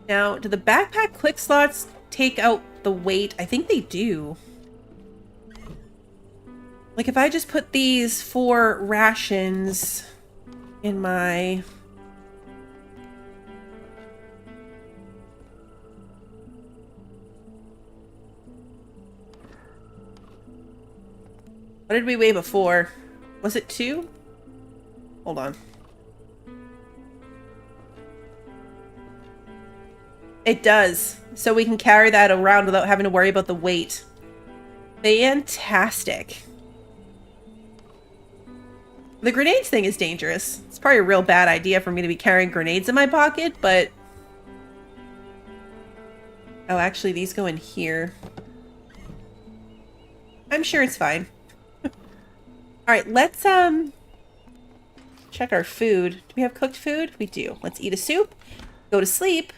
Now, do the backpack quick slots take out the weight? I think they do. Like, if I just put these 4 rations in my... What did we weigh before? Was it 2? Hold on. It does. So we can carry that around without having to worry about the weight. Fantastic. The grenades thing is dangerous. It's probably a real bad idea for me to be carrying grenades in my pocket, but... Oh, actually, these go in here. I'm sure it's fine. Alright, let's, check our food. Do we have cooked food? We do. Let's eat a soup, go to sleep,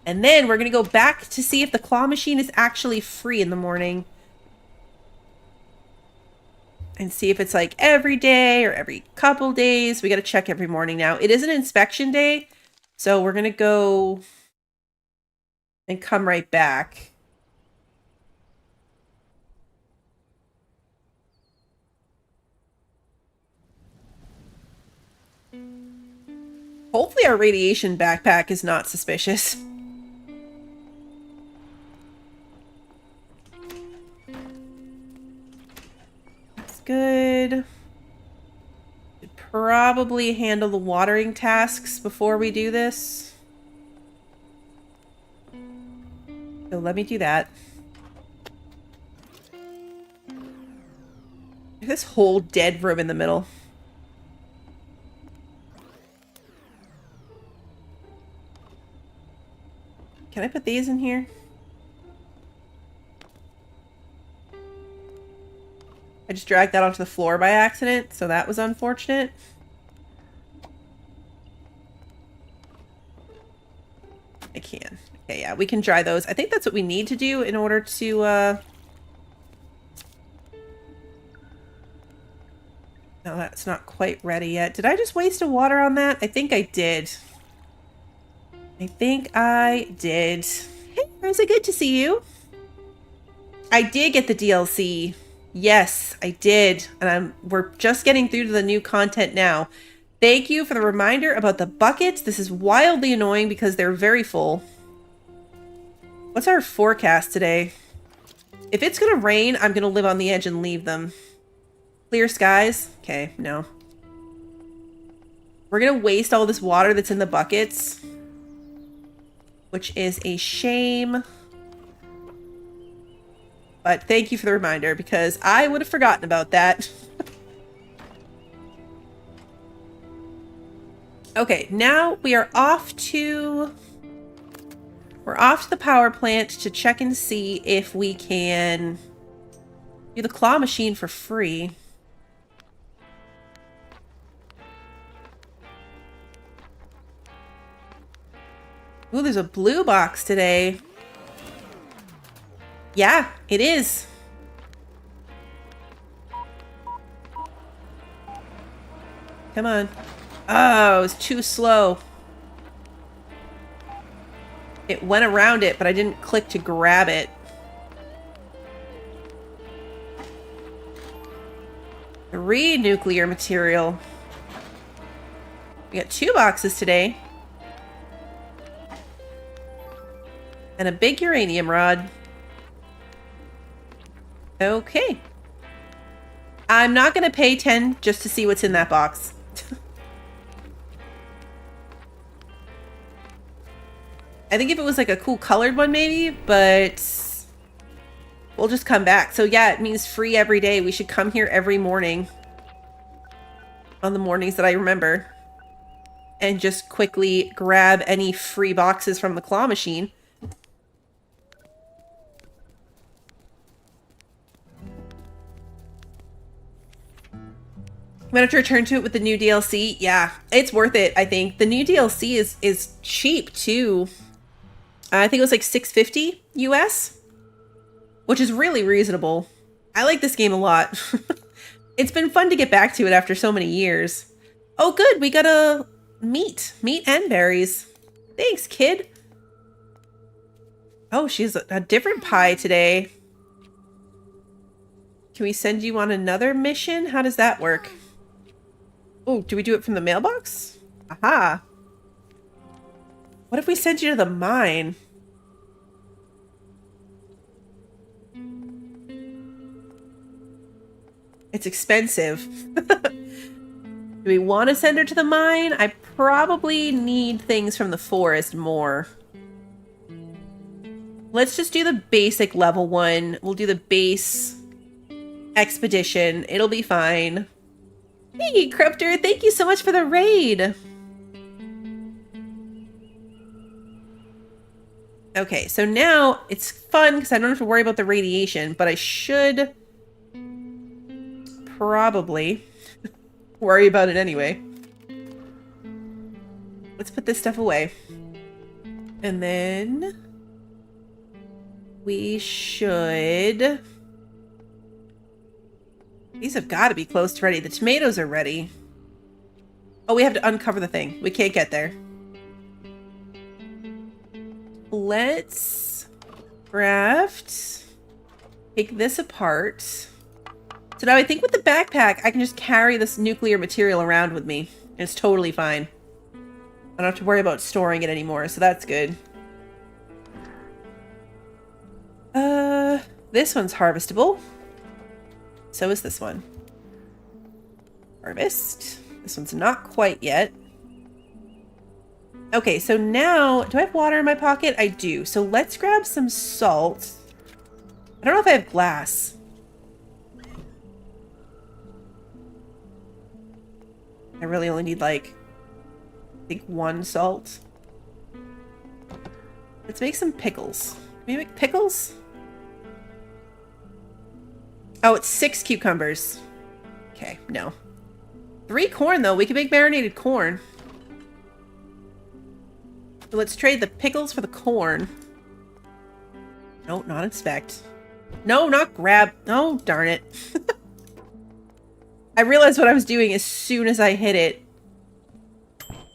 and then we're gonna go back to see if the claw machine is actually free in the morning. And see if it's like every day or every couple days. We gotta check every morning now. It is an inspection day, so we're gonna go and come right back. Hopefully our radiation backpack is not suspicious. That's good. Should probably handle the watering tasks before we do this. So let me do that. This whole dead room in the middle. Can I put these in here? I just dragged that onto the floor by accident, so that was unfortunate. I can. Okay, yeah, we can dry those. I think that's what we need to do in order to, No, that's not quite ready yet. Did I just waste a water on that? I think I did. I think I did. Hey, Rosa, good to see you. I did get the DLC. Yes, I did. And we're just getting through to the new content now. Thank you for the reminder about the buckets. This is wildly annoying because they're very full. What's our forecast today? If it's gonna rain, I'm gonna live on the edge and leave them. Clear skies? Okay, no. We're gonna waste all this water that's in the buckets, which is a shame. But thank you for the reminder, because I would have forgotten about that. Okay, now we are off to... We're off to the power plant to check and see if we can do the claw machine for free. Ooh, there's a blue box today. Yeah, it is. Come on. Oh, it was too slow. It went around it, but I didn't click to grab it. 3 nuclear material. We got 2 boxes today. And a big uranium rod. Okay. I'm not going to pay 10 just to see what's in that box. I think if it was like a cool colored one maybe, but we'll just come back. So yeah, it means free every day. We should come here every morning. On the mornings that I remember. And just quickly grab any free boxes from the claw machine. I'm gonna have to return to it with the new DLC. Yeah, it's worth it, I think. The new DLC is cheap too. I think it was like $6.50 US, which is really reasonable. I like this game a lot. It's been fun to get back to it after so many years. Oh, good. We got a meat and berries. Thanks, kid. Oh, she's a different pie today. Can we send you on another mission? How does that work? Oh, do we do it from the mailbox? Aha. What if we send you to the mine? It's expensive. Do we want to send her to the mine? I probably need things from the forest more. Let's just do the basic level 1. We'll do the base expedition. It'll be fine. Hey, Crupter, thank you so much for the raid. Okay, so now it's fun because I don't have to worry about the radiation, but I should probably worry about it anyway. Let's put this stuff away. And then we should... These have got to be close to ready. The tomatoes are ready. Oh, we have to uncover the thing. We can't get there. Let's craft. Take this apart. So now I think with the backpack, I can just carry this nuclear material around with me. It's totally fine. I don't have to worry about storing it anymore, so that's good. This one's harvestable. So is this one. Harvest. This one's not quite yet. Okay, so now, do I have water in my pocket? I do. So let's grab some salt. I don't know if I have glass. I really only need like, I think 1 salt. Let's make some pickles. Can we make pickles? Oh, it's 6 cucumbers. Okay, no. 3 corn, though. We can make marinated corn. So let's trade the pickles for the corn. No, not inspect. No, not grab. Oh, darn it. I realized what I was doing as soon as I hit it.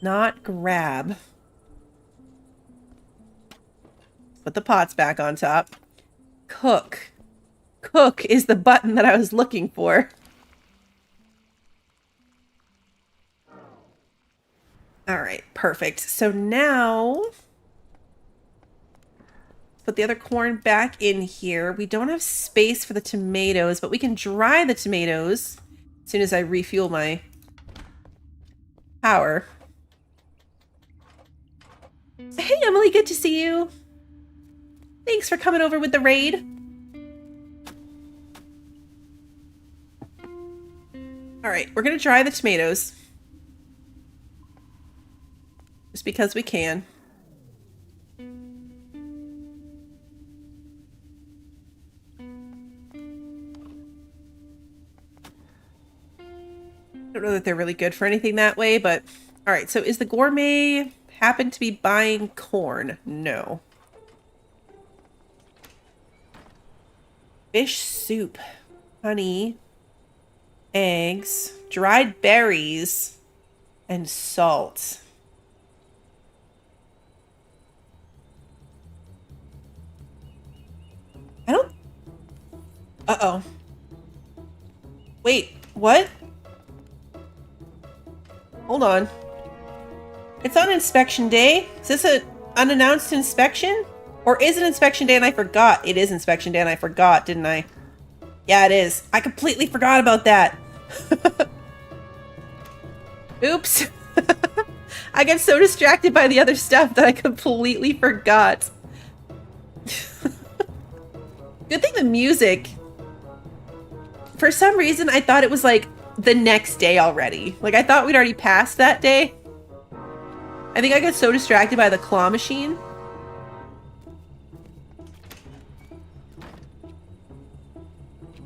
Not grab. Put the pots back on top. Cook. Cook is the button that I was looking for. Alright, perfect. So now... put the other corn back in here. We don't have space for the tomatoes, but we can dry the tomatoes as soon as I refuel my power. Hey, Emily, good to see you. Thanks for coming over with the raid. All right, we're going to dry the tomatoes. Just because we can. I don't know that they're really good for anything that way, but... all right, so is the gourmet happen to be buying corn? No. Fish soup, honey, eggs, dried berries, and salt. I don't... uh-oh. Wait, what? Hold on. It's on inspection day? Is this an unannounced inspection? Or is it inspection day and I forgot? It is inspection day and I forgot, didn't I? Yeah, it is. I completely forgot about that. Oops. I got so distracted by the other stuff that I completely forgot. Good thing the music... for some reason, I thought it was like the next day already. Like, I thought we'd already passed that day. I think I got so distracted by the claw machine.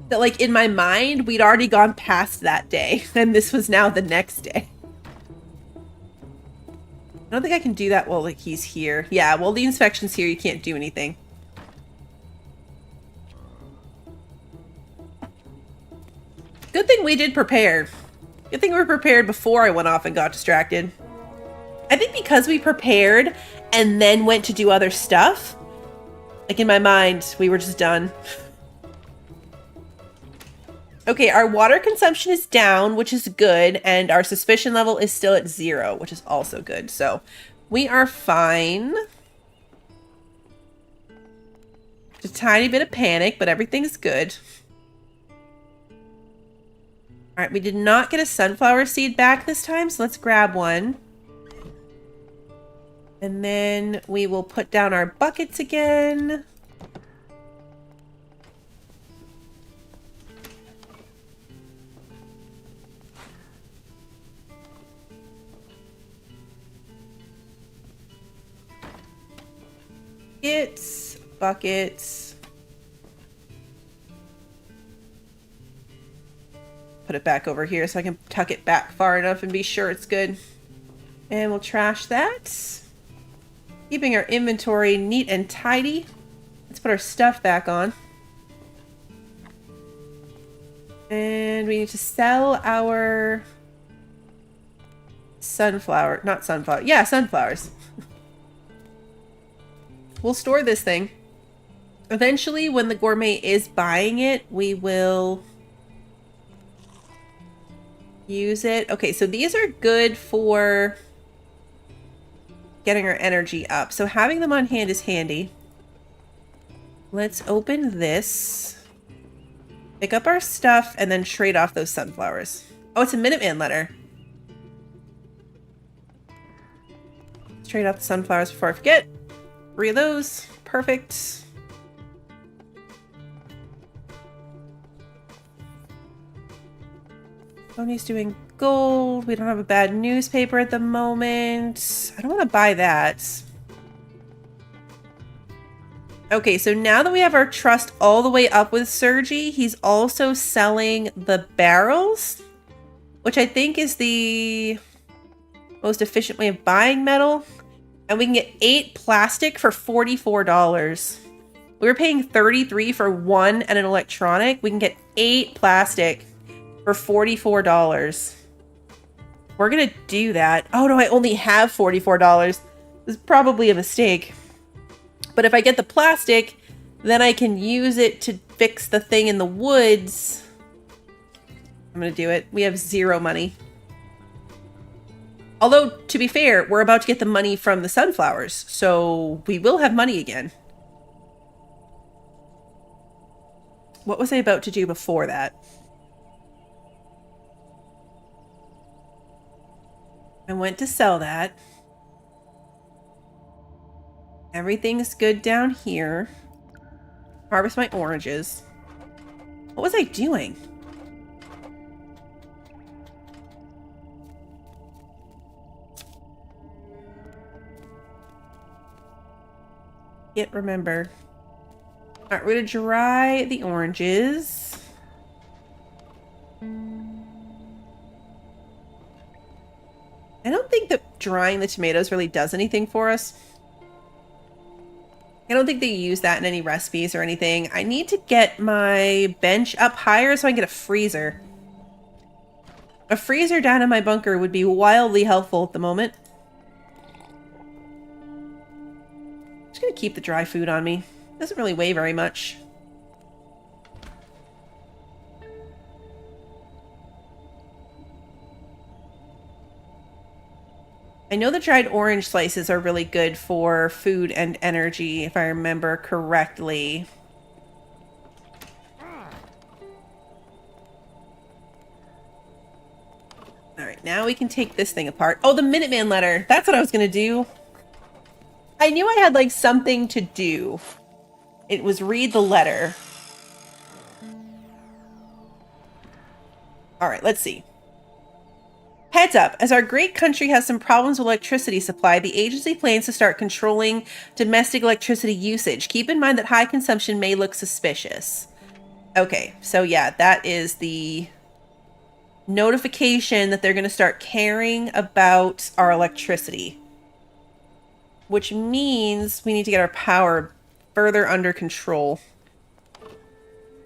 That, like, in my mind, we'd already gone past that day. And this was now the next day. I don't think I can do that while, like, he's here. Yeah, well, the inspection's here. You can't do anything. Good thing we did prepare. Good thing we were prepared before I went off and got distracted. I think because we prepared and then went to do other stuff, like, in my mind, we were just done. Okay, our water consumption is down, which is good, and our suspicion level is still at 0, which is also good. So, we are fine. Just a tiny bit of panic, but everything's good. Alright, we did not get a sunflower seed back this time, so let's grab one. And then we will put down our buckets again. Buckets. Put it back over here so I can tuck it back far enough and be sure it's good. And we'll trash that. Keeping our inventory neat and tidy. Let's put our stuff back on. And we need to sell our sunflower, not sunflower. Yeah, sunflowers. We'll store this thing. Eventually, when the gourmet is buying it, we will use it. Okay, so these are good for getting our energy up. So having them on hand is handy. Let's open this. Pick up our stuff and then trade off those sunflowers. Oh, it's a Minuteman letter. Let's trade off the sunflowers before I forget. 3 of those. Perfect. Tony's doing gold. We don't have a bad newspaper at the moment. I don't want to buy that. Okay, so now that we have our trust all the way up with Sergi, he's also selling the barrels, which I think is the most efficient way of buying metal. And we can get 8 plastic for $44. We were paying $33 for 1 and an electronic. We can get 8 plastic for $44. We're gonna do that. Oh no, I only have $44. This is probably a mistake. But if I get the plastic, then I can use it to fix the thing in the woods. I'm gonna do it. We have 0 money. Although, to be fair, we're about to get the money from the sunflowers, so we will have money again. What was I about to do before that? I went to sell that. Everything's good down here. Harvest my oranges. What was I doing? Can't remember. All right, we're gonna dry the oranges. I don't think that drying the tomatoes really does anything for us. I don't think they use that in any recipes or anything. I need to get my bench up higher so I can get a freezer. A freezer down in my bunker would be wildly helpful at the moment. I'm just gonna keep the dry food on me. Doesn't really weigh very much. I know the dried orange slices are really good for food and energy, if I remember correctly. Alright, now we can take this thing apart. Oh, the Minuteman letter! That's what I was gonna do. I knew I had, like, something to do. It was read the letter. Alright, let's see. Heads up, as our great country has some problems with electricity supply, the agency plans to start controlling domestic electricity usage. Keep in mind that high consumption may look suspicious. Okay, so yeah, that is the notification that they're going to start caring about our electricity. Which means we need to get our power further under control.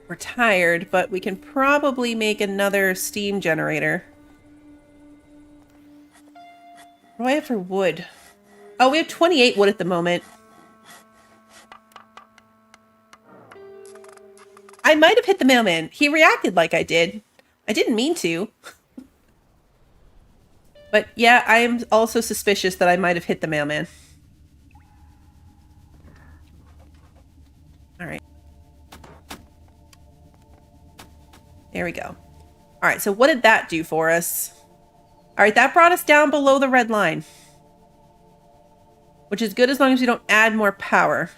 We're tired, but we can probably make another steam generator. What do I have for wood? Oh, we have 28 wood at the moment. I might have hit the mailman. He reacted like I did. I didn't mean to. But yeah, I am also suspicious that I might have hit the mailman. Alright. There we go. Alright, so what did that do for us? Alright, that brought us down below the red line. Which is good as long as we don't add more power.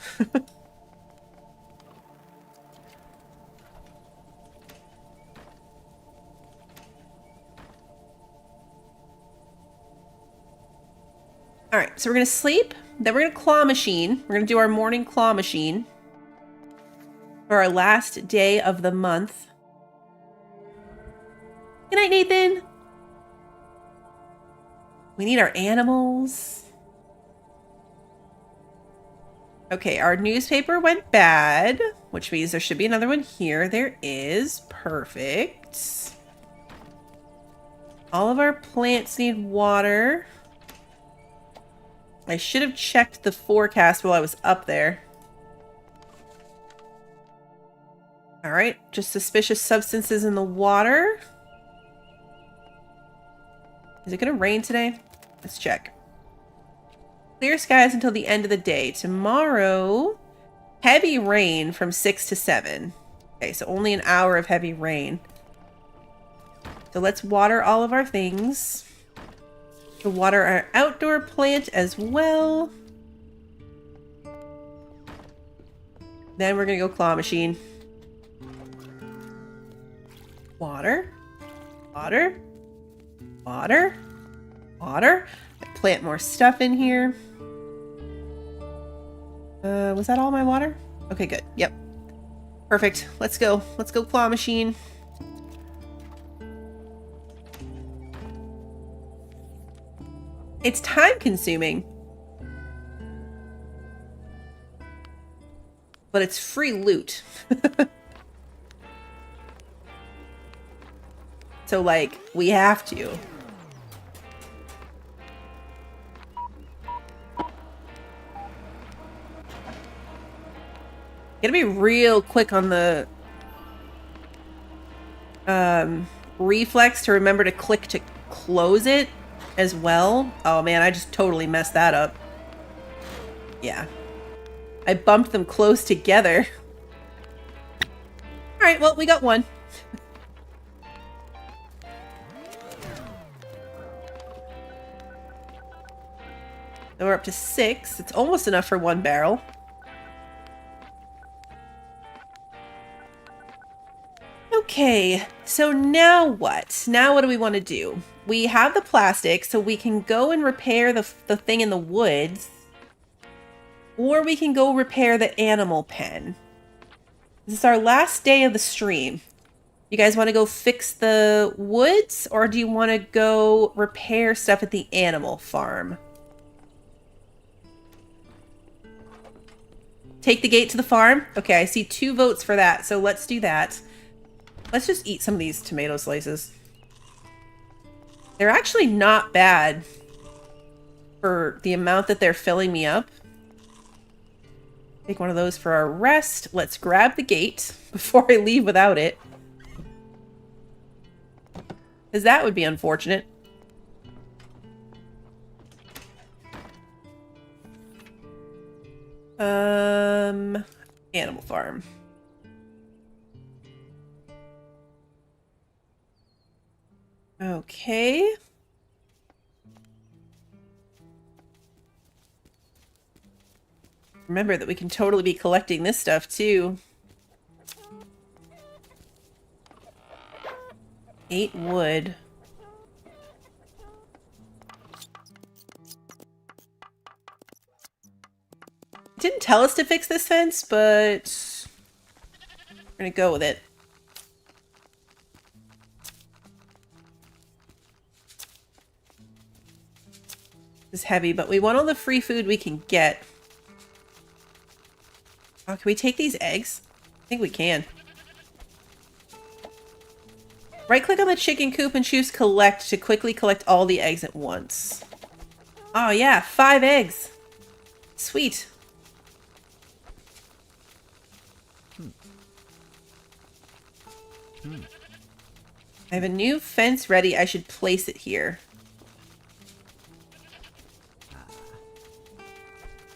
Alright, so we're going to sleep. Then we're going to claw machine. We're going to do our morning claw machine. For our last day of the month. Good night, Nathan! We need our animals. Okay, our newspaper went bad, which means there should be another one here. There is. Perfect. All of our plants need water. I should have checked the forecast while I was up there. Alright, just suspicious substances in the water. Is it going to rain today? Let's check. Clear skies until the end of the day. Tomorrow, heavy rain from 6 to 7. Okay, so only an hour of heavy rain. So let's water all of our things. To water our outdoor plant as well. Then we're going to go claw machine. Water. Water. Water. Water. Plant more stuff in here. Was that all my water? Okay, good. Yep. Perfect. Let's go. Let's go, claw machine. It's time consuming. But it's free loot. So, like, we have to. Gotta be real quick on the reflex to remember to click to close it as well. Oh man, I just totally messed that up. Yeah. I bumped them close together. Alright, well, we got one. So we're up to 6. It's almost enough for 1 barrel. Okay, so now what? Now what do we want to do? We have the plastic, so we can go and repair the thing in the woods. Or we can go repair the animal pen. This is our last day of the stream. You guys want to go fix the woods, or do you want to go repair stuff at the animal farm? Take the gate to the farm? Okay, I see 2 votes for that, so let's do that. Let's just eat some of these tomato slices. They're actually not bad for the amount that they're filling me up. Take one of those for our rest. Let's grab the gate before I leave without it. Because that would be unfortunate. Animal farm. Okay. Remember that we can totally be collecting this stuff too. 8 wood. It didn't tell us to fix this fence, but we're gonna go with it. It's heavy, but we want all the free food we can get. Oh, can we take these eggs? I think we can. Right-click on the chicken coop and choose collect to quickly collect all the eggs at once. Oh yeah, 5 eggs. Sweet. I have a new fence ready. I should place it here.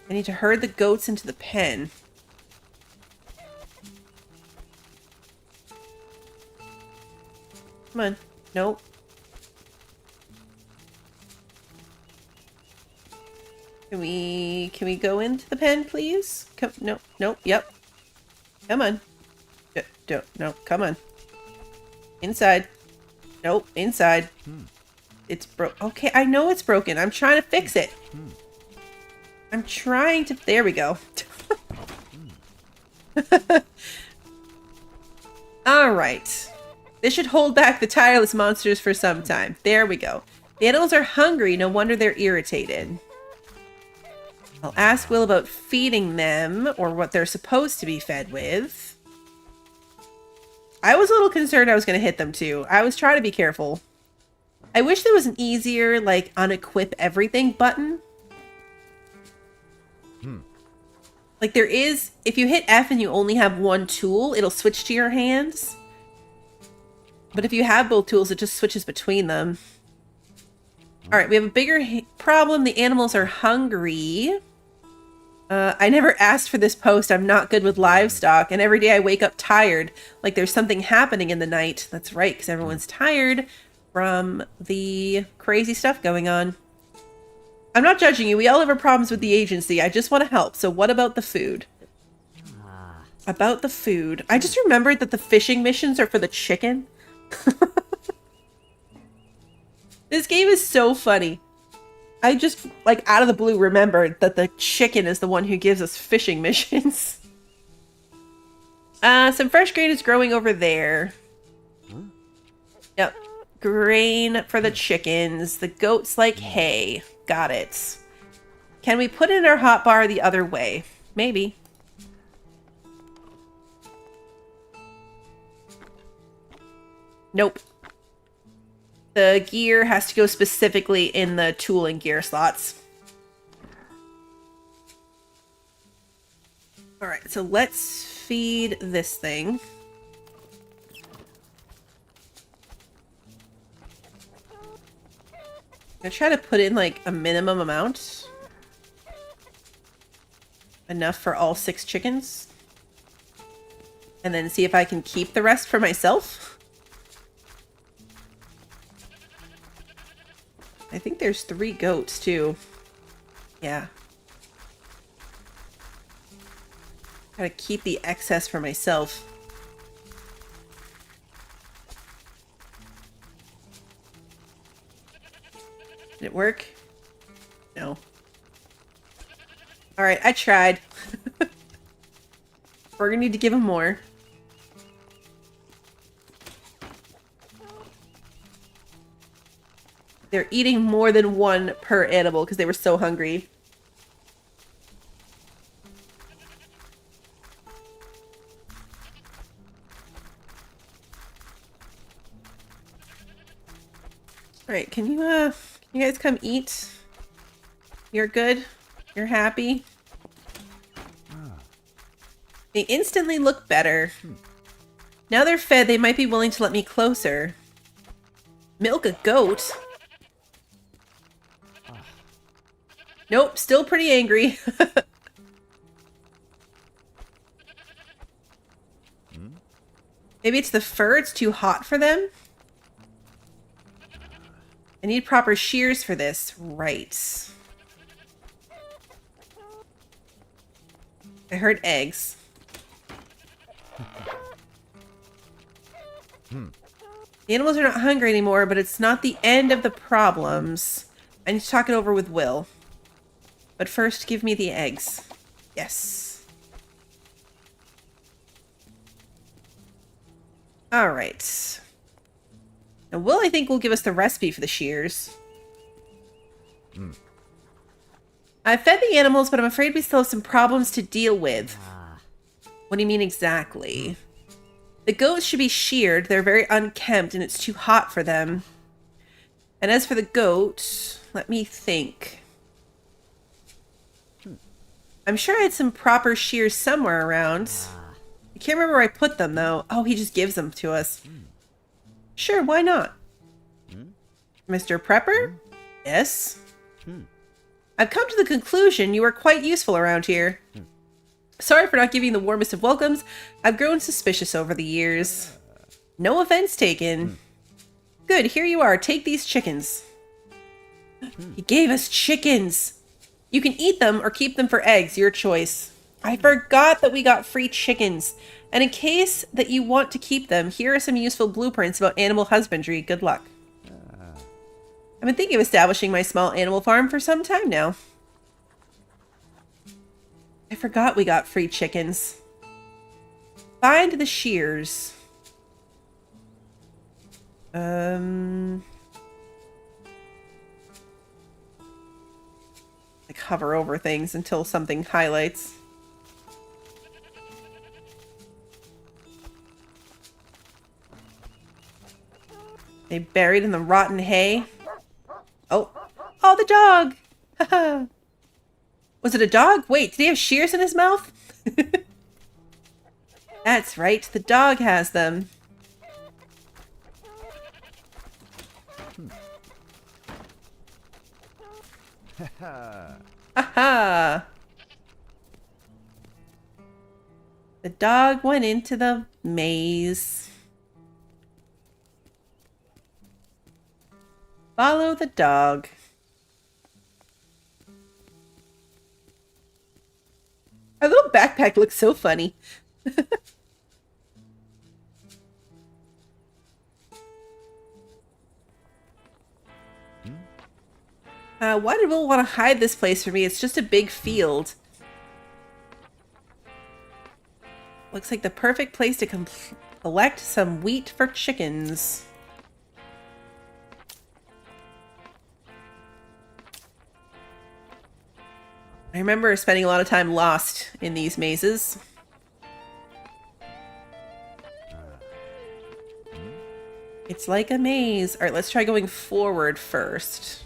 I need to herd the goats into the pen. Come on. Nope. Can we go into the pen, please? Come, no, no, yep. Come on. No, come on. Inside. Nope, inside. It's broke. Okay, I know it's broken. I'm trying to fix it. I'm trying to... There we go. Alright. This should hold back the tireless monsters for some time. There we go. The animals are hungry. No wonder they're irritated. I'll ask Will about feeding them, or what they're supposed to be fed with. I was a little concerned I was going to hit them too. I was trying to be careful. I wish there was an easier, like, unequip everything button. Like there is, if you hit F and you only have one tool, it'll switch to your hands. But if you have both tools, it just switches between them. Alright, we have a bigger problem. The animals are hungry. I never asked for this post. I'm not good with livestock. And every day I wake up tired. Like there's something happening in the night. That's right, because everyone's tired from the crazy stuff going on. I'm not judging you. We all have our problems with the agency. I just want to help. So what about the food? About the food. I just remembered that the fishing missions are for the chicken. This game is so funny. I just, like, out of the blue remembered that the chicken is the one who gives us fishing missions. Some fresh grain is growing over there. Yep. Grain for the chickens. The goats like hay. Got it. Can we put in our hot bar the other way? Maybe. Nope. The gear has to go specifically in the tool and gear slots. Alright, so let's feed this thing. I'm gonna try to put in like a minimum amount. Enough for all 6 chickens. And then see if I can keep the rest for myself. I think there's 3 goats too. Yeah. Gotta keep the excess for myself. Did it work? No. Alright, I tried. We're gonna need to give him more. They're eating more than 1 per animal because they were so hungry. Alright, can you guys come eat? You're good? You're happy? They instantly look better. Now they're fed, they might be willing to let me closer. Milk a goat? Nope, still pretty angry. Maybe it's the fur, it's too hot for them? I need proper shears for this. Right. I heard eggs. The animals are not hungry anymore, but it's not the end of the problems. I need to talk it over with Will. But first, give me the eggs. Yes. Alright. Now, Will, I think, will give us the recipe for the shears. I've fed the animals, but I'm afraid we still have some problems to deal with. What do you mean exactly? The goats should be sheared. They're very unkempt, and it's too hot for them. And as for the goat, let me think. I'm sure I had some proper shears somewhere around. I can't remember where I put them, though. Oh, he just gives them to us. Sure, why not? Mr. Prepper? Yes? I've come to the conclusion you are quite useful around here. Sorry for not giving the warmest of welcomes. I've grown suspicious over the years. No offense taken. Good, here you are. Take these chickens. He gave us chickens. You can eat them or keep them for eggs, your choice. I forgot that we got free chickens. And in case that you want to keep them, here are some useful blueprints about animal husbandry. Good luck. I've been thinking of establishing my small animal farm for some time now. I forgot we got free chickens. Find the shears. Like hover over things until something highlights. They buried in the rotten hay. Oh. Oh, the dog! Haha. Was it a dog? Wait, did he have shears in his mouth? That's right, the dog has them. Haha. The dog went into the maze. Follow the dog. Our little backpack looks so funny. Why did Will want to hide this place from me? It's just a big field. Looks like the perfect place to collect some wheat for chickens. I remember spending a lot of time lost in these mazes. It's like a maze. All right, let's try going forward first.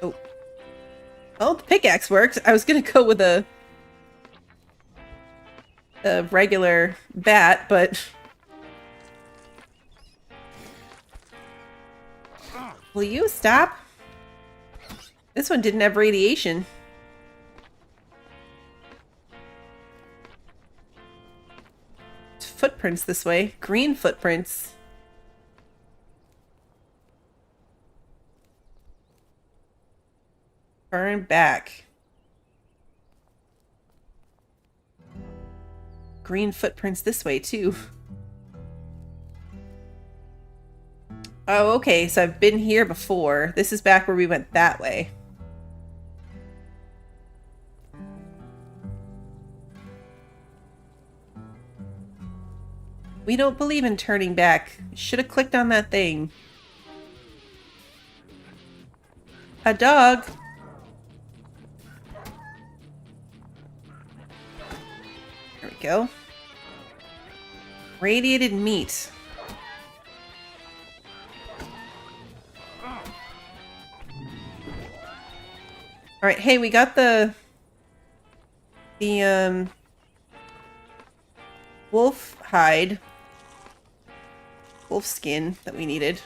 Oh. Oh, the pickaxe worked. I was going to go with a regular bat, but... Will you stop? This one didn't have radiation. Footprints this way. Green footprints. Turn back. Green footprints this way too. Oh, okay, so I've been here before. This is back where we went that way. We don't believe in turning back. Should have clicked on that thing. A dog. There we go. Radiated meat. All right, hey, we got the wolf hide, wolf skin that we needed.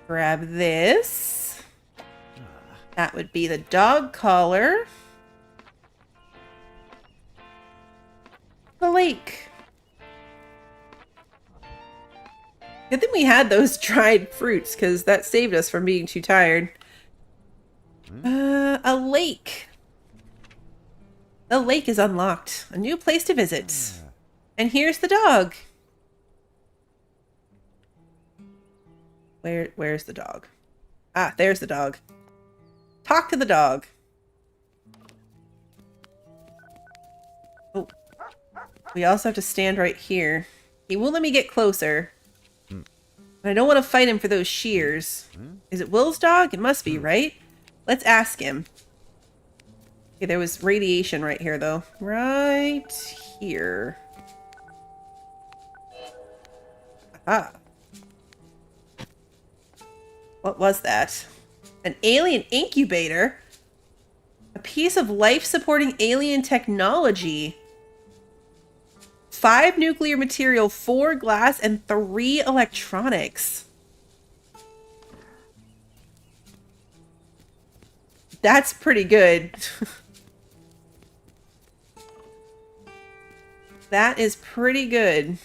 Grab this. That would be the dog collar. The lake. Good thing we had those dried fruits, because that saved us from being too tired. A lake. The lake is unlocked. A new place to visit. And here's the dog. Where's the dog? Ah, there's the dog. Talk to the dog. Oh. We also have to stand right here. He won't let me get closer. I don't want to fight him for those shears. Is it Will's dog? It must be, right? Let's ask him. Okay, there was radiation right here, though. Right here. Aha. What was that? An alien incubator? A piece of life-supporting alien technology. 5 nuclear material, 4 glass, and 3 electronics. That's pretty good. That is pretty good.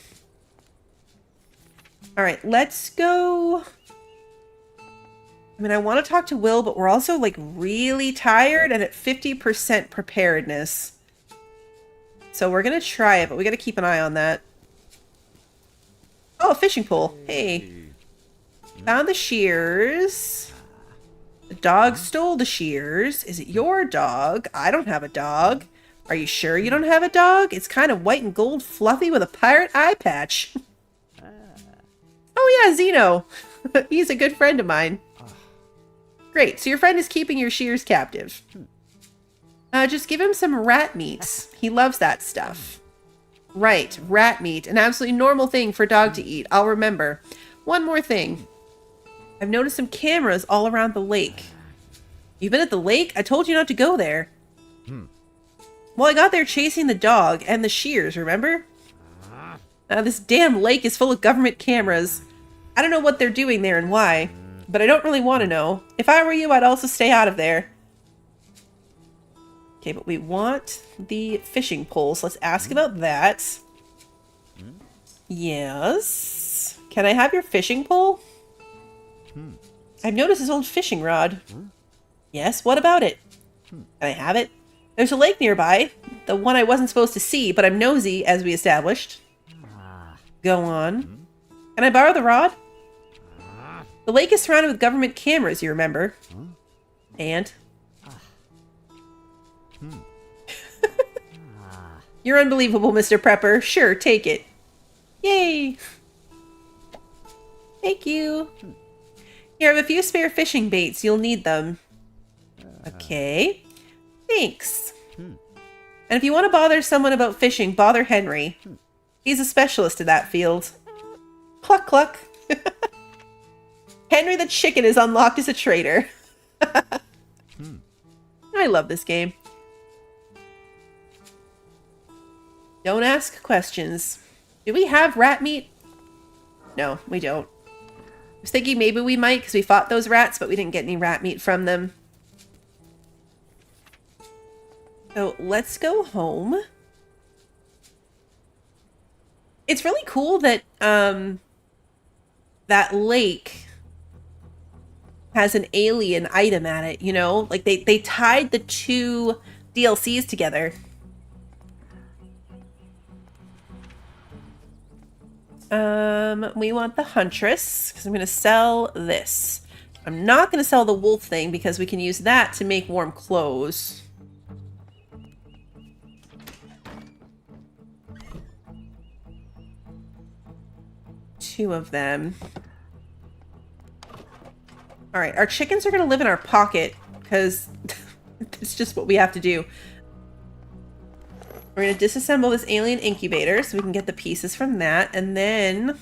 Alright, let's go. I mean, I want to talk to Will, but we're also, like, really tired and at 50% preparedness. So we're going to try it, but we got to keep an eye on that. Oh, a fishing pole. Hey. Found the shears. The dog stole the shears. Is it your dog? I don't have a dog. Are you sure you don't have a dog? It's kind of white and gold fluffy with a pirate eye patch. Oh yeah, Zeno. He's a good friend of mine. Great, so your friend is keeping your shears captive. Just give him some rat meat. He loves that stuff. Right, rat meat. An absolutely normal thing for a dog to eat. I'll remember. One more thing. I've noticed some cameras all around the lake. You've been at the lake? I told you not to go there. Well, I got there chasing the dog and the shears, remember? This damn lake is full of government cameras. I don't know what they're doing there and why, but I don't really want to know. If I were you, I'd also stay out of there. Okay, but we want the fishing pole, so let's ask about that. Yes. Can I have your fishing pole? I've noticed his old fishing rod. Yes, what about it? Can I have it? There's a lake nearby. The one I wasn't supposed to see, but I'm nosy, as we established. Go on. Can I borrow the rod? The lake is surrounded with government cameras, you remember. And? You're unbelievable, Mr. Prepper. Sure, take it. Yay! Thank you. Here, I have a few spare fishing baits. You'll need them. Okay. Thanks. And if you want to bother someone about fishing, bother Henry. He's a specialist in that field. Cluck, cluck. Henry the chicken is unlocked as a trader. I love this game. Don't ask questions. Do we have rat meat? No, we don't. I was thinking maybe we might because we fought those rats, but we didn't get any rat meat from them. So let's go home. It's really cool that that lake has an alien item at it, you know? Like they tied the two DLCs together. We want the Huntress, because I'm going to sell this. I'm not going to sell the wolf thing, because we can use that to make warm clothes. Two of them. Alright, our chickens are going to live in our pocket, because it's just what we have to do. We're going to disassemble this alien incubator so we can get the pieces from that. And then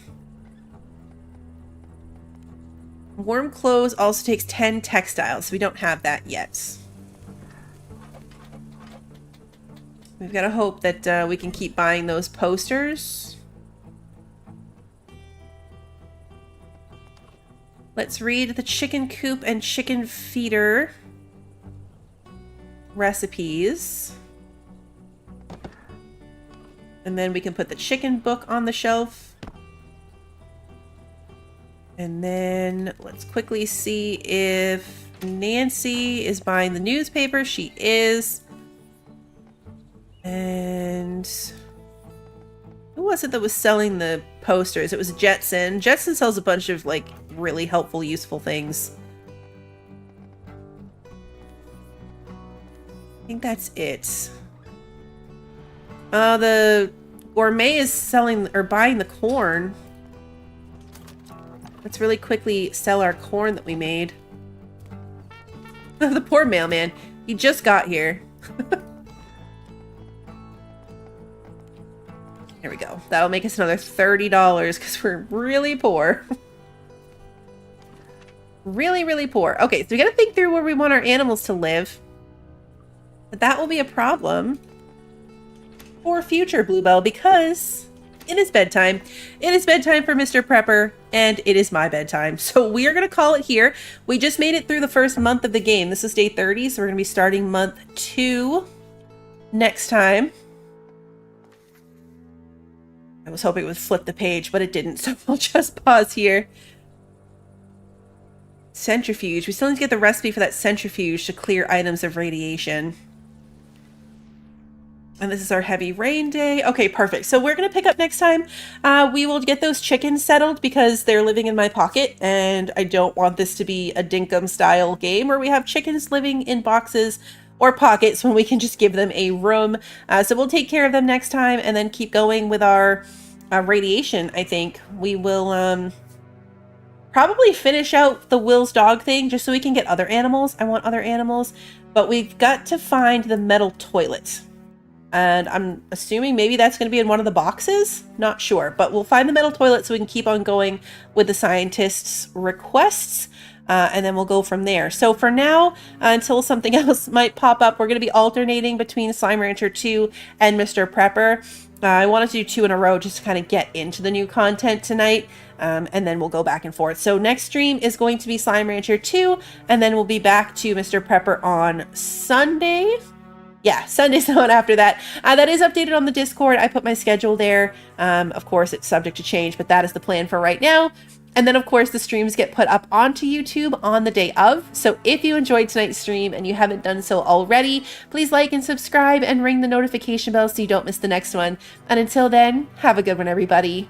warm clothes also takes 10 textiles, so we don't have that yet. We've got to hope that we can keep buying those posters. Let's read the chicken coop and chicken feeder recipes. And then we can put the chicken book on the shelf. And then let's quickly see if Nancy is buying the newspaper. She is. And who was it that was selling the posters? It was Jetson. Jetson sells a bunch of like really helpful, useful things. I think that's it. The gourmet is selling or buying the corn. Let's really quickly sell our corn that we made. The poor mailman. He just got here. There we go. That'll make us another $30 because we're really poor. Really, really poor. Okay, so we gotta think through where we want our animals to live. But that will be a problem for future Bluebell because it is bedtime. It is bedtime for Mr. Prepper, and it is my bedtime. So we are going to call it here. We just made it through the first month of the game. This is day 30, so we're going to be starting month 2 next time. I was hoping it would flip the page, but it didn't, so we'll just pause here. Centrifuge. We still need to get the recipe for that centrifuge to clear items of radiation. And this is our heavy rain day. Okay, perfect. So we're going to pick up next time. We will get those chickens settled because they're living in my pocket. And I don't want this to be a Dinkum style game where we have chickens living in boxes or pockets when we can just give them a room. So we'll take care of them next time and then keep going with our radiation, I think. We will probably finish out the Will's dog thing just so we can get other animals. I want other animals. But we've got to find the metal toilet. And I'm assuming maybe that's going to be in one of the boxes. Not sure, but we'll find the metal toilet so we can keep on going with the scientists' requests. And then we'll go from there. So for now, until something else might pop up, we're going to be alternating between Slime Rancher 2 and Mr. Prepper. I wanted to do 2 in a row just to kind of get into the new content tonight. And then we'll go back and forth. So next stream is going to be Slime Rancher 2. And then we'll be back to Mr. Prepper on Sunday. Yeah, Sunday's the one after that. That is updated on the Discord. I put my schedule there. Of course, it's subject to change, but that is the plan for right now. And then, of course, the streams get put up onto YouTube on the day of. So if you enjoyed tonight's stream and you haven't done so already, please like and subscribe and ring the notification bell so you don't miss the next one. And until then, have a good one, everybody.